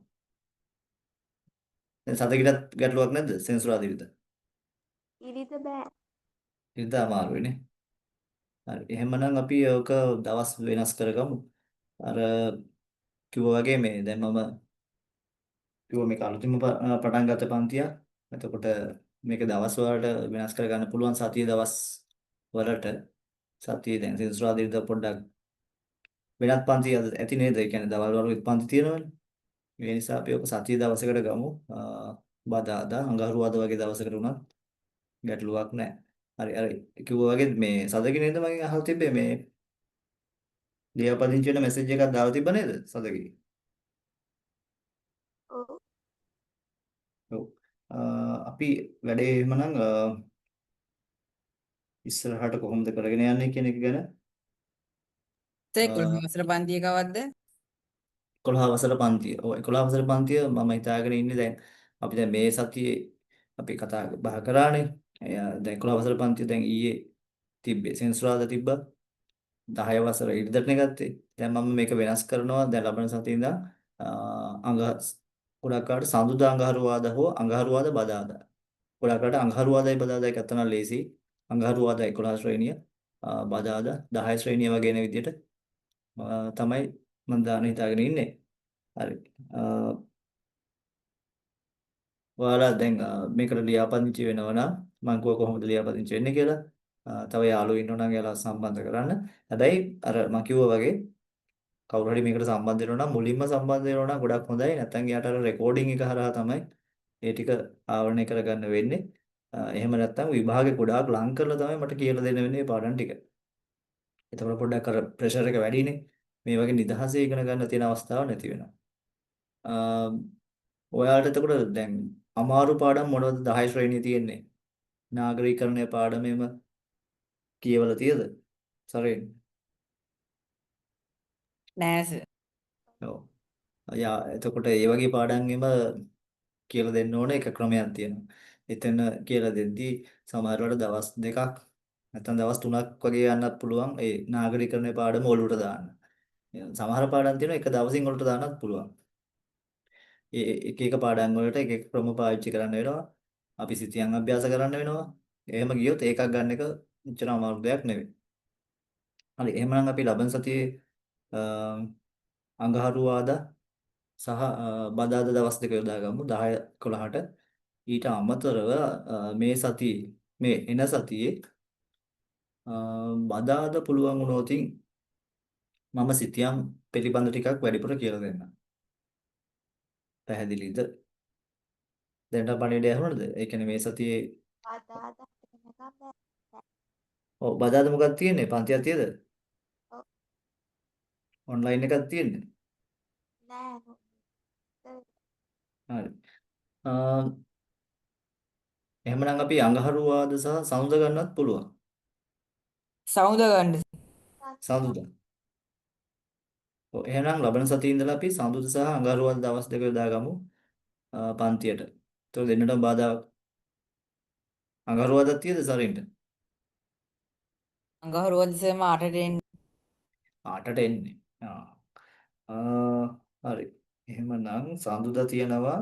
දැන් සතකිටත් ගැටලුවක් නැද්ද සෙනසුරාදා ඉරිදා? ඉරිද බෑ ඉරිදා අමාරුයිනේ. හරි. එහෙමනම් අපි ඔක දවස් වෙනස් කරගමු. අර කිව්වා වගේ මේ දැන් මම කිව්වා මේක අලුතින්ම පටන් ගත්ත පන්තියක්. එතකොට මේක දවස් වලට වෙනස් කර ගන්න පුළුවන් සතිය දවස් වලට සතිය දැන් සෙන්සුරාදා ඉරිදා පොඩ්ඩක් වෙනත් පන්ති ඇති නේද? ඒ කියන්නේ දවල් වල පන්ති තියෙනවනේ. ඒ නිසා අපි ඔක සතිය දවසකට ගමු. බදාදා අඟහරුවාදා වගේ දවසකට උනත් ගැටලුවක් නැහැ. හරි අර කිව්වා වගේ මේ සදගේ නේද මගෙන් අහලා තිබ්බේ මේ ලියාපදිංචි වෙන මෙසේජ් එකක් දාලා තිබ්බ නේද සදගේ? ඔව්. ඔව්. අපි වැඩේ එහෙමනම් ඉස්සරහට කොහොමද කරගෙන යන්නේ කියන එක ගැන සර් 11 වසර පන්තිය කවද්ද? 11 වසර පන්තිය. ඔව් 11 වසර පන්තිය මම හිතාගෙන ඉන්නේ දැන් අපි දැන් මේ සතියේ අපි කතා බහ කරානේ. දැන් 11 වසර පන්තිය දැන් ඊයේ තිබ්බේ සෙන්සුරාදා තිබ්බා. 10 වසර ඉරිදටනේ ගත්තේ. දැන් මම මේක වෙනස් කරනවා. දැන් ලබන සතියේ ඉඳන් අඟ ගොඩක් කාට සඳුදා අඟහරුවාදා හෝ අඟහරුවාදා බදාදා. ගොඩක් කාට අඟහරුවාදායි බදාදායි ගත්තා නම් ලේසි. අඟහරුවාදා 11 ශ්‍රේණිය බදාදා 10 ශ්‍රේණිය වගේ එන විදිහට තමයි මම දාන්න හිතාගෙන ඉන්නේ. හරි. ඔයාලා දැන් මේකට ලියාපදිංචි වෙනවා නම් මම කිව්වා කොහොමද ලියාපදිංචි වෙන්නේ කියලා. තව යාළුවෝ ඉන්නවා නම් එයාලා සම්බන්ධ කරන්න. හැබැයි අර මම කිව්වා වගේ කවුරු හරි මේකට සම්බන්ධ වෙනවා නම් මුලින්ම සම්බන්ධ වෙනවා නම් ගොඩක් හොඳයි. නැත්නම් එයාට අර රෙකෝඩින් එක හරහා තමයි ඒ ටික ආවරණය කරගන්න වෙන්නේ. එහෙම නැත්නම් විභාගේ ගොඩාක් ලං කරලා තමයි මට කියලා දෙන්න වෙන්නේ මේ පාඩම් ටික. එතකොට පොඩ්ඩක් අර ප්‍රෙෂර් එක වැඩිනේ. මේ වගේ නිදහසේ ඉගෙන ගන්න තියෙන අවස්ථාවක් නැති වෙනවා. ඔයාලට එතකොට දැන් අමාරු පාඩම් මොනවද 10 ශ්‍රේණියේ තියෙන්නේ? නාගරිකරණය පාඩමේම කියවලා තියද? සරේන්. නෑ සර්. ඔව්. එතකොට ඒ වගේ පාඩම්ගෙම කියලා දෙන්න ඕන එක ක්‍රමයක් තියෙනවා. එතන කියලා දෙද්දී සමහර වෙලාවට දවස් දෙකක් නැත්නම් දවස් තුනක් වගේ යන්නත් පුළුවන් ඒ නාගරිකරණය පාඩම ඔලුවට දාන්න. සමහර පාඩම් තියෙනවා එක දවසින් ඔලුවට දාන්නත් පුළුවන්. ඒ එක එක පාඩම් වලට එක එක ක්‍රම පාවිච්චි කරන්න වෙනවා. අපි සිතියම් අභ්‍යාස කරන්න වෙනවා. එහෙම ගියොත් ඒකක් ගන්න එක එච්චර අමාරු දෙයක් නෙවෙයි. හරි එහෙනම් අපි ලබන සතියේ අඟහරුවාදා සහ බදාදා දවස් දෙක යොදාගමු 10 11ට. ඊට අමතරව මේ සතියේ මේ එන සතියේ බදාදා පුළුවන් වුණොතින් මම සිතියම් පිළිබඳ ටිකක් වැඩිපුර කියලා දෙන්නම්. පැහැදිලිද? දැනට පණිවිඩය ඇහුණාද? ඒ කියන්නේ මේ සතියේ අදාදා වෙනකම් බෑ. ඔව් බදාදා මොකක්ද තියෙන්නේ? පන්තියක් තියද? ඔව්. ඔන්ලයින් එකක් තියෙන්නේ. නෑ. හරි. එහෙමනම් අපි අඟහරුවාද සහ සඳුදා ගන්නත් පුළුවන්. සමුද ගන්න. සඳුදා. ඔව් එහෙනම් ලබන සතියේ ඉඳලා අපි සඳුදා සහ අඟහරුවාද දවස් දෙක යොදාගමු පන්තියට. ඒතකොට දෙන්නටම බාධා අඟහරුවාදක් තියද සරින්ට? අඟහරුවාද සර් මම 8ට එන්නේ. 8ට එන්නේ. හරි. එහෙමනම් සඳුදා තියනවා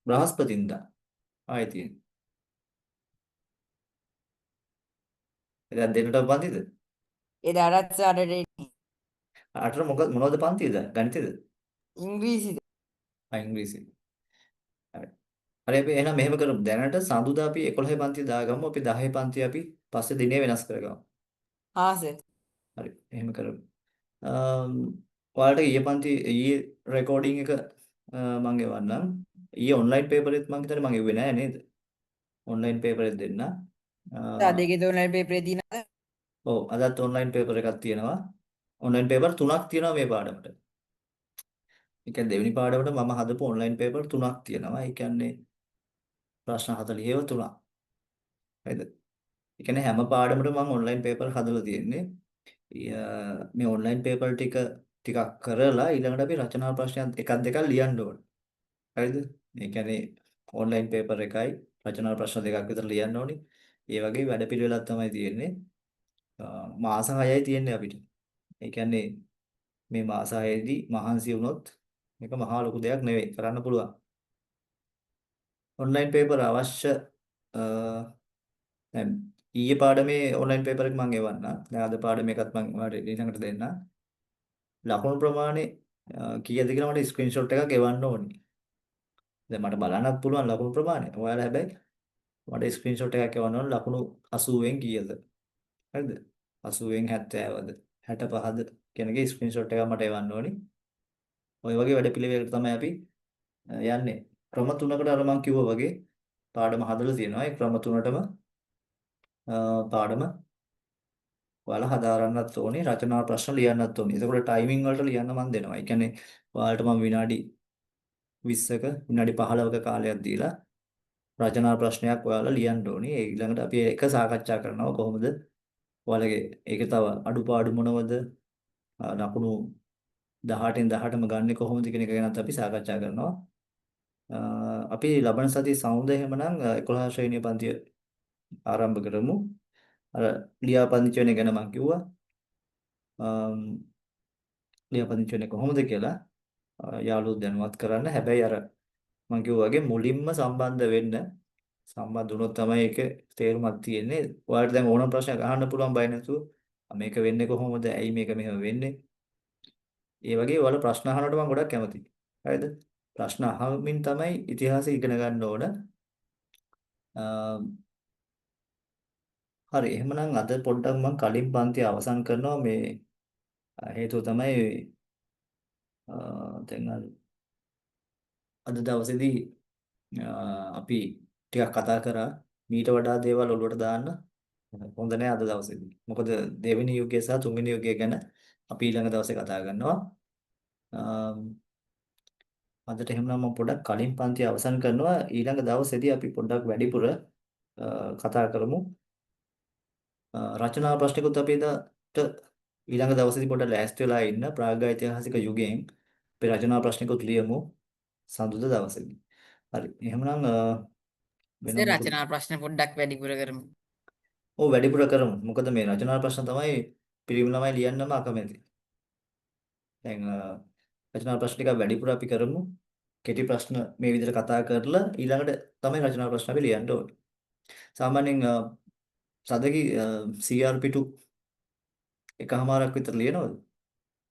බ්‍රහස්පතින්දා. ආයෙ තියෙන. එදා දෙන්නටම පන්තිද? එදාටත් සර් 8ට එන්නේ. 8ට මොනවද පන්තිද? ගණිතෙද? ඉංග්‍රීසිද? ඉංග්‍රීසි. හරි. හරි අපි එහෙනම් මෙහෙම කරමු. දැනට සඳුදා අපි 11 පන්තිය දාගමු. අපි 10 පන්තිය අපි පස්සේ දිනේ වෙනස් කරගමු. හා සර්. හරි. එහෙම කරමු. ඔයාලට ඊයේ රෙකෝඩින් එක මම එවන්නම්. ඊයේ ඔන්ලයින් පේපරෙත් මම හිතන්නේ මම එව්වේ නෑ නේද? ඔන්ලයින් පේපරෙත් දෙන්න. අද එකේ තුනයි පේපරේ තියෙනවද? ඔව් අදත් ඔන්ලයින් පේපර් එකක් තියෙනවා. ඔන්ලයින් පේපර් 3ක් තියෙනවා මේ පාඩමට. ඒ කියන්නේ දෙවෙනි පාඩමට මම හදපු ඔන්ලයින් පේපර් 3ක් තියෙනවා. ඒ කියන්නේ ප්‍රශ්න 40 3ක්. හරිද? ඒ කියන්නේ හැම පාඩමකටම මම ඔන්ලයින් පේපර් හදලා තියෙන්නේ. මේ ඔන්ලයින් පේපර් ටිකක් කරලා ඊළඟට අපි රචනා ප්‍රශ්න එකක් දෙකක් ලියන්න ඕන. හරිද? ඒ කියන්නේ ඔන්ලයින් පේපර් එකයි රචනා ප්‍රශ්න දෙකක් විතර ලියන්න ඕනේ. ඒ වගේ වැඩපිළිවෙලක් තමයි තියෙන්නේ. මාස 6යි තියෙන්නේ අපිට. ඒ කියන්නේ මේ මාස 6ේදී මහන්සි වුණොත් මේක මහා ලොකු දෙයක් නෙවෙයි කරන්න පුළුවන්. ඔන්ලයින් පේපර් අවශ්‍ය දැන් ඊයේ පාඩමේ ඔන්ලයින් පේපර් එක මම එවන්නම්. දැන් අද පාඩමේ එකත් මම ඔයාලට ඊළඟට දෙන්නම්. ලකුණු ප්‍රමාණය කීයද කියලා මට ස්ක්‍රීන්ෂොට් එකක් එවන්න ඕනේ. දැන් මට බලන්නත් පුළුවන් ලකුණු ප්‍රමාණය. ඔයාලා හැබැයි මට ස්ක්‍රීන්ෂොට් එකක් එවන්න ඕනේ ලකුණු 80න් කීයද? හරිද? 80න් 70ද 65ද කියන එකේ ස්ක්‍රීන්ෂොට් එකක් මට එවන්න ඕනේ. ඔය වගේ වැඩපිළිවෙලකට තමයි අපි යන්නේ. ක්‍රම තුනකට අර මම කිව්වා වගේ පාඩම හදලා තියෙනවා. ඒ ක්‍රම තුනටම පාඩම ඔයාලා හදාරන්නත් ඕනේ. රචනා ප්‍රශ්න ලියන්නත් ඕනේ. ඒකෝට ටයිමින් වලට ලියන්න මම දෙනවා. ඒ කියන්නේ ඔයාලට මම විනාඩි 20ක විනාඩි 15ක කාලයක් දීලා රචනා ප්‍රශ්නයක් ඔයාලා ලියන්න ඕනේ. ඒ ඊළඟට අපි ඒක සාකච්ඡා කරනවා කොහොමද ඔයාලගේ ඒක තව අඩුපාඩු මොනවද ලකුණු 18න් 18ම ගන්නෙ කොහොමද කියන එක ගැනත් අපි සාකච්ඡා කරනවා. අපි ලබන සතියේ සමුද එහෙමනම් 11 ශ්‍රේණිය පන්තිය ආරම්භ කරමු. අර ලියාපදිංචි වෙන එක ගැන මම කිව්වා. ලියාපදිංචි වෙන්නේ කොහොමද කියලා යාළුවෝ දැනුවත් කරන්න. හැබැයි අර මම කිව්වා වගේ මුලින්ම සම්බන්ධ වෙන්න. සම්බන්ධ වුණොත් තමයි ඒක තේරුමක් තියෙන්නේ. ඔයාලට දැන් ඕනම ප්‍රශ්නයක් අහන්න පුළුවන් බය නැතුව. මේක වෙන්නේ කොහොමද? ඇයි මේක මෙහෙම වෙන්නේ? ඒ වගේ ඔයාලා ප්‍රශ්න අහනකොට මම ගොඩක් කැමතියි. හරිද? ප්‍රශ්න අහමින් තමයි ඉතිහාසය ඉගෙන ගන්න ඕන. හරි එහෙමනම් අද පොඩ්ඩක් මම කලින් පන්ති අවසන් කරනවා මේ හේතුව තමයි දැන් අද දවසේදී අපි ටිකක් කතා කරා මීට වඩා දේවල් ඔළුවට දාන්න හොඳ නෑ අද දවසේදී. මොකද දෙවෙනි යුගය සහ තුන්වෙනි යුගය ගැන අපි ඊළඟ දවසේ කතා කරනවා. අදට එහෙනම් මම පොඩ්ඩක් කලින් පන්ති අවසන් කරනවා. ඊළඟ දවසේදී අපි පොඩ්ඩක් වැඩිපුර කතා කරමු. රචනා ප්‍රශ්නිකුත් අපි එදාට ඊළඟ දවසේදී පොඩ්ඩක් ලෑස්ති වෙලා ඉන්න ප්‍රාග්ඓතිහාසික යුගයෙන් අපි රචනා ප්‍රශ්නිකුත් ලියමු සඳුදා දවසේදී. හරි. එහෙනම් වෙන සේ මොකද? රචනා ප්‍රශ්න පොඩ්ඩක් වැඩිපුර කරමු. ඔව් වැඩිපුර කරමු. මොකද මේ රචනා ප්‍රශ්න තමයි පිරිමි ළමයි ලියන්නම අකමැති. දැන් රචනා ප්‍රශ්න ටික වැඩිපුර අපි කරමු. කෙටි ප්‍රශ්න මේ විදිහට කතා කරලා ඊළඟට තමයි රචනා ප්‍රශ්න අපි ලියන්න ඕනේ. සාමාන්‍යයෙන් සදකි CR පිටු එකමාරක් විතර ලියනවද?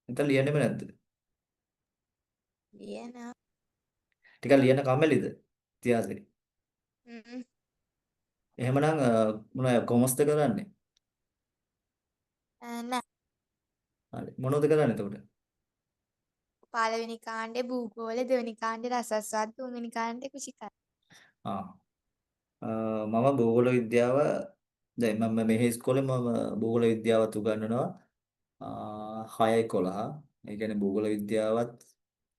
නැත්නම් ලියන්නෙම නැද්ද? ලියනවා. ටිකක් ලියන්න කම්මැලිද? ඉතිහාසෙ. හ්ම්. එහෙමනම් මොනවද කොමස්ද කරන්නේ? නෑ. හරි. මොනවද කරන්නේ එතකොට? පළවෙනි කාණ්ඩේ භූගෝල, දෙවෙනි කාණ්ඩේ රසස්වාද, තුන්වෙනි කාණ්ඩේ කෘෂිකාර්ය. ආ මම භූගෝල විද්‍යාව දැන් මම මේ ඉස්කෝලේ මම භූගෝල විද්‍යාවත් උගන්වනවා 6:11. ඒ කියන්නේ භූගෝල විද්‍යාවත්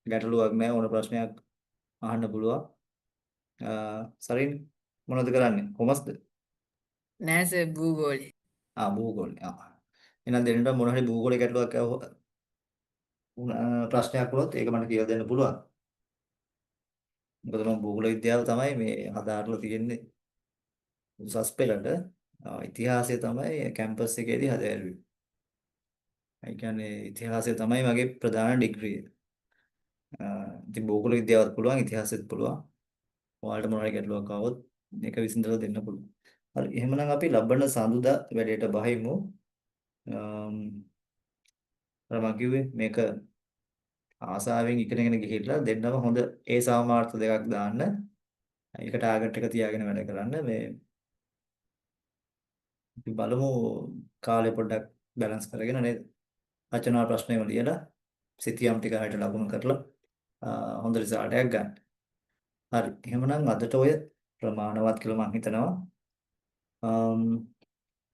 ගැටලුවක් නැහැ ඕන ප්‍රශ්නයක් අහන්න පුළුවන්. සරින් මොනවද කරන්නේ? කොමස්ද? නෑ සර් භූගෝලේ. භූගෝලේ. එහෙනම් දෙන්නට මොන හරි භූගෝලේ ගැටලුවක් ප්‍රශ්නයක් වුණොත් ඒක මට කියලා දෙන්න පුළුවන්. මොකද මම භූගෝල විද්‍යාව තමයි මේ හදාarලා තියෙන්නේ උසස් පෙළට. ඉතිහාසය තමයි කැම්පස් එකේදී හදාරුවේ. ඒ කියන්නේ ඉතිහාසය තමයි මගේ ප්‍රධාන ඩිග්‍රිය. ඉතින් භූගෝල විද්‍යාවත් පුළුවන් ඉතිහාසෙත් පුළුවන්. ඔයාලට මොන හරි ගැටලුවක් ආවොත් මේක විසඳලා දෙන්න පුළුවන්. හරි එහෙනම් අපි ලබන සඳුදා වැඩේට බහිමු. අර මම කිව්වේ මේක ආසාවෙන් ඉගෙනගෙන ගිහිල්ලා දෙන්නම හොඳ ඒ සමාර්ථ දෙකක් දාන්න. ඒක ටාගට් එක තියාගෙන වැඩ කරන්න. මේ අපි බලමු කාලේ පොඩ්ඩක් බැලන්ස් කරගෙන නේද? රචනා ප්‍රශ්නයම ලියලා සිතියම් ටික හරියට ලකුණු කරලා හොඳ රිසල්ට් එකක් ගන්න. හරි. එහෙමනම් අදට ඔය ප්‍රමාණවත් කියලා මම හිතනවා.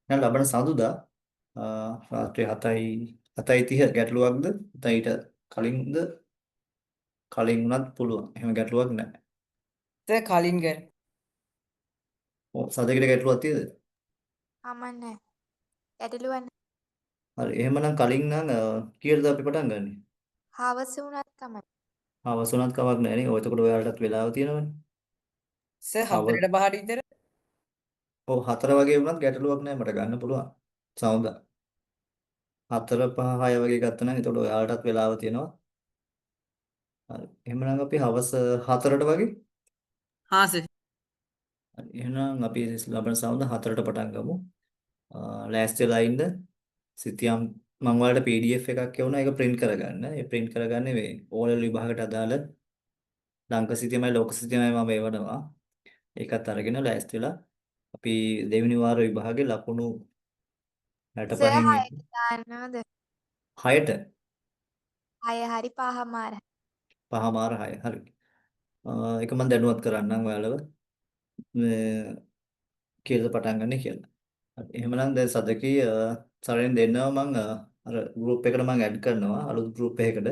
දැන් ලබන සඳුදා රාත්‍රී 7:30 ගැටලුවක්ද? නැත්නම් ඊට කලින්ද? කලින් වුණත් පුළුවන්. එහෙම ගැටලුවක් නැහැ. සර් කලින් කර. ඔව් සදේකට ගැටලුවක් තියෙද? කමන්නේ. ගැටලුවක් නෑ. හරි. එහෙමනම් කලින් නම් කීයටද අපි පටන් ගන්නෙ? හවස වුණත් කමක්. හවස උනත් කමක් නැහැ නේ. ඔය එතකොට ඔයාලටත් වෙලාව තියෙනවනේ. සර් හව 4ට 5ට විතර. ඔව් 4 වගේ වුණත් ගැටලුවක් නැහැ මට ගන්න පුළුවන්. සමුදා 4 5 6 වගේ ගත්තා නම් එතකොට ඔයාලටත් වෙලාව තියෙනවා. හරි. එහෙමනම් අපි හවස 4ට වගේ. හා සර්. හරි. එහෙනම් අපි ලබන සමුදා 4ට පටන් ගමු. ලෑස්ති වෙලා ඉන්න. සිතියම් මම ඔයාලට PDF එකක් එවුණා. ඒක print කරගන්න. ඒ print කරගන්නේ මේ ඕලෙවල් විභාගයට අදාළ ළංක සිතියමයි ලෝක සිතියමයි මම එවනවා. ඒකත් අරගෙන ලෑස්ති වෙලා අපි දෙවෙනි වාර විභාගේ ලකුණු සර් 65න් 6ට දාන්නවද? 6ට 6 හරි 5මාර. පහමාර 6 හරි. ඒක මම දැනුවත් කරන්නම් ඔයාලව මේ කීයද පටන් ගන්න කියලා. හරි. එහෙමනම් දැන් සදකී සරෙන් දෙන්නවා මම අර ගෲප් එකට මම ඇඩ් කරනවා අලුත් ගෲප් එකකට.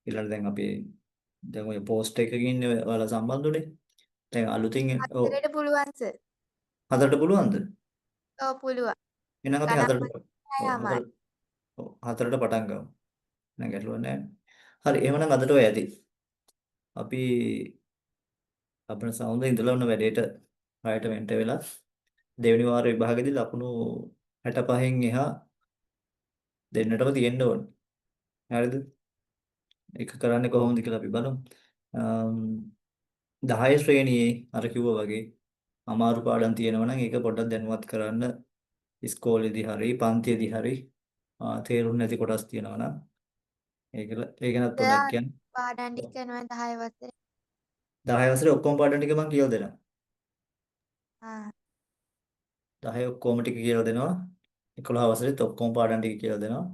ඊළඟට දැන් අපි දැන් ඔය පෝස්ට් එකකින් ඔයාලා සම්බන්ධුනේ. දැන් අලුතින් ඔව් 4ට පුළුවන් සර්. 4ට පුළුවන්ද? ඔව් පුළුවන්. එහෙනම් අපි ගණන් 4ට ඔව් 6මාර. 4ට පටන් ගමු. දැන් ගැටලුවක් නැහැ. හරි. එහෙමනම් අදට ඔය ඇති. අපි අපේ සමුද ඉඳලා වුණ වැඩේට රායට වෙන්ට වෙලා දෙවෙනි වාර විභාගෙදී ලකුණු 65න් එහා දෙන්නටම තියෙන්න ඕන. හරිද? ඒක කරන්නේ කොහොමද කියලා අපි බලමු. 10 ශ්‍රේණියේ අර කිව්වා වගේ අමාරු පාඩම් තියෙනවා නම් ඒක පොඩ්ඩක් දැනුවත් කරන්න ඉස්කෝලේදී හරි පන්තියේදී හරි තේරුම් නැති කොටස් තියෙනවා නම් ඒක ගැනත් පොඩ්ඩක් සර් කියන්න. පාඩම් ටික කරනවා 10 වසරේ. 10 වසරේ ඔක්කොම පාඩම් ටික මම කියලා දෙනවා. ආ 10 ඔක්කොම ටික කියලා දෙනවා. 11 වසරේත් ඔක්කොම පාඩම් ටික කියලා දෙනවා.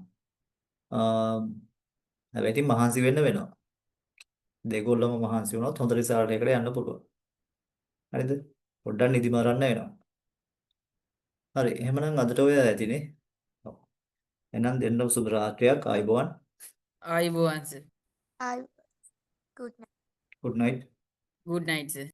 හැබැයි ඉතින් මහන්සි වෙන්න වෙනවා. දෙගොල්ලම මහන්සි වුණොත් හොඳ රිසල්ට් එකකට යන්න පුළුවන්. හරිද? පොඩ්ඩක් නිදි මරන්න වෙනවා. හරි. එහෙමනම් අදට ඔය ඇතිනේ. ඔව්. එහෙනම් දෙන්නම සුබ රාත්‍රියක් ආයුබෝවන්. ආයුබෝවන් සර්. ආයි good night. good night. good night sir.